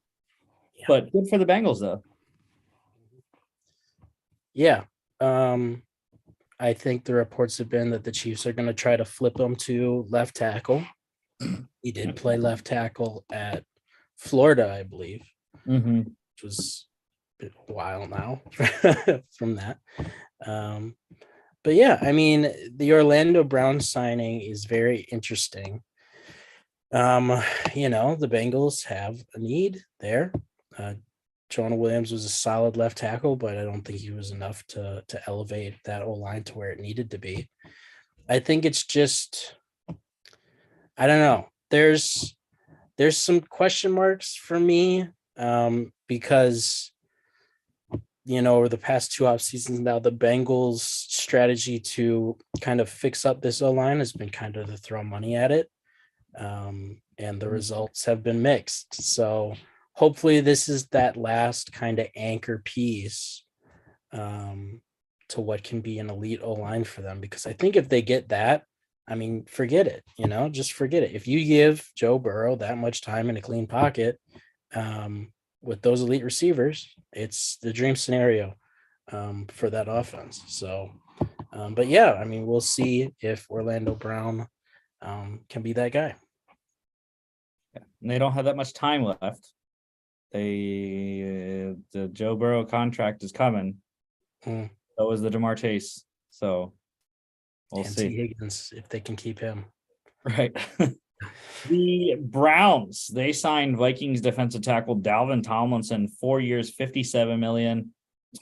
Yeah. But good for the Bengals, though.
Yeah. I think the reports have been that the Chiefs are going to try to flip him to left tackle. He did play left tackle at Florida, I believe, which was a while now from that. But yeah, I mean, the Orlando Brown signing is very interesting. The Bengals have a need there. Jonah Williams was a solid left tackle, but I don't think he was enough to elevate that O-line to where it needed to be. I think it's just, I don't know. There's some question marks for me because, over the past 2 off seasons now, the Bengals' strategy to kind of fix up this O-line has been kind of to throw money at it. And the results have been mixed. So hopefully this is that last kind of anchor piece to what can be an elite O-line for them. Because I think if they get that, I mean, forget it, just forget it. If you give Joe Burrow that much time in a clean pocket with those elite receivers, it's the dream scenario for that offense. So, but yeah, I mean, we'll see if Orlando Brown can be that guy.
Yeah. And they don't have that much time left. The Joe Burrow contract is coming. So is the Jamar Chase. So we'll see.
Higgins, if they can keep him.
Right. The Browns, they signed Vikings defensive tackle Dalvin Tomlinson, 4 years, $57 million,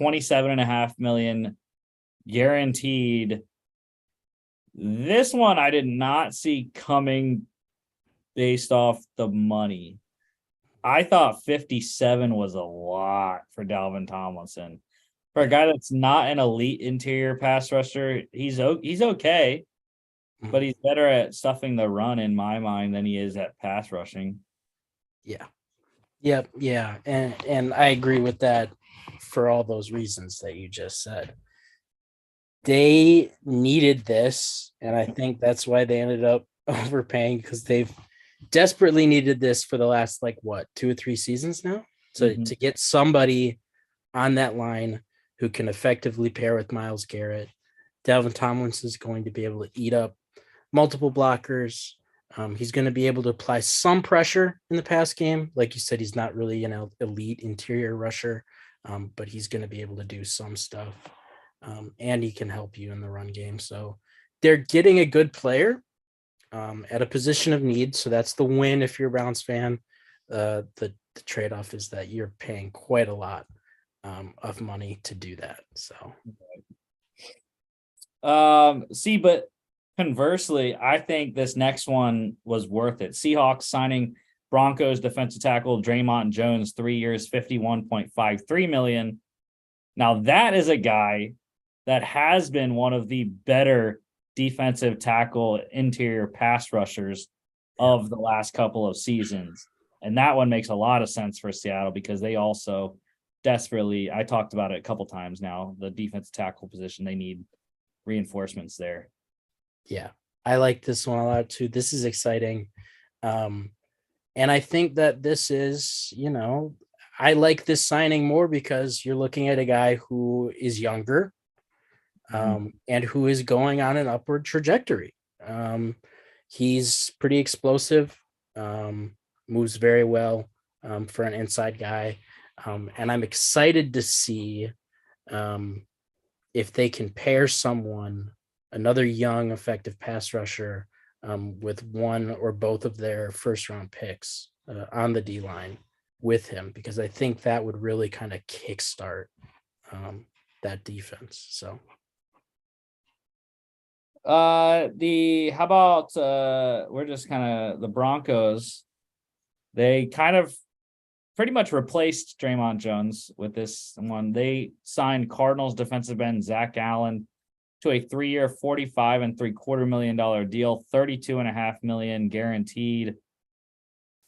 $27.5 million guaranteed. This one I did not see coming based off the money. I thought 57 was a lot for Dalvin Tomlinson. For a guy that's not an elite interior pass rusher, he's okay, but he's better at stuffing the run in my mind than he is at pass rushing.
Yeah. Yep. Yeah. And I agree with that for all those reasons that you just said. They needed this, and I think that's why they ended up overpaying, because they've desperately needed this for the last 2 or 3 seasons now. So to get somebody on that line who can effectively pair with Myles Garrett, Dalvin Tomlinson is going to be able to eat up multiple blockers. He's going to be able to apply some pressure in the pass game. Like you said, he's not really an elite interior rusher, but he's going to be able to do some stuff. And he can help you in the run game. So they're getting a good player at a position of need. So that's the win if you're a Browns fan. The trade-off is that you're paying quite a lot of money to do that. So,
but conversely, I think this next one was worth it. Seahawks signing Broncos defensive tackle Draymond Jones, 3 years, $51.53 million. Now that is a guy that has been one of the better defensive tackle interior pass rushers of the last couple of seasons. And that one makes a lot of sense for Seattle because they also desperately, I talked about it a couple times now, the defensive tackle position, they need reinforcements there.
Yeah, I like this one a lot too. This is exciting. And I think that this is, I like this signing more because you're looking at a guy who is younger and who is going on an upward trajectory. He's pretty explosive, moves very well for an inside guy. And I'm excited to see if they can pair another young, effective pass rusher with one or both of their first-round picks on the D-line with him, because I think that would really kind of kickstart that defense. So
how about we're just kind of the Broncos. They kind of pretty much replaced Draymond Jones with this one. They signed Cardinals defensive end Zach Allen to a 3-year, $45.75 million deal, $32.5 million guaranteed.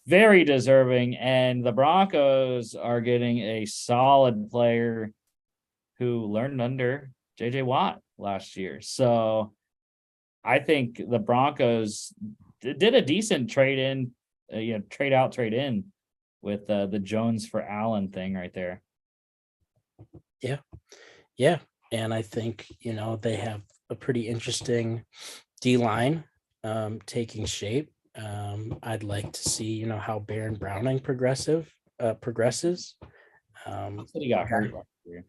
Very deserving, and the Broncos are getting a solid player who learned under JJ Watt last year. So I think the Broncos did a decent trade in, trade out, trade in with the Jones for Allen thing right there.
Yeah. And I think, they have a pretty interesting D line taking shape. I'd like to see, how Baron Browning progresses.
He got hurt last year.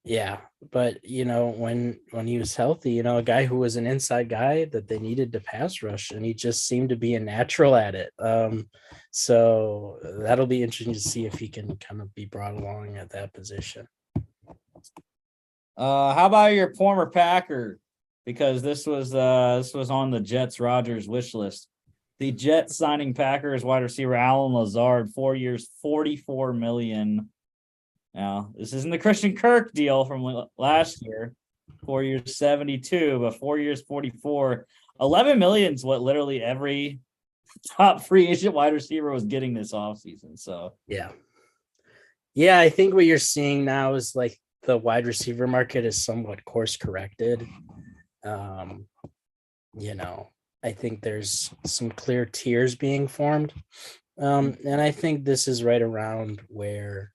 Yeah, but when he was healthy, a guy who was an inside guy that they needed to pass rush, and he just seemed to be a natural at it. So that'll be interesting to see if he can kind of be brought along at that position.
How about your former Packer? Because this was on the Jets Rodgers wish list. The Jets signing Packers wide receiver Alan Lazard, 4 years, $44 million. Now, this isn't the Christian Kirk deal from last year. 4 years, 72, but 4 years, 44. 11 million is what literally every top free agent wide receiver was getting this offseason. So
yeah, I think what you're seeing now is like the wide receiver market is somewhat course corrected. I think there's some clear tiers being formed. And I think this is right around where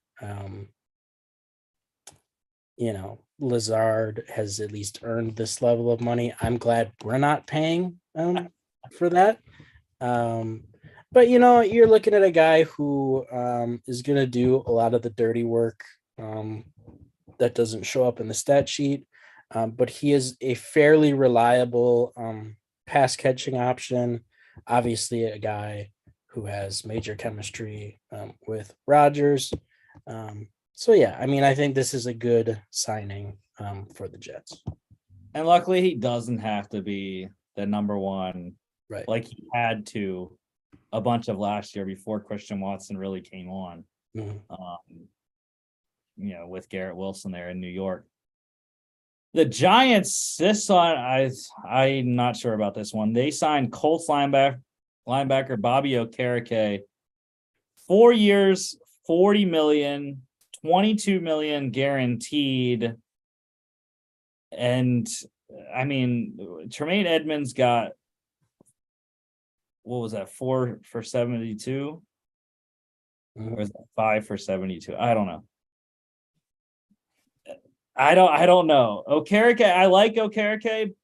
Lazard has at least earned this level of money. I'm glad we're not paying for that. But you're looking at a guy who is going to do a lot of the dirty work that doesn't show up in the stat sheet. But he is a fairly reliable pass catching option. Obviously, a guy who has major chemistry with Rodgers. So yeah, I mean, I think this is a good signing for the Jets.
And luckily, he doesn't have to be the number one,
right?
Like he had to a bunch of last year before Christian Watson really came on.
Mm-hmm.
With Garrett Wilson there in New York. The Giants, this one, I'm not sure about this one. They signed Colts linebacker Bobby Okereke, 4 years, $40 million, $22 million guaranteed. And I mean, Tremaine Edmonds got, what was that, 4 for 72? Or is that 5 for 72? I don't know. I don't know. Okereke, I like Okereke,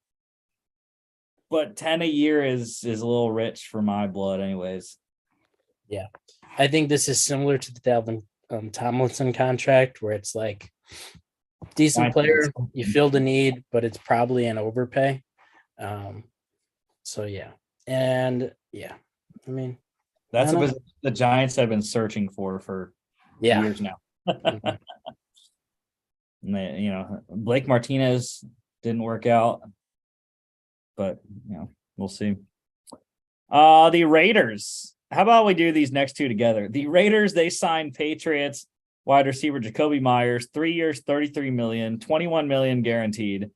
but 10 a year is a little rich for my blood anyways.
Yeah. I think this is similar to the Dalvin Tomlinson contract, where it's like decent player, you fill the need, but it's probably an overpay. So yeah. And yeah, I mean,
that's what the Giants have been searching for years now. Mm-hmm. And Blake Martinez didn't work out, but we'll see. The Raiders. How about we do these next two together? The Raiders, they signed Patriots wide receiver Jacoby Myers, 3 years, $33 million, $21 million guaranteed.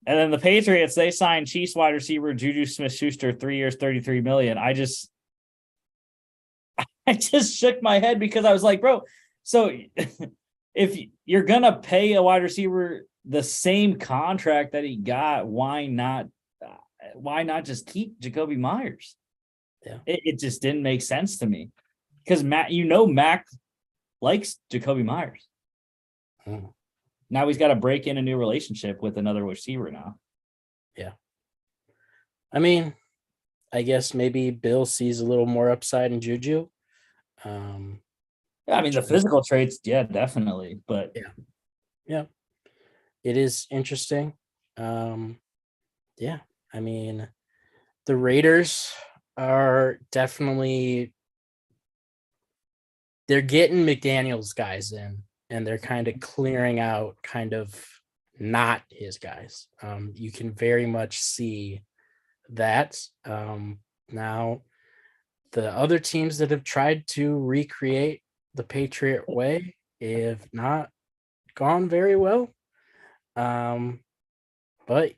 And then the Patriots, they signed Chiefs wide receiver Juju Smith-Schuster, 3 years, $33 million. I just shook my head because I was like, bro, so if you're going to pay a wide receiver the same contract that he got, why not just keep Jacoby Myers?
Yeah.
It just didn't make sense to me because Mac likes Jacoby Myers. Now he's got to break in a new relationship with another receiver now.
Yeah. I mean, I guess maybe Bill sees a little more upside in Juju.
I mean, the physical traits, yeah, definitely. But
yeah, it is interesting. Yeah, I mean, the Raiders are definitely, they're getting McDaniels guys in and they're kind of clearing out kind of not his guys. You can very much see that. Now, the other teams that have tried to recreate the Patriot way have not gone very well. But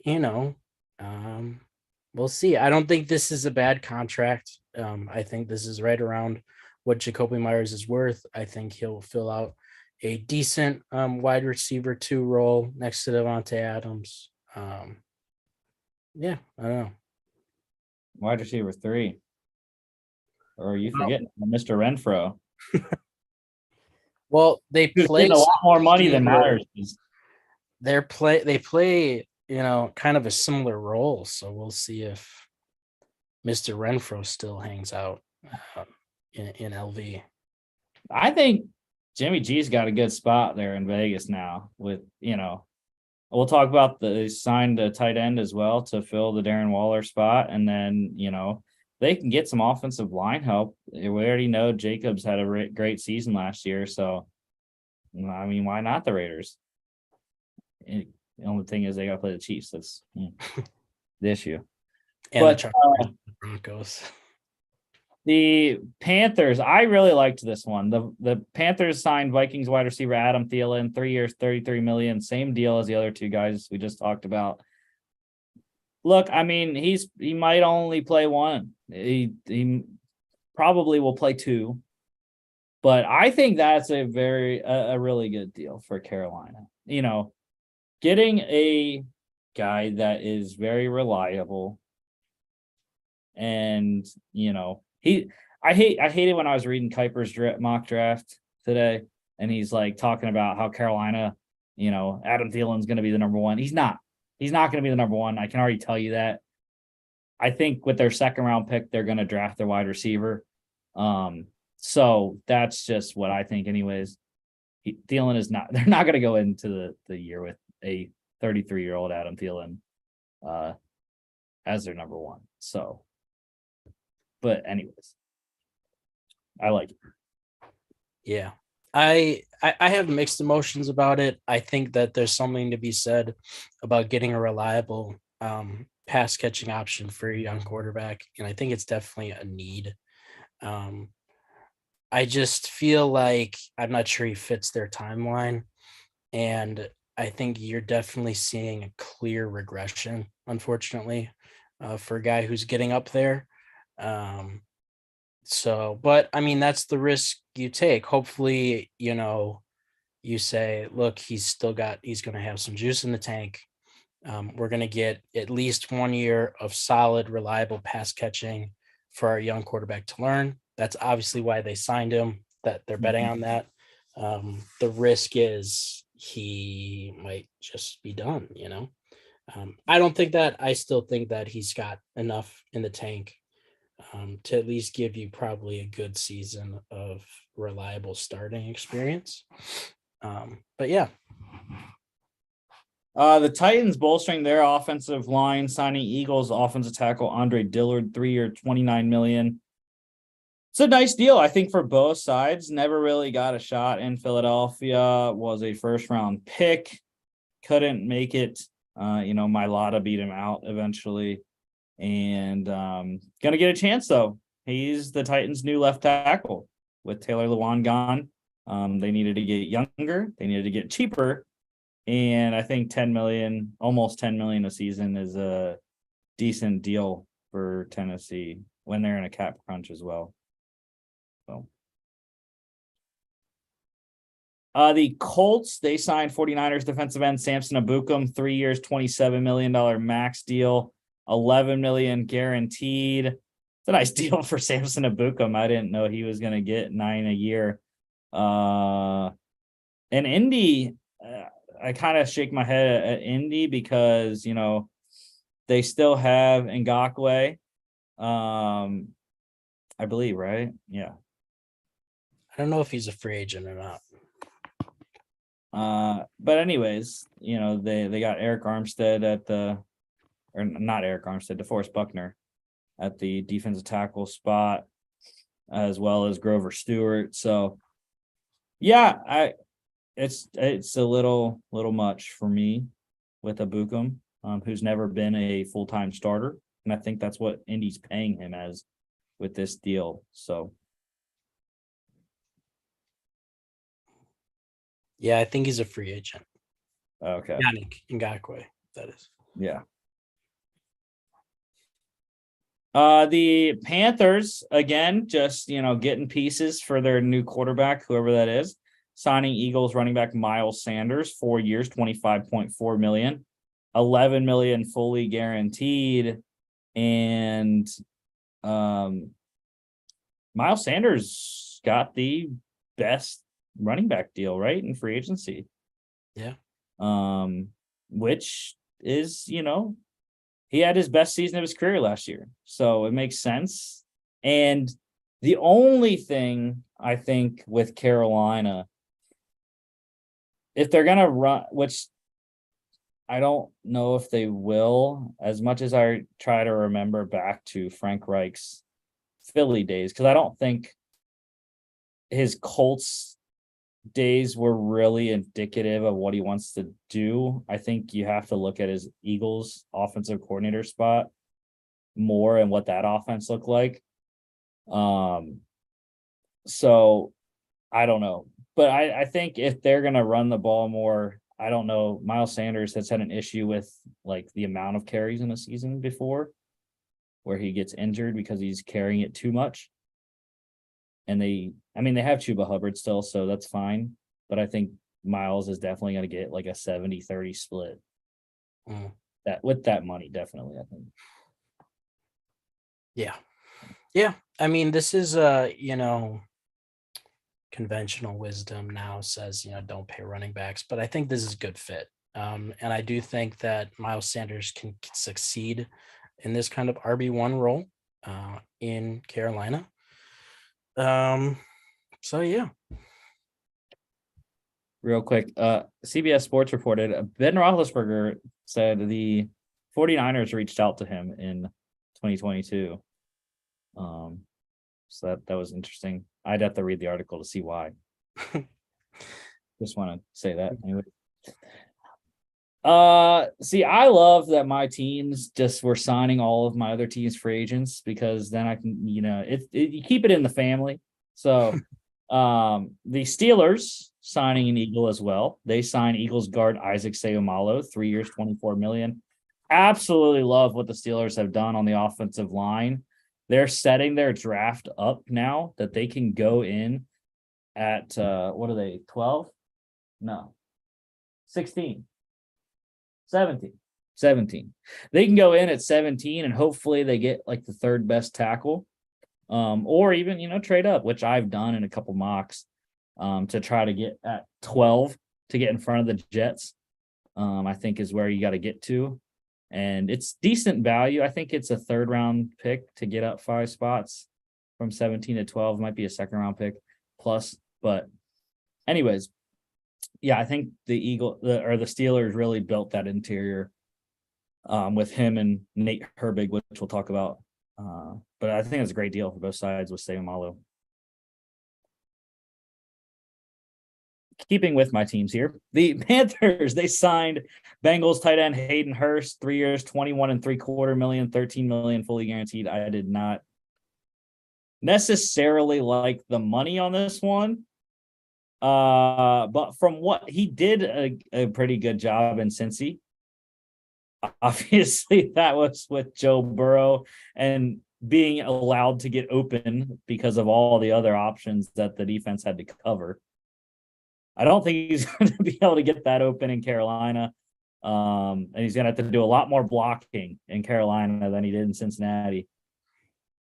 we'll see. I don't think this is a bad contract. I think this is right around what Jacoby Myers is worth. I think he'll fill out a decent wide receiver 2 role next to Devontae Adams. Yeah, I don't know.
Wide receiver 3. Or are you forgetting Mr. Renfro?
Well, they
He's
play
getting a lot more money than
receiver.
Myers is.
They play, kind of a similar role. So we'll see if Mr. Renfro still hangs out in LV.
I think Jimmy G's got a good spot there in Vegas now with, we'll talk about the signed a tight end as well to fill the Darren Waller spot. And then, they can get some offensive line help. We already know Jacobs had a great season last year. So, I mean, why not the Raiders? The only thing is they got to play the Chiefs. That's the issue.
And the Broncos.
The Panthers, I really liked this one. The Panthers signed Vikings wide receiver Adam Thielen, 3 years, $33 million, same deal as the other two guys we just talked about. Look, I mean, he might only play one. He probably will play 2. But I think that's a really good deal for Carolina. Getting a guy that is very reliable and, I hated when I was reading Kuiper's mock draft today, and he's like talking about how Carolina, Adam Thielen's going to be the number 1. He's not going to be the number 1. I can already tell you that. I think with their second round pick, they're going to draft their wide receiver. So that's just what I think anyways. Thielen is not, they're not going to go into the year with a 33-year-old Adam Thielen as their number 1. So, but anyways, I like it.
Yeah. I have mixed emotions about it. I think that there's something to be said about getting a reliable pass catching option for a young quarterback. And I think it's definitely a need. I just feel like I'm not sure he fits their timeline. And I think you're definitely seeing a clear regression, unfortunately, for a guy who's getting up there. But I mean, that's the risk you take. Hopefully, you say, look, he's going to have some juice in the tank. We're going to get at least 1 year of solid, reliable pass catching for our young quarterback to learn. That's obviously why they signed him, that they're betting on that. The risk is he might just be done, I don't think that. I still think that he's got enough in the tank to at least give you probably a good season of reliable starting experience. But yeah.
The Titans bolstering their offensive line, signing Eagles offensive tackle Andre Dillard, 3-year, $29 million. It's a nice deal, I think, for both sides. Never really got a shot in Philadelphia. Was a first-round pick. Couldn't make it. Mailata beat him out eventually. And gonna get a chance, though. He's the Titans' new left tackle with Taylor Lewan gone. They needed to get younger. They needed to get cheaper. And I think almost $10 million a season is a decent deal for Tennessee when they're in a cap crunch as well. So, the Colts, they signed 49ers defensive end Samson Ebukam, 3 years, $27 million max deal, $11 million guaranteed. It's a nice deal for Samson Ebukam. I didn't know he was going to get $9 million a year. And Indy, I kind of shake my head at Indy because, they still have Ngakoue. I believe, right? Yeah.
I don't know if he's a free agent or
not. But anyways, they got Eric Armstead not Eric Armstead, DeForest Buckner at the defensive tackle spot, as well as Grover Stewart. So, yeah, it's a little much for me with Abukum, who's never been a full-time starter, and I think that's what Indy's paying him as with this deal. So
Yeah, I think he's a free agent.
okay,
Yannick Ngakoue, that is.
yeah. The Panthers again, just getting pieces for their new quarterback, whoever that is. Signing Eagles running back Miles Sanders, 4 years, 25.4 million, 11 million fully guaranteed, and Miles Sanders got the best running back deal, right, in free agency.
Yeah.
Which is, he had his best season of his career last year. So it makes sense. And the only thing I think with Carolina, if they're going to run, which I don't know if they will, as much as I try to remember back to Frank Reich's Philly days, because I don't think his Colts days were really indicative of what he wants to do. I think you have to look at his Eagles offensive coordinator spot more and what that offense looked like. So I don't know. But I think if they're gonna run the ball more, I don't know. Miles Sanders has had an issue with like the amount of carries in a season before where he gets injured because he's carrying it too much. And they have Chuba Hubbard still, so that's fine. But I think Miles is definitely going to get like a 70-30 split. That with that money, definitely, I think.
Yeah. Yeah. I mean, this is conventional wisdom now says, don't pay running backs, but I think this is a good fit. And I do think that Miles Sanders can succeed in this kind of RB1 role in Carolina. So yeah.
Real quick, CBS Sports reported Ben Roethlisberger said the 49ers reached out to him in 2022. So that was interesting. I'd have to read the article to see why. Just want to say that anyway. See, I love that my teams just were signing all of my other teams' free agents because then I can, you keep it in the family. So, the Steelers signing an Eagle as well. They signed Eagles guard Isaac Seumalo, 3 years, 24 million. Absolutely love what the Steelers have done on the offensive line. They're setting their draft up now that they can go in at what are they, 12? No, 16. 17. They can go in at 17 and hopefully they get like the third best tackle. Or even, trade up, which I've done in a couple mocks, to try to get at 12 to get in front of the Jets. I think is where you got to get to. And it's decent value. I think it's a third round pick to get up 5 spots from 17 to 12. Might be a second round pick plus. But anyways, yeah, I think the Steelers really built that interior with him and Nate Herbig, which we'll talk about. But I think it's a great deal for both sides with Seumalo. Keeping with my teams here, the Panthers, they signed Bengals tight end Hayden Hurst, 3 years, 21.75 million, 13 million fully guaranteed. I did not necessarily like the money on this one. But from what he did a pretty good job in Cincy. Obviously, that was with Joe Burrow and being allowed to get open because of all the other options that the defense had to cover. I don't think he's going to be able to get that open in Carolina. And he's going to have to do a lot more blocking in Carolina than he did in Cincinnati.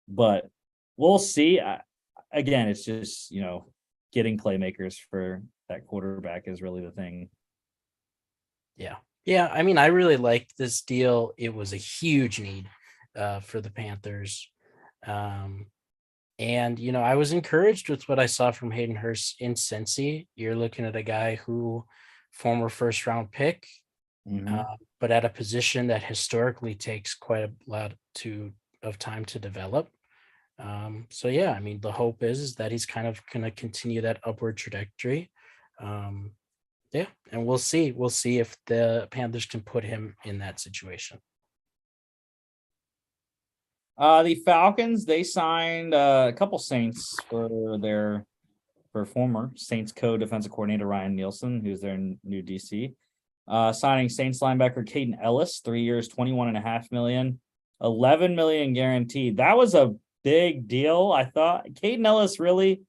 But we'll see. Again, it's just, getting playmakers for that quarterback is really the thing.
Yeah. Yeah. I mean, I really liked this deal. It was a huge need for the Panthers. And, I was encouraged with what I saw from Hayden Hurst in Cincy. You're looking at a guy who former first round pick, but at a position that historically takes quite a lot of time to develop. So, yeah, I mean, the hope is that he's kind of going to continue that upward trajectory. Yeah, and we'll see. We'll see if the Panthers can put him in that situation.
The Falcons, they signed a couple Saints for former Saints co-defensive coordinator Ryan Nielsen, who's their new DC. Signing Saints linebacker Caden Ellis, 3 years, 21.5 million, 11 million guaranteed. That was a big deal. I thought Caden Ellis really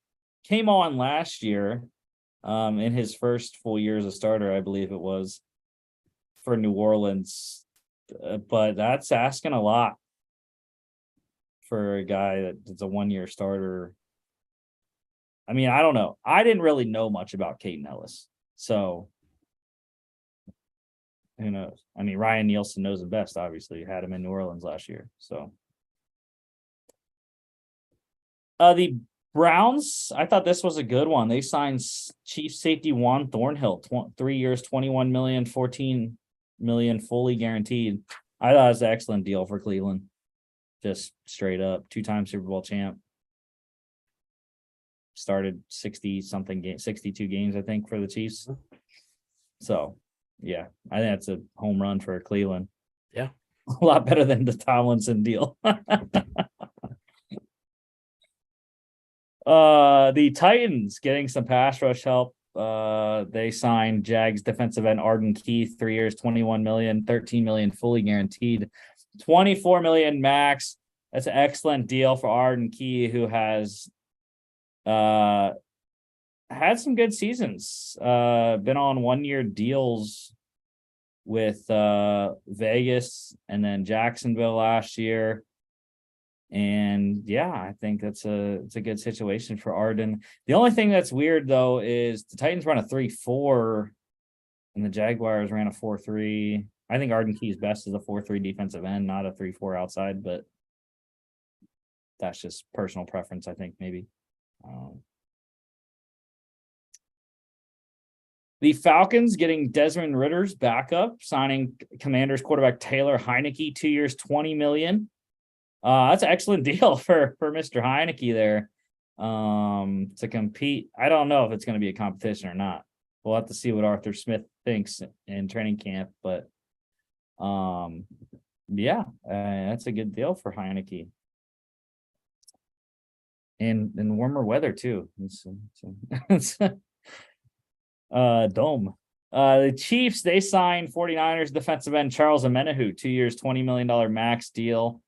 came on last year, in his first full year as a starter, I believe it was, for New Orleans. But that's asking a lot for a guy that's a 1 year starter. I mean, I don't know. I didn't really know much about Caden Ellis. So who knows? I mean, Ryan Nielsen knows him best, obviously. Had him in New Orleans last year. So the Browns, I thought this was a good one. They signed chief safety Juan Thornhill, 3 years, 21 million, 14 million fully guaranteed. I thought it was an excellent deal for Cleveland. Just straight up, 2-time Super Bowl champ. Started 60 something games, 62 games, I think, for the Chiefs. So yeah, I think that's a home run for Cleveland.
Yeah.
A lot better than the Tomlinson deal. The Titans getting some pass rush help. They signed Jags defensive end Arden Keith, 3 years, 21 million, 13 million fully guaranteed, 24 million max. That's an excellent deal for Arden Key, who has had some good seasons. Been on 1 year deals with Vegas and then Jacksonville last year. And yeah, I think it's a good situation for Arden. The only thing that's weird though is the Titans run a 3-4 and the Jaguars ran a 4-3. I think Arden Key's best is a 4-3 defensive end, not a 3-4 outside, but that's just personal preference, I think, maybe. The Falcons getting Desmond Ritter's backup, signing Commanders quarterback Taylor Heineke, 2 years, 20 million. That's an excellent deal for Mr. Heineke there. To compete. I don't know if it's going to be a competition or not. We'll have to see what Arthur Smith thinks in training camp, but yeah, that's a good deal for Heineke. And in warmer weather too. Dome. The Chiefs, they signed 49ers defensive end Charles Omenihu, 2 years, $20 million max deal.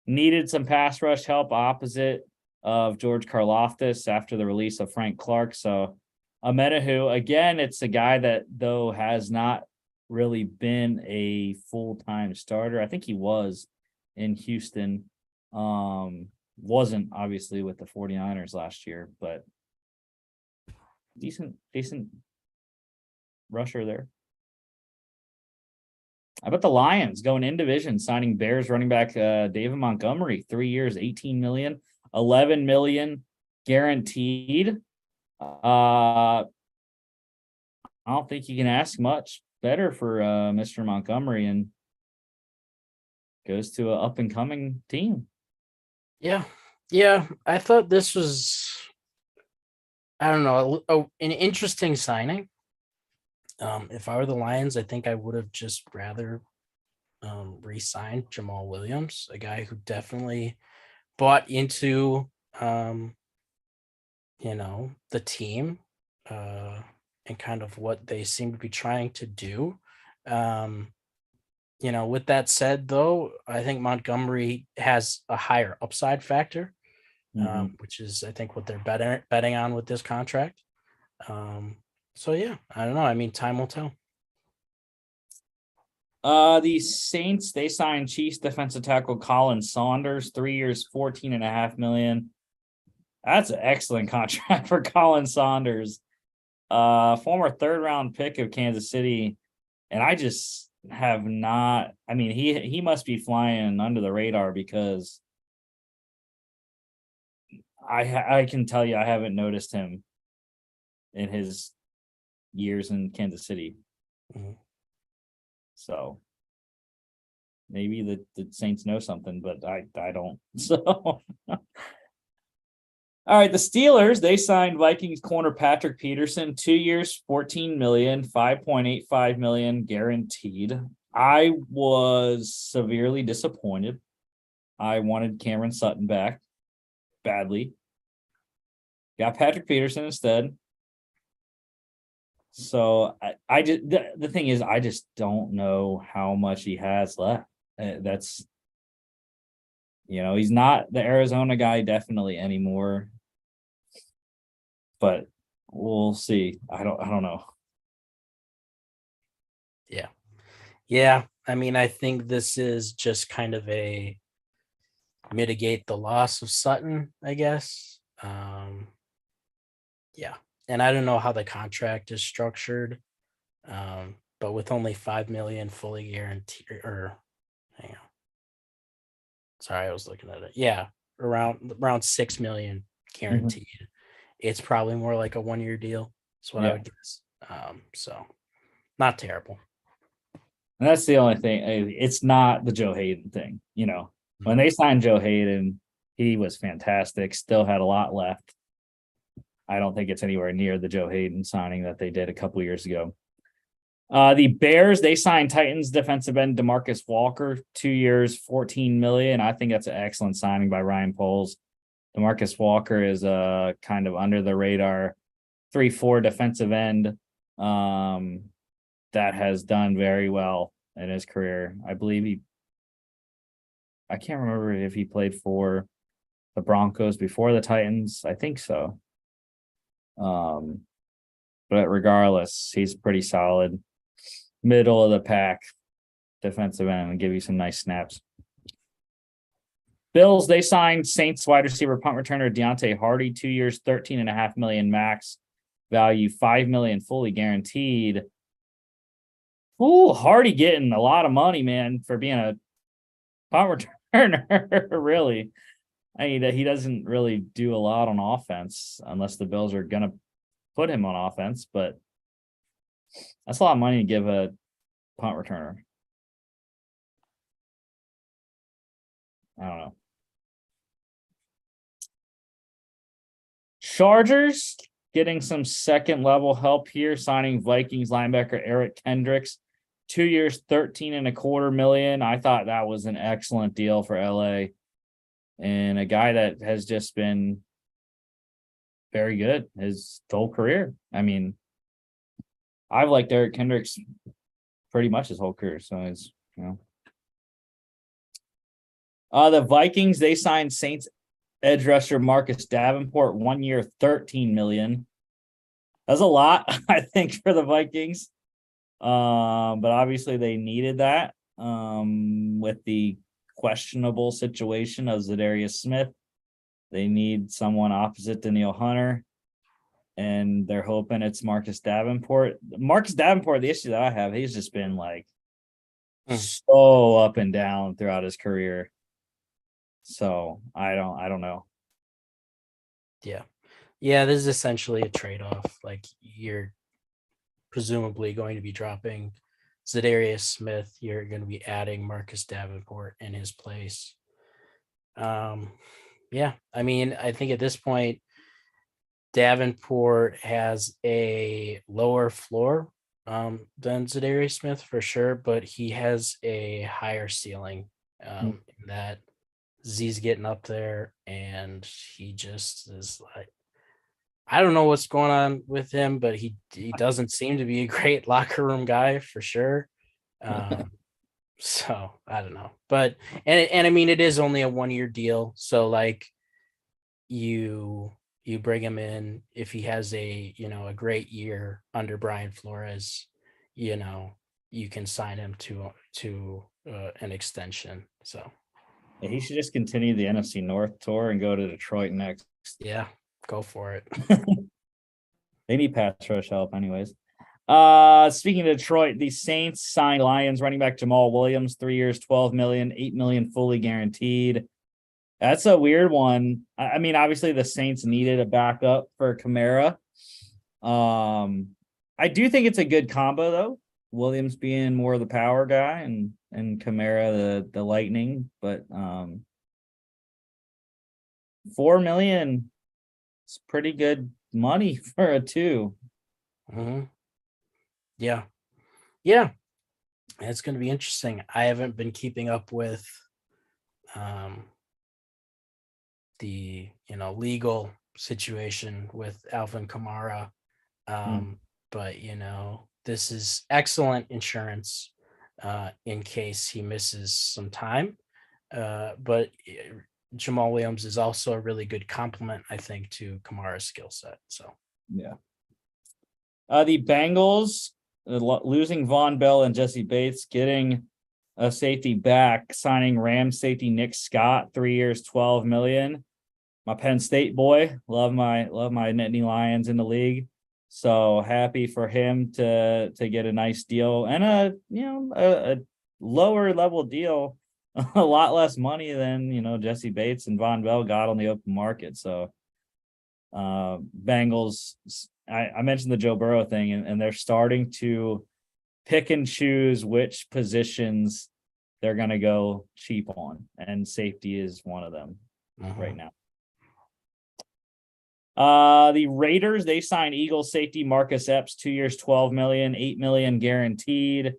Needed some pass rush help opposite of George Karlaftis after the release of Frank Clark. So Omenihu, again, it's a guy that, though, has not really been a full-time starter. I think he was in Houston. Wasn't obviously with the 49ers last year, but decent rusher there. How about the Lions going in division, signing Bears running back David Montgomery, 3 years, 18 million, 11 million guaranteed. I don't think you can ask much better for Mr. Montgomery, and goes to an up and coming team.
Yeah. I thought this was, I don't know, an interesting signing. If I were the Lions, I think I would have just rather re-signed Jamal Williams, a guy who definitely bought into the team and kind of what they seem to be trying to do. With that said, though, I think Montgomery has a higher upside factor, which is, I think, what they're betting on with this contract. So yeah, I don't know. I mean, time will tell.
The Saints, they signed Chiefs defensive tackle Colin Saunders, 3 years, 14.5 million. That's an excellent contract for Colin Saunders. Former 3rd-round pick of Kansas City. And I just have not, I mean, he must be flying under the radar, because I can tell you I haven't noticed him in his years in Kansas City.
Mm-hmm.
So maybe the Saints know something, but I don't. So All right, the Steelers, they signed Vikings corner Patrick Peterson, 2 years, 14 million, 5.85 million guaranteed. I was severely disappointed. I wanted Cameron Sutton back badly. Got Patrick Peterson instead. So I just the thing is, I just don't know how much he has left. That's he's not the Arizona guy definitely anymore. But we'll see. I don't know.
Yeah. Yeah. I mean, I think this is just kind of a mitigate the loss of Sutton, I guess. Yeah. And I don't know how the contract is structured. But with only 5 million fully guaranteed, or hang on. Sorry, I was looking at it. Yeah, around 6 million guaranteed. It's probably more like a 1-year deal. That's what I would guess. So not terrible.
And that's the only thing. It's not the Joe Hayden thing. When they signed Joe Hayden, he was fantastic. Still had a lot left. I don't think it's anywhere near the Joe Hayden signing that they did a couple years ago. The Bears, they signed Titans defensive end DeMarcus Walker, 2 years, 14 million. I think that's an excellent signing by Ryan Poles. DeMarcus Walker is a kind of under the radar 3-4 defensive end that has done very well in his career. I believe I can't remember if he played for the Broncos before the Titans. I think so. But regardless, he's pretty solid. Middle of the pack defensive end and give you some nice snaps. Bills, they signed Saints wide receiver punt returner Deontay Hardy, 2 years, 13.5 million max value, 5 million fully guaranteed. Ooh, Hardy getting a lot of money, man, for being a punt returner. Really. I mean, he doesn't really do a lot on offense unless the Bills are going to put him on offense, but that's a lot of money to give a punt returner. I don't know. Chargers getting some second level help here, signing Vikings linebacker Eric Kendricks, 2 years, 13.25 million. I thought that was an excellent deal for LA. And a guy that has just been very good his whole career. I mean, I've liked Eric Kendricks pretty much his whole career. So it's, the Vikings, they signed Saints edge rusher Marcus Davenport, 1 year, 13 million. That's a lot, I think, for the Vikings. But obviously they needed that with the questionable situation of Zadarius Smith. They need someone opposite Danielle Hunter, and they're hoping it's Marcus Davenport. Marcus Davenport, the issue that I have, he's just been like so up and down throughout his career. So I don't know.
Yeah. Yeah, this is essentially a trade-off. Like, you're presumably going to be dropping Zadarius Smith. You're going to be adding Marcus Davenport in his place. Yeah, I mean, I think at this point, Davenport has a lower floor than Zadarius Smith for sure, but he has a higher ceiling in that Z's getting up there, and he just is like, I don't know what's going on with him, but he doesn't seem to be a great locker room guy for sure. So I don't know, but and I mean, it is only a 1-year deal, so like you bring him in if he has a a great year under Brian Flores, you can sign him to an extension. So
yeah, he should just continue the NFC North tour and go to Detroit next.
Yeah, go for it.
They need pass rush help anyways. Speaking of Detroit, the Saints signed Lions running back Jamal Williams, 3 years, 12 million, 8 million fully guaranteed. That's a weird one. I mean, obviously the Saints needed a backup for Kamara. I do think it's a good combo though. Williams being more of the power guy and Kamara the lightning, but 4 million It's pretty good money for a 2.
Mm-hmm. Yeah. Yeah. It's going to be interesting. I haven't been keeping up with the legal situation with Alvin Kamara. But this is excellent insurance in case he misses some time. But Jamal Williams is also a really good complement, I think, to Kamara's skill set. So
Yeah. The Bengals losing Von Bell and Jesse Bates, getting a safety back, signing Rams safety Nick Scott, 3 years, $12 million. My Penn State boy, love my Nittany Lions in the league. So happy for him to get a nice deal and a lower level deal, a lot less money than Jesse Bates and Von Bell got on the open market. So Bengals, I mentioned the Joe Burrow thing, and they're starting to pick and choose which positions they're going to go cheap on, and safety is one of them right now. The Raiders, they signed Eagles safety Marcus Epps, 2 years, $12 million, $8 million guaranteed.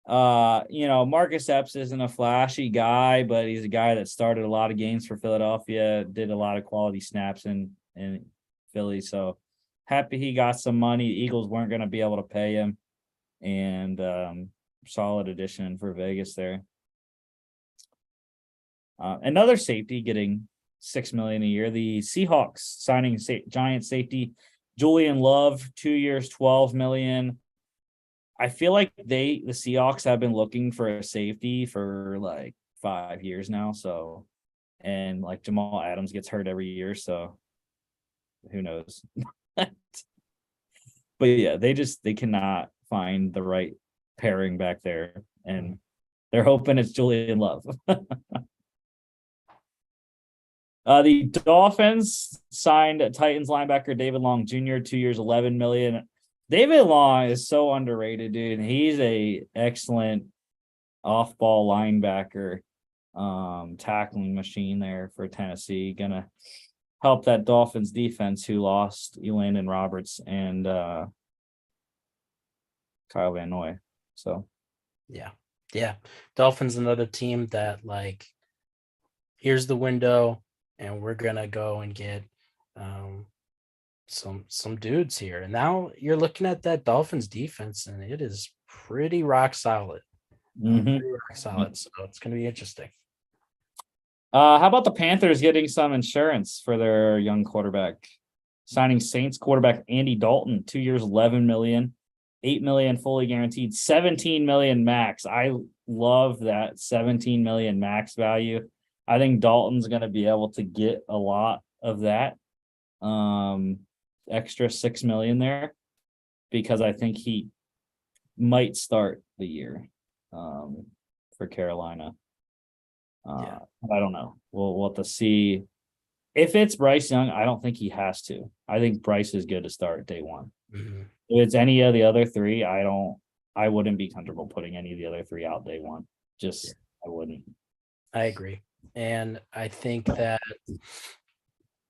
Marcus Epps isn't a flashy guy, but he's a guy that started a lot of games for Philadelphia, did a lot of quality snaps in Philly. So happy he got some money. The Eagles weren't going to be able to pay him, and solid addition for Vegas there. Another safety getting $6 million a year. The Seahawks signing giant safety Julian Love, 2 years, $12 million. I feel like the Seahawks have been looking for a safety for like 5 years now. So, and like Jamal Adams gets hurt every year, so who knows? But yeah, they cannot find the right pairing back there, and they're hoping it's Julian Love. The Dolphins signed Titans linebacker David Long Jr., 2 years, $11 million. David Long is so underrated, dude. He's a excellent off-ball linebacker, tackling machine there for Tennessee. Gonna help that Dolphins defense, who lost Elandon Roberts and Kyle Van Noy. So
yeah. Dolphins, another team that like, here's the window, and we're gonna go and get some dudes here. And now you're looking at that Dolphins defense, and it is pretty rock solid. So it's gonna be interesting.
How about the Panthers getting some insurance for their young quarterback? Signing Saints quarterback Andy Dalton, 2 years, $11 million, $8 million fully guaranteed, $17 million max. I love that $17 million max value. I think Dalton's going to be able to get a lot of that extra $6 million there, because I think he might start the year for Carolina. I don't know. We'll have to see. If it's Bryce Young, I don't think he has to. I think Bryce is good to start day one.
Mm-hmm.
If it's any of the other three, I wouldn't be comfortable putting any of the other three out day one. I wouldn't.
I agree. And I think that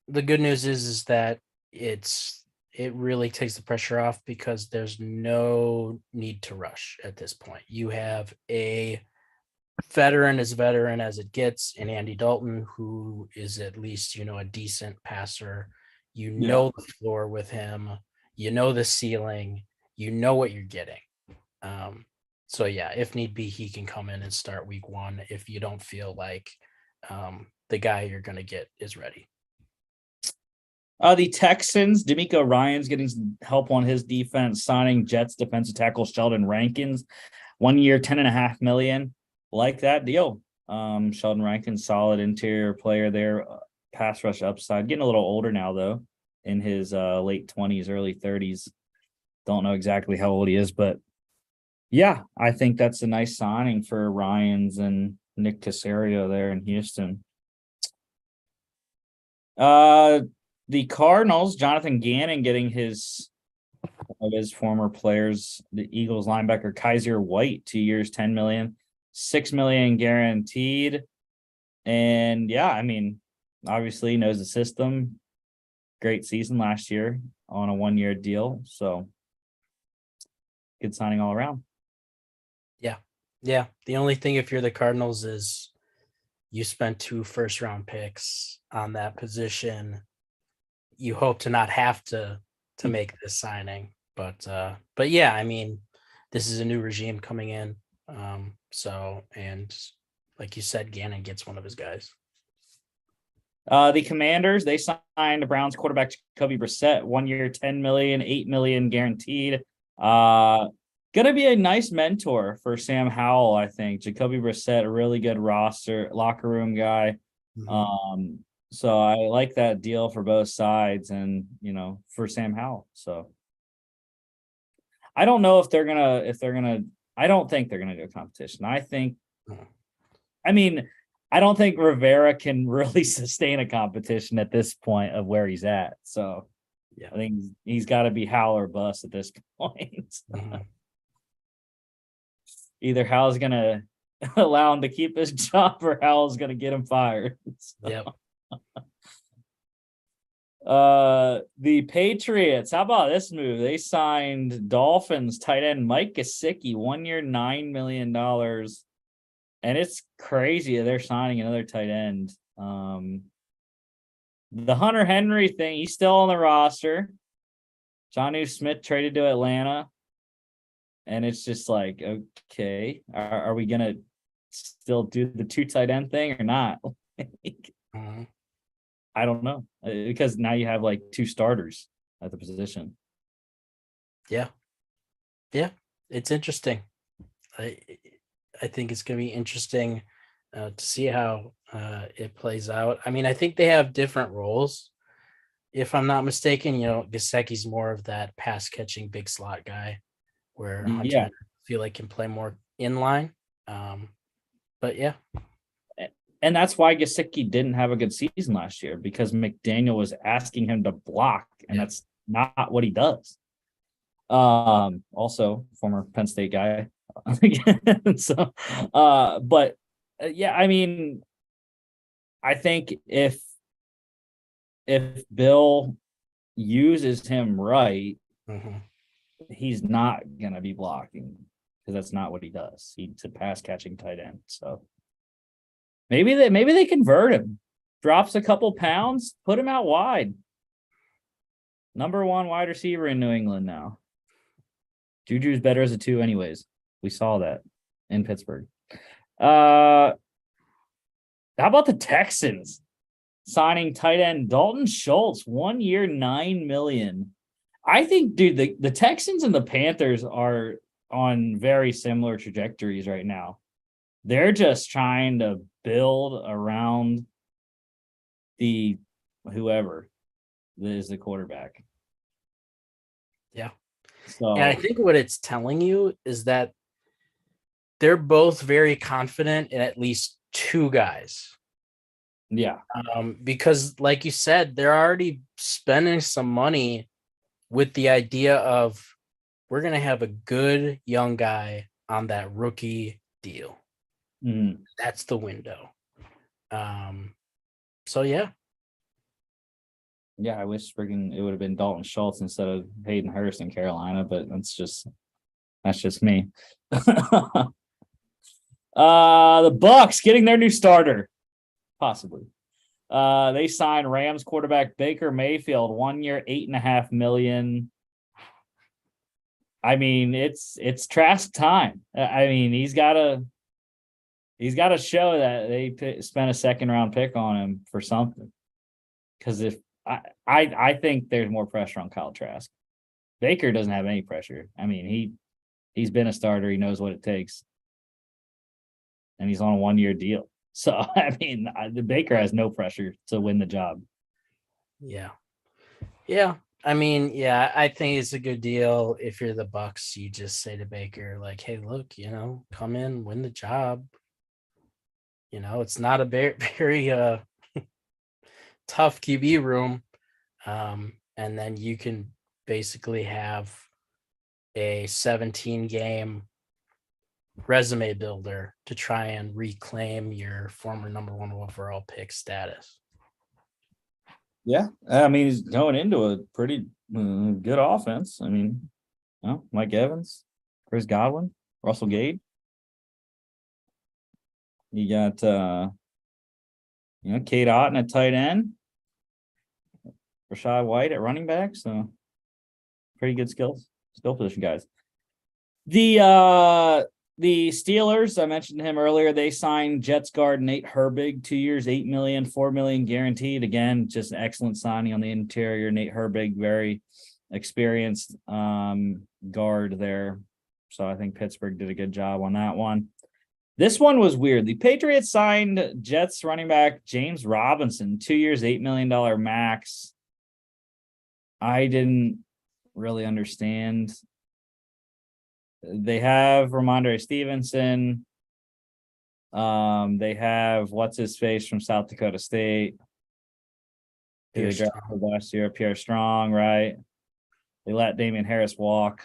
the good news is that it really takes the pressure off, because there's no need to rush at this point. You have a veteran as it gets in Andy Dalton, who is at least, a decent passer. The floor with him, the ceiling, what you're getting. So yeah, if need be, he can come in and start week one if you don't feel like the guy you're going to get is ready.
The Texans, D'Amico Ryan's getting help on his defense, signing Jets defensive tackle Sheldon Rankins, 1 year, $10.5 million. Like that deal. Sheldon Rankins, solid interior player there, pass rush upside. Getting a little older now, though, in his late 20s, early 30s. Don't know exactly how old he is, but yeah, I think that's a nice signing for Ryans and Nick Caserio there in Houston. The Cardinals, Jonathan Gannon getting one of his former players, the Eagles linebacker Kaiser White, 2 years, $10 million, $6 million guaranteed. And yeah, I mean, obviously knows the system. great season last year on a 1-year deal. So good signing all around.
Yeah. The only thing if you're the Cardinals is you spent 2 first-round picks on that position. You hope to not have to make this signing. But yeah, I mean, this is a new regime coming in. So, and like you said, Gannon gets one of his guys.
The Commanders, they signed the Browns quarterback Jacoby Brissett, 1 year, $10 million, $8 million guaranteed. Gonna be a nice mentor for Sam Howell, I think. Jacoby Brissett, a really good locker room guy.
Mm-hmm.
So I like that deal for both sides and, for Sam Howell. So I don't know if they're gonna I don't think they're gonna do a competition. I mean, I don't think Rivera can really sustain a competition at this point of where he's at. So
Yeah.
I think he's got to be Howell or bust at this point.
Mm-hmm.
Either Howell's gonna allow him to keep his job or Howell's gonna get him fired. So.
Yep.
The Patriots, how about this move? They signed Dolphins tight end Mike Gesicki, 1 year, $9 million. And it's crazy they're signing another tight end. The Hunter Henry thing, he's still on the roster. Jonnu Smith traded to Atlanta. And it's just like, okay, are we going to still do the 2 tight end thing or not?
Mm-hmm.
I don't know, because now you have like 2 starters at the position.
Yeah. It's interesting. I think it's going to be interesting to see how it plays out. I mean, I think they have different roles. If I'm not mistaken, Gesicki's more of that pass catching big slot guy, where Hunter
Yeah.
feel like can play more in line. But yeah.
And that's why Gesicki didn't have a good season last year, because McDaniel was asking him to block, and that's not what he does. Also former Penn State guy. So, but yeah, I mean, I think if Bill uses him right,
Mm-hmm.
he's not gonna be blocking, because that's not what he does. He's a pass catching tight end. So maybe they convert him, drops a couple pounds, put him out wide. Number 1 wide receiver in New England now. Juju's better as a 2 anyways. We saw that in Pittsburgh. How about the Texans signing tight end Dalton Schultz, 1 year, $9 million. I think, dude, the Texans and the Panthers are on very similar trajectories right now. They're just trying to build around the whoever is the quarterback.
Yeah.
So,
and I think what it's telling you is that they're both very confident in at least 2 guys.
yeah.
Because like you said, they're already spending some money with the idea of we're going to have a good young guy on that rookie deal.
Mm.
That's the window. So yeah.
Yeah, I wish it would have been Dalton Schultz instead of Hayden Hurst in Carolina, but that's just me. The Bucks getting their new starter, possibly. They signed Rams quarterback Baker Mayfield, 1 year, $8.5 million. I mean, it's Trask time. I mean, he's got to show that they spent a 2nd-round pick on him for something. Because if I think there's more pressure on Kyle Trask. Baker doesn't have any pressure. I mean, he's been a starter. He knows what it takes, and he's on a 1-year deal. So I mean, the Baker has no pressure to win the job.
Yeah. I mean, I think it's a good deal. If you're the Bucks, you just say to Baker, like, "Hey, look, come in, win the job. It's not a very, very tough QB room, and then you can basically have a 17-game resume builder to try and reclaim your former number 1 overall pick status."
Yeah, I mean, he's going into a pretty good offense. I mean, Mike Evans, Chris Godwin, Russell Gage. You got Kate Otten at tight end, Rashad White at running back. So pretty good skill position guys. The Steelers, I mentioned him earlier. They signed Jets guard Nate Herbig, 2 years, $8 million, $4 million guaranteed. Again, just an excellent signing on the interior. Nate Herbig, very experienced guard there. So I think Pittsburgh did a good job on that one. This one was weird. The Patriots signed Jets running back James Robinson, 2 years, $8 million max. I didn't really understand. They have Ramondre Stevenson. They have what's his face from South Dakota State. They drafted last year, Pierre Strong, right? They let Damian Harris walk.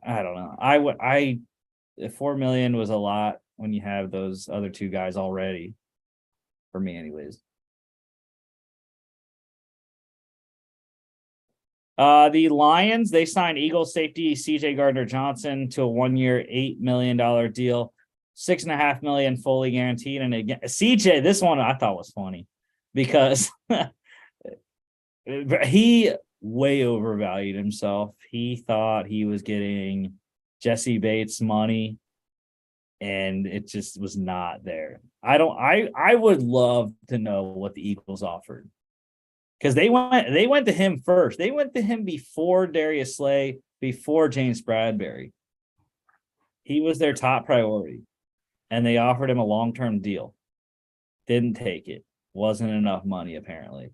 I don't know. $4 million was a lot when you have those other two guys already. For me, anyways. The Lions, they signed Eagles safety CJ Gardner-Johnson to a 1 year, $8 million deal, $6.5 million fully guaranteed. And again, CJ, this one I thought was funny because he way overvalued himself. He thought he was getting Jesse Bates money, and it just was not there. I would love to know what the Eagles offered. Because they went to him first. They went to him before Darius Slay, before James Bradbury. He was their top priority. And they offered him a long-term deal. Didn't take it. Wasn't enough money, apparently.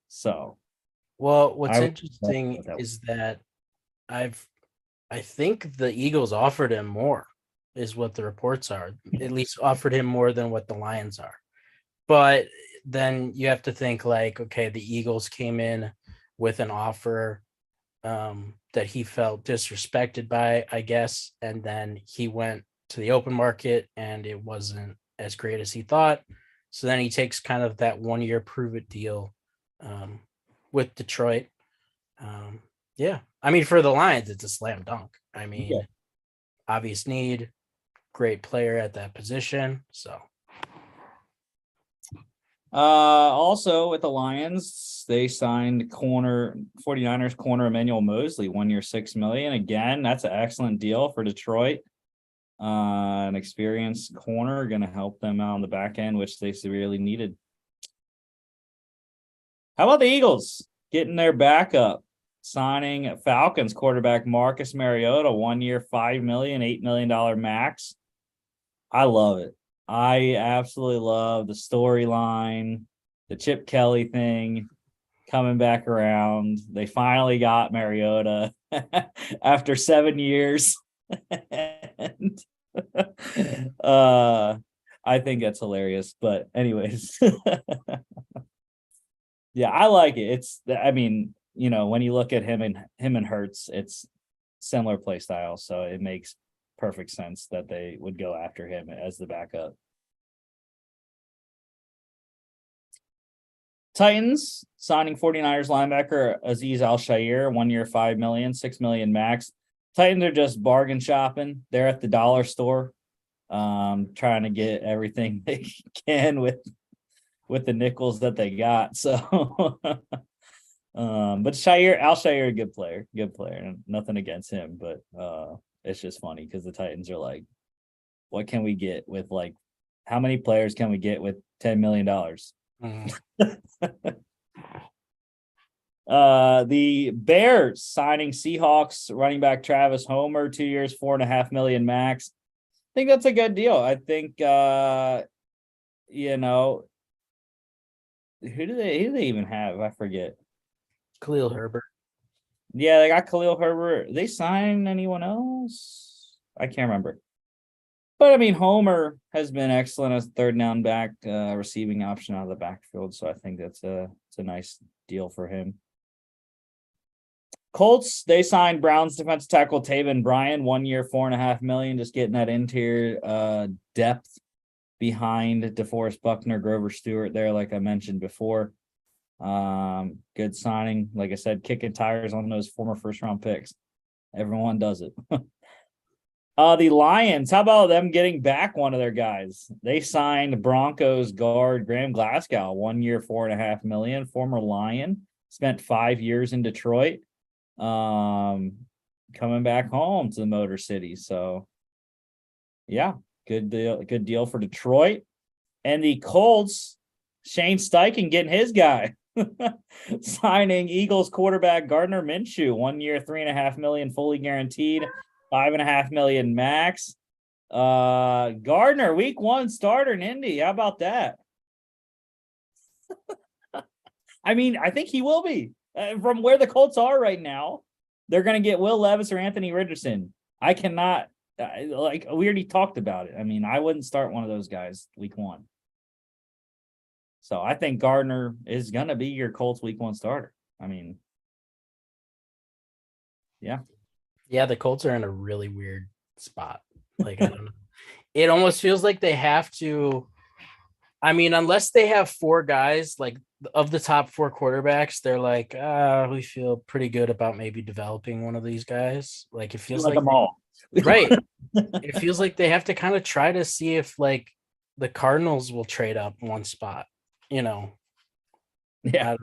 So.
Well, what's interesting is that I think the Eagles offered him more, is what the reports are. At least offered him more than what the Lions are. But then you have to think like, okay, the Eagles came in with an offer that he felt disrespected by, I guess. And then he went to the open market and it wasn't as great as he thought. So then he takes kind of that 1 year prove it deal with Detroit. Yeah. I mean, for the Lions, it's a slam dunk. I mean, obvious need, great player at that position. So.
Also with the Lions, they signed 49ers corner Emmanuel Mosley, 1 year, $6 million. Again, that's an excellent deal for Detroit. An experienced corner going to help them out on the back end, which they severely needed. How about the Eagles getting their backup, signing Falcons quarterback Marcus Mariota, 1 year, $5 million, $8 million max. I love it. I absolutely love the storyline, the Chip Kelly thing coming back around. They finally got Mariota after 7 years. And, I think that's hilarious. But anyways, yeah, I like it. When you look at him and Hurts, it's similar play style, so it makes perfect sense that they would go after him as the backup. Titans signing 49ers linebacker Azeez Al-Shaair, 1 year, $5 million, $6 million max. Titans are just bargain shopping. They're at the dollar store, trying to get everything they can with the nickels that they got. So, but Al-Shaair, good player, nothing against him, but it's just funny because the Titans are like, what can we get with how many players can we get with $10 million? The Bears signing Seahawks running back Travis Homer, 2 years, $4.5 million max. I think that's a good deal. I think who do they even have? I forget.
Khalil Herbert.
Yeah, they got Khalil Herbert. They signed anyone else? I can't remember. But I mean, Homer has been excellent as third down back, receiving option out of the backfield. So I think it's a nice deal for him. Colts, they signed Browns defensive tackle Taven Bryan, 1 year, $4.5 million, just getting that interior depth behind DeForest Buckner, Grover Stewart there, like I mentioned before. Good signing. Like I said, kicking tires on those former first round picks. Everyone does it. The Lions, how about them getting back one of their guys? They signed Broncos guard Graham Glasgow, 1 year, $4.5 million, former Lion, spent 5 years in Detroit. Coming back home to the Motor City. So yeah, good deal for Detroit. And the Colts, Shane Steichen getting his guy. Signing Eagles quarterback Gardner Minshew, 1 year, $3.5 million, fully guaranteed, $5.5 million max. Gardner, week 1 starter in Indy. How about that? I mean, I think he will be. From where the Colts are right now, they're going to get Will Levis or Anthony Richardson. I cannot, like, we already talked about it. I mean, I wouldn't start one of those guys week 1. So I think Gardner is going to be your Colts week 1 starter. I mean, yeah.
Yeah, the Colts are in a really weird spot. Like, I don't know. It almost feels like they have to. I mean, unless they have 4 guys, like of the top 4 quarterbacks, they're like, we feel pretty good about maybe developing one of these guys. Like, it feels like
them all.
Right. It feels like they have to kind of try to see if like the Cardinals will trade up one spot, you know.
Yeah.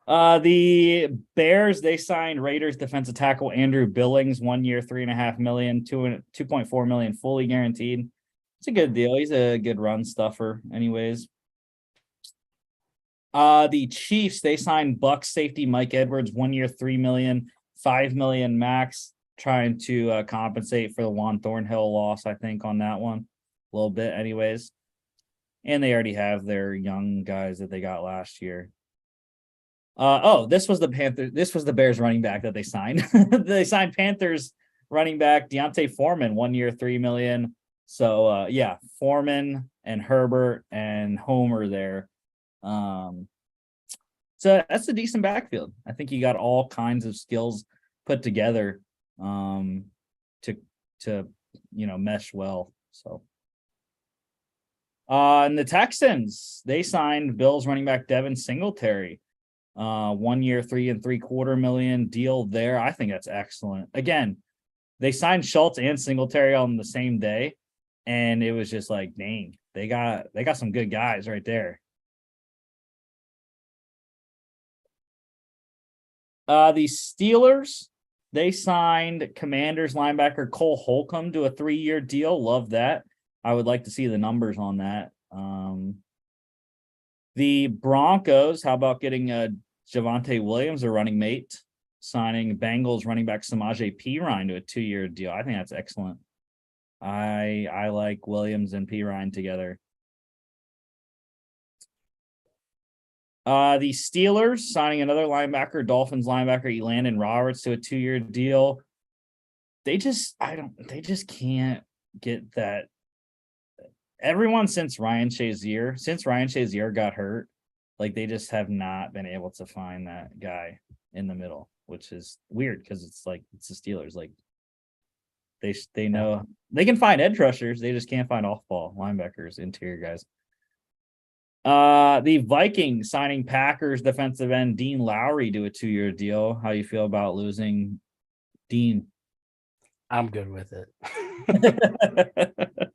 The Bears, they signed Raiders defensive tackle Andrew Billings, 1 year, $3.5 million, $2.4 million, fully guaranteed. It's a good deal. He's a good run stuffer, anyways. The Chiefs, they signed Bucs safety Mike Edwards, 1 year, $3 million, $5 million max, trying to compensate for the Juan Thornhill loss, I think, on that one. A little bit, anyways. And they already have their young guys that they got last year. This was the Panthers. This was the Bears running back that they signed. They signed Panthers running back Deontay Foreman, 1 year, $3 million. So yeah, Foreman and Herbert and Homer there. So that's a decent backfield. I think you got all kinds of skills put together to mesh well. So and the Texans, they signed Bills running back Devin Singletary. 1 year, $3.75 million deal there. I think that's excellent. Again, they signed Schultz and Singletary on the same day, and it was just like, dang, they got some good guys right there. The Steelers, they signed Commanders linebacker Cole Holcomb to a 3-year deal. Love that. I would like to see the numbers on that. The Broncos, how about getting Javonte Williams, a running mate, signing Bengals running back Samaje Perine to a 2-year deal. I think that's excellent. I like Williams and Perine together. The Steelers signing another linebacker, Dolphins linebacker Elandon Roberts to a 2-year deal. They just can't get that. Everyone since Ryan Shazier got hurt, like they just have not been able to find that guy in the middle, which is weird because it's the Steelers. Like they know they can find edge rushers, they just can't find off-ball linebackers, interior guys. The Vikings signing Packers defensive end Dean Lowry to a 2-year deal. How you feel about losing Dean?
I'm good with it.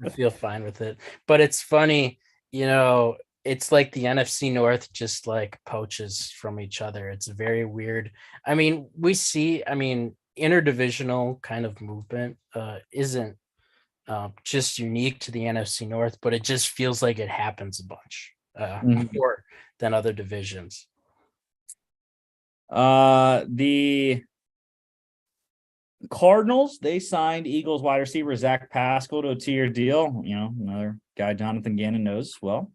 I feel fine with it. But it's funny, it's like the NFC North just like poaches from each other. It's very weird. I mean, interdivisional kind of movement isn't just unique to the NFC North, but it just feels like it happens a bunch more than other divisions.
The Cardinals, they signed Eagles wide receiver Zach Pascal to a 2-year deal. Another guy Jonathan Gannon knows well.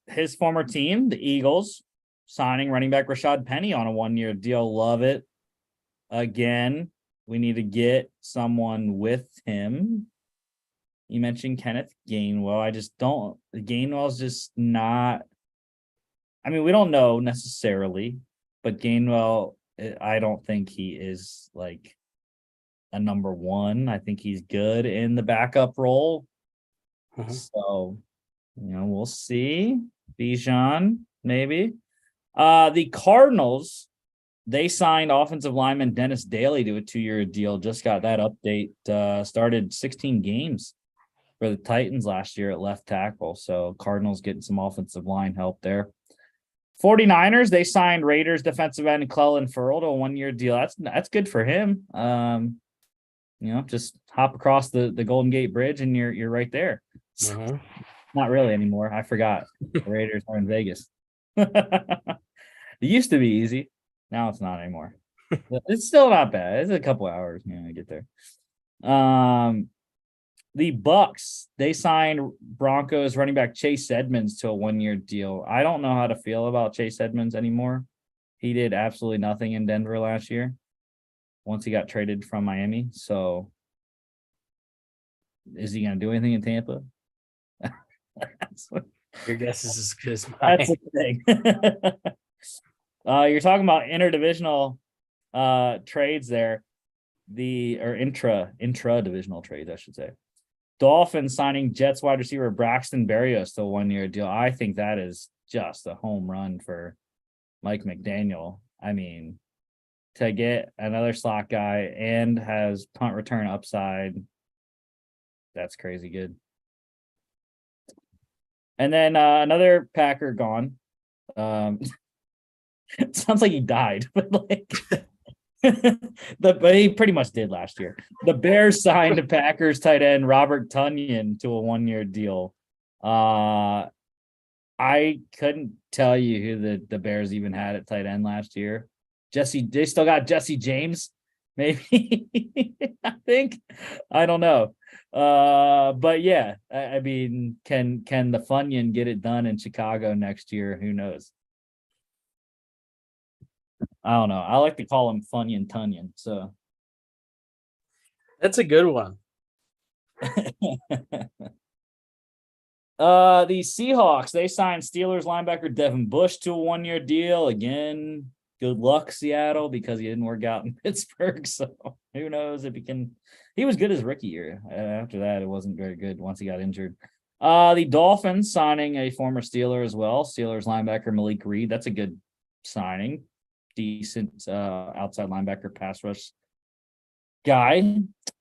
His former team, the Eagles, signing running back Rashad Penny on a 1-year deal. Love it. Again, we need to get someone with him. You mentioned Kenneth Gainwell. I just don't. Gainwell's just not. I mean, we don't know necessarily, but Gainwell, I don't think he is like a number one. I think he's good in the backup role. So, we'll see. Bijan, maybe. The Cardinals, they signed offensive lineman Dennis Daly to a 2-year deal. Just got that update. Started 16 games for the Titans last year at left tackle. So Cardinals getting some offensive line help there. 49ers, they signed Raiders defensive end Clelin Ferrell to a 1-year deal. That's good for him. Just hop across the Golden Gate Bridge and you're right there. Not really anymore. I forgot. The Raiders are in Vegas. It used to be easy. Now it's not anymore. It's still not bad. It's a couple hours, to get there. The Bucks, they signed Broncos running back Chase Edmonds to a 1-year deal. I don't know how to feel about Chase Edmonds anymore. He did absolutely nothing in Denver last year once he got traded from Miami. So is he going to do anything in Tampa?
Your guess is as good as mine.
That's the thing. You're talking about interdivisional trades there. Intra-divisional trades, I should say. Dolphins signing Jets wide receiver Braxton Berrios to a 1-year deal. I think that is just a home run for Mike McDaniel. I mean, to get another slot guy and has punt return upside, that's crazy good. And then another Packer gone. It sounds like he died, but but he pretty much did last year. The Bears signed Packers tight end Robert Tonyan to a 1-year deal. I couldn't tell you who the Bears even had at tight end last year. They still got Jesse James, maybe. I think. I don't know. But yeah, I mean, can the Funyun get it done in Chicago next year? Who knows? I don't know. I like to call him Funyun Tunyon. So
that's a good one.
The Seahawks, they signed Steelers linebacker Devin Bush to a 1-year deal. Again, good luck, Seattle, because he didn't work out in Pittsburgh. So who knows if he can. He was good his rookie year. After that, it wasn't very good once he got injured. The Dolphins signing a former Steeler as well. Steelers linebacker Malik Reed. That's a good signing. Decent outside linebacker pass rush guy.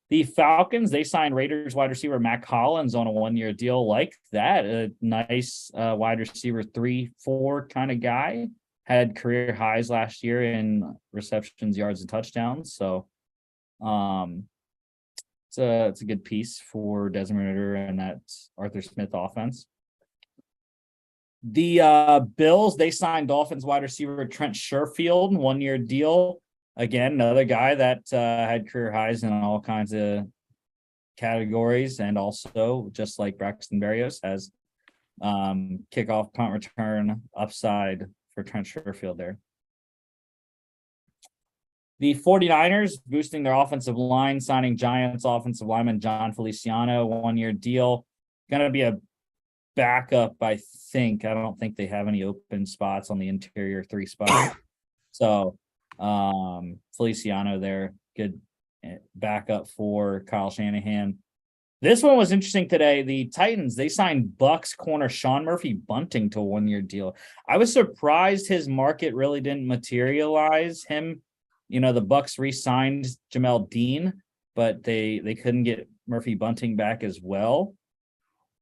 The Falcons, they signed Raiders wide receiver Mac Hollins on a 1-year deal. Like that, a nice wide receiver 3-4 kind of guy. Had career highs last year in receptions, yards, and touchdowns. So it's a good piece for Desmond Ridder and that Arthur Smith offense. The Bills, they signed Dolphins wide receiver Trent Sherfield, 1-year deal. Again, another guy that had career highs in all kinds of categories, and also, just like Braxton Berrios, has kickoff, punt return upside for Trent Sherfield there. The 49ers boosting their offensive line, signing Giants offensive lineman John Feliciano, 1-year deal. Going to be a backup, I think. I don't think they have any open spots on the interior 3 spot. So Feliciano there, good backup for Kyle Shanahan. This one was interesting today. The Titans, they signed Bucks corner Sean Murphy Bunting to a 1-year deal. I was surprised his market really didn't materialize him. The Bucks re-signed Jamel Dean, but they couldn't get Murphy Bunting back as well.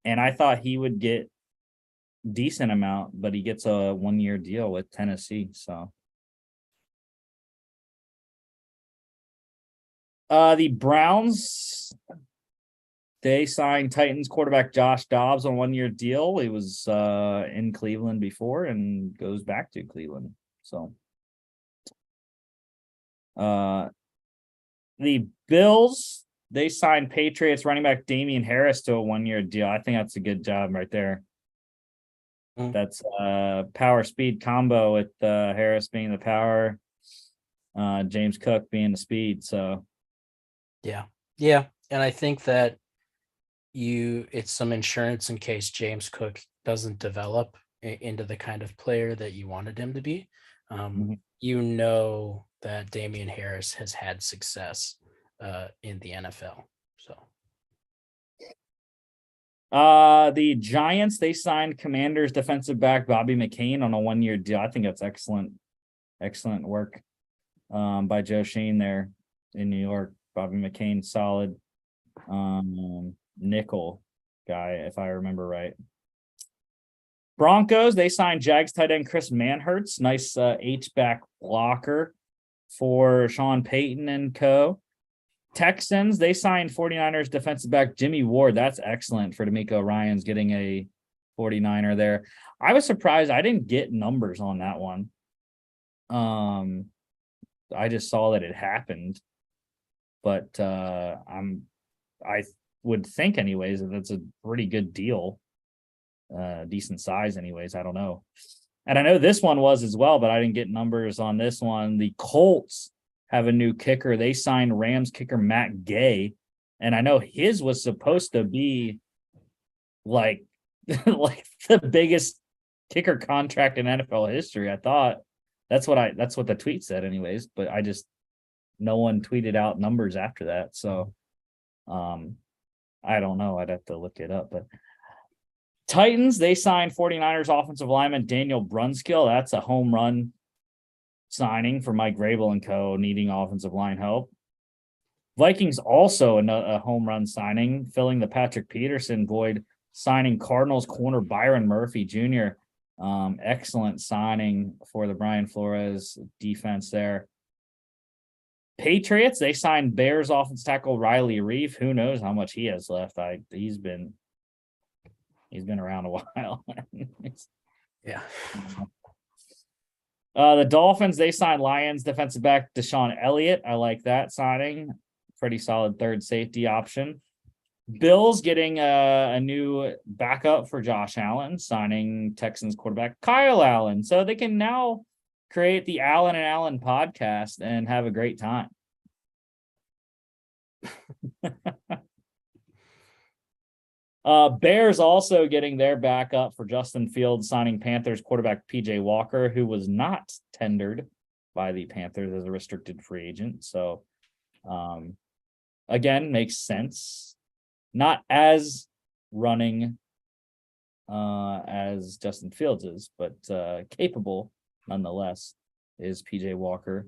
And I thought he would get decent amount, but he gets a 1-year deal with Tennessee. So the Browns, they signed Titans quarterback Josh Dobbs on a 1-year deal. He was in Cleveland before and goes back to Cleveland. So the Bills, they signed Patriots running back Damian Harris to a 1-year deal. I think that's a good job right there. That's power speed combo with Harris being the power, James Cook being the speed. So
yeah. And I think that it's some insurance in case James Cook doesn't develop into the kind of player that you wanted him to be. That Damian Harris has had success in the NFL. So
the Giants, they signed Commanders defensive back Bobby McCain on a 1-year deal. I think that's excellent work by Joe Shane there in New York. Bobby McCain, solid nickel guy, if I remember right. Broncos, they signed Jags tight end Chris Manhertz, nice H-back blocker for Sean Payton and co. Texans, they signed 49ers defensive back Jimmy Ward. That's excellent for D'Amico Ryans getting a 49er there. I was surprised I didn't get numbers on that one. I just saw that it happened, but I would think anyways that that's a pretty good deal, decent size anyways. I don't know. And I know this one was as well, but I didn't get numbers on this one. The Colts have a new kicker. They signed Rams kicker Matt Gay, and I know his was supposed to be like like the biggest kicker contract in NFL history. I thought that's what the tweet said anyways, but no one tweeted out numbers after that. So I don't know. I'd have to look it up. But Titans, they signed 49ers offensive lineman Daniel Brunskill. That's a home run signing for Mike Vrabel and co. needing offensive line help. Vikings also a home run signing, filling the Patrick Peterson void, signing Cardinals corner Byron Murphy Jr. Excellent signing for the Brian Flores defense there. Patriots, they signed Bears offense tackle Riley Reef. Who knows how much he has left? He's been around a while.
yeah.
The Dolphins, they signed Lions defensive back Deshaun Elliott. I like that signing. Pretty solid third safety option. Bills getting a new backup for Josh Allen, signing Texans quarterback Kyle Allen. So they can now create the Allen and Allen podcast and have a great time. Bears also getting their backup for Justin Fields, signing Panthers quarterback PJ Walker, who was not tendered by the Panthers as a restricted free agent. So, again, makes sense. Not as running as Justin Fields is, but capable nonetheless is PJ Walker.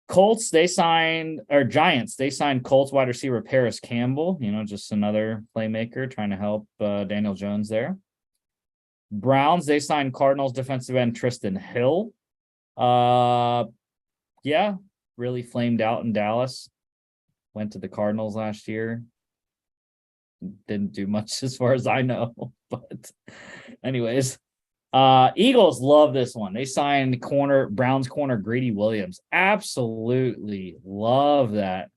Giants, they signed Colts wide receiver Paris Campbell, just another playmaker trying to help Daniel Jones there. Browns, they signed Cardinals defensive end Tristan Hill. Really flamed out in Dallas. Went to the Cardinals last year. Didn't do much as far as I know, but anyways. Eagles love this one. They signed Browns corner Greedy Williams. Absolutely love that.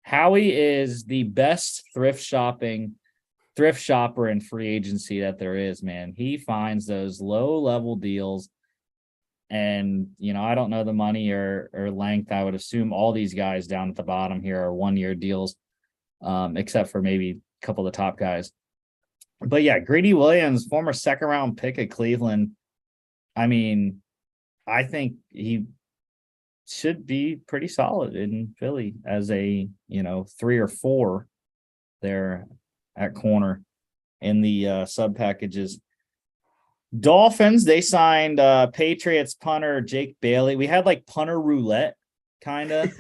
Howie is the best thrift shopper in free agency that there is, man. He finds those low-level deals. And, I don't know the money or length. I would assume all these guys down at the bottom here are 1-year deals, except for maybe a couple of the top guys. But yeah, Greedy Williams, former second-round pick at Cleveland. I mean, I think he should be pretty solid in Philly as a, 3 or 4 there at corner in the sub packages. Dolphins, they signed Patriots punter Jake Bailey. We had like punter roulette, kind of,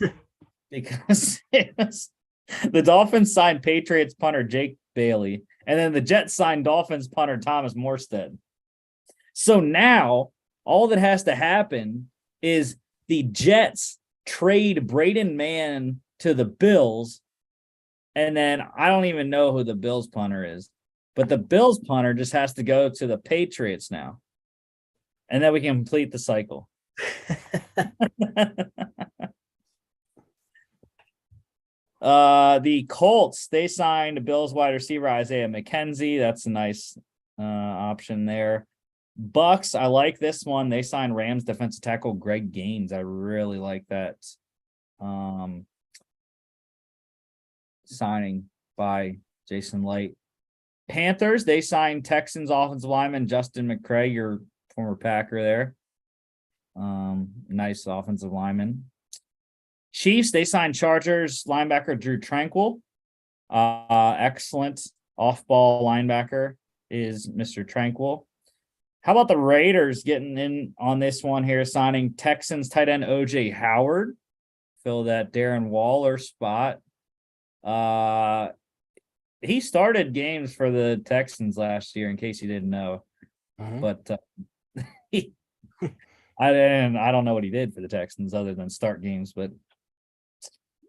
because the Dolphins signed Patriots punter Jake Bailey. And then the Jets signed Dolphins punter Thomas Morstead. So now all that has to happen is the Jets trade Braden Mann to the Bills. And then I don't even know who the Bills punter is. But the Bills punter just has to go to the Patriots now. And then we can complete the cycle. The Colts, they signed Bills wide receiver Isaiah McKenzie. That's a nice option there. Bucks, I like this one. They signed Rams defensive tackle Greg Gaines. I really like that signing by Jason Light. Panthers, they signed Texans offensive lineman Justin McCray, your former Packer there. Nice offensive lineman. Chiefs, they signed Chargers linebacker Drew Tranquil. Excellent off-ball linebacker is Mr. Tranquil. How about the Raiders getting in on this one here, signing Texans tight end OJ Howard, fill that Darren Waller spot. He started games for the Texans last year, in case you didn't know. But I don't know what he did for the Texans other than start games,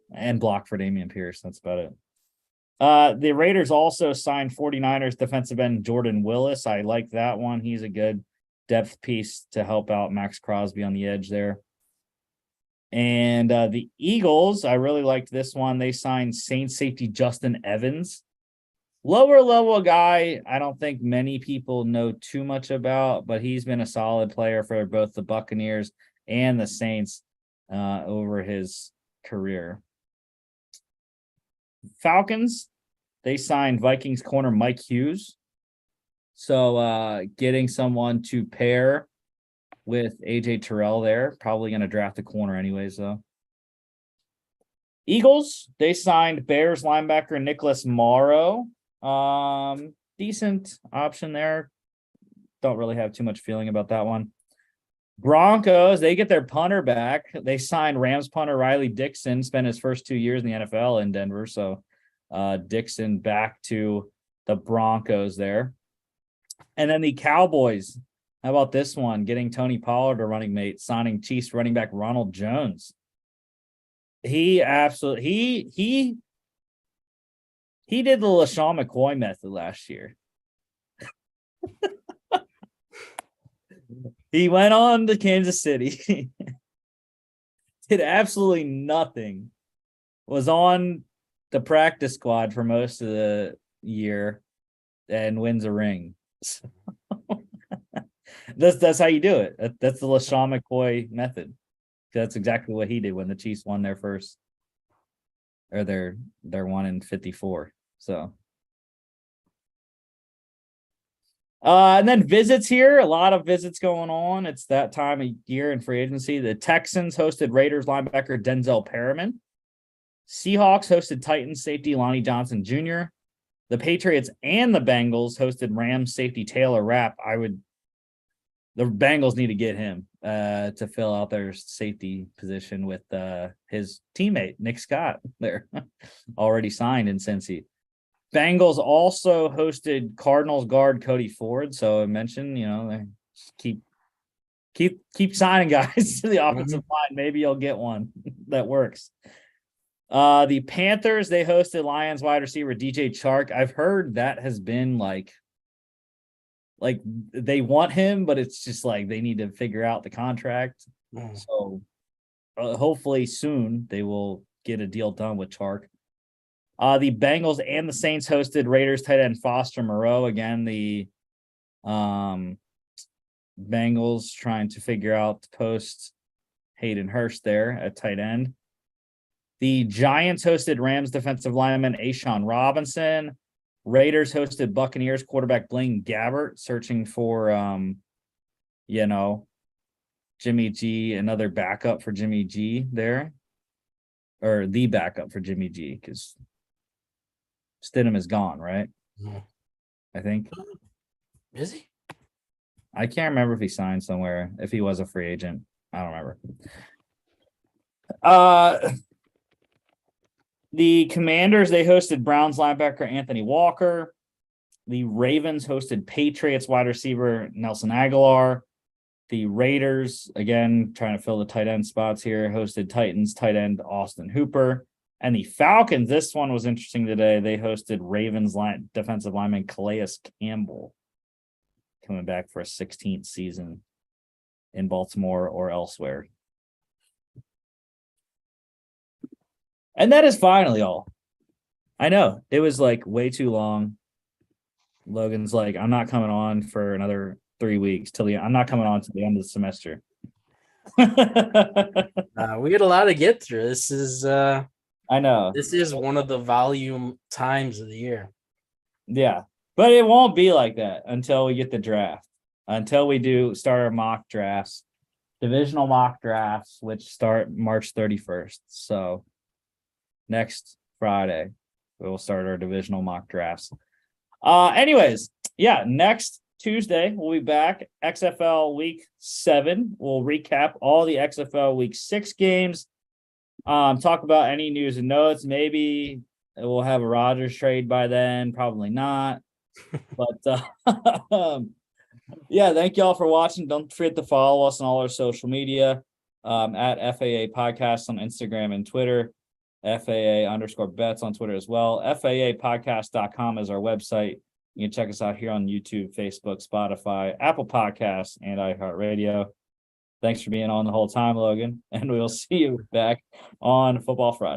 and block for Dameon Pierce. That's about it. The Raiders also signed 49ers defensive end Jordan Willis. I like that one. He's a good depth piece to help out Max Crosby on the edge there. And the Eagles, I really liked this one. They signed Saints safety Justin Evans. Lower level guy, I don't think many people know too much about, but he's been a solid player for both the Buccaneers and the Saints over his career. Falcons, they signed Vikings corner Mike Hughes. So getting someone to pair with AJ Terrell there, probably going to draft a corner anyways, though. Eagles, they signed Bears linebacker Nicholas Morrow. Decent option there. Don't really have too much feeling about that one. Broncos, they get their punter back. They signed Rams punter Riley Dixon, spent his first 2 years in the NFL in Denver. So Dixon back to the Broncos there. And then the Cowboys, how about this one? Getting Tony Pollard a running mate, signing Chiefs running back Ronald Jones. He absolutely he did the LaShawn McCoy method last year. He went on to Kansas City, did absolutely nothing, was on the practice squad for most of the year, and wins a ring. So, that's how you do it. That's the LaShawn McCoy method. That's exactly what he did when the Chiefs won their first, or their 1-54. So, and then visits here, a lot of visits going on. It's that time of year in free agency. The Texans hosted Raiders linebacker Denzel Perriman. Seahawks hosted Titans safety Lonnie Johnson Jr. The Patriots and the Bengals hosted Rams safety Taylor Rapp. The Bengals need to get him to fill out their safety position with his teammate, Nick Scott, there, already signed in Cincy. Bengals also hosted Cardinals guard Cody Ford. So I mentioned, they keep signing guys to the offensive line. Maybe you'll get one that works. The Panthers, they hosted Lions wide receiver DJ Chark. I've heard that has been like they want him, but it's just like they need to figure out the contract. So hopefully soon they will get a deal done with Chark. The Bengals and the Saints hosted Raiders tight end Foster Moreau. Again, the Bengals trying to figure out the post Hayden Hurst there at tight end. The Giants hosted Rams defensive lineman Ashawn Robinson. Raiders hosted Buccaneers quarterback Blaine Gabbert, searching for, Jimmy G, another backup for Jimmy G there. Or the backup for Jimmy G, because Stidham is gone, right? I think.
Is he?
I can't remember if he signed somewhere, if he was a free agent. I don't remember. The Commanders, they hosted Browns linebacker Anthony Walker. The Ravens hosted Patriots wide receiver Nelson Aguilar. The Raiders, again, trying to fill the tight end spots here, hosted Titans tight end Austin Hooper. And the Falcons, this one was interesting today. They hosted Ravens defensive lineman Calais Campbell, coming back for a 16th season in Baltimore or elsewhere. And that is finally all. I know it was like way too long. Logan's like, I'm not coming on for another 3 weeks I'm not coming on to the end of the semester.
We got a lot to get through. This is
I know.
This is one of the volume times of the year.
Yeah. But it won't be like that until we get the draft. Until we start our mock drafts. divisional mock drafts, which start March 31st. So next Friday, we will start our divisional mock drafts. Anyways, yeah, next Tuesday we'll be back. XFL Week 7. We'll recap all the XFL Week 6 games. Talk about any news and notes. Maybe we'll have a Rodgers trade by then. Probably not. But yeah, thank y'all for watching. Don't forget to follow us on all our social media at FAA Podcast on Instagram and Twitter. FAA_bets on Twitter as well. FAApodcast.com is our website. You can check us out here on YouTube, Facebook, Spotify, Apple Podcasts, and iHeartRadio. Thanks for being on the whole time, Logan. And we'll see you back on Football Friday.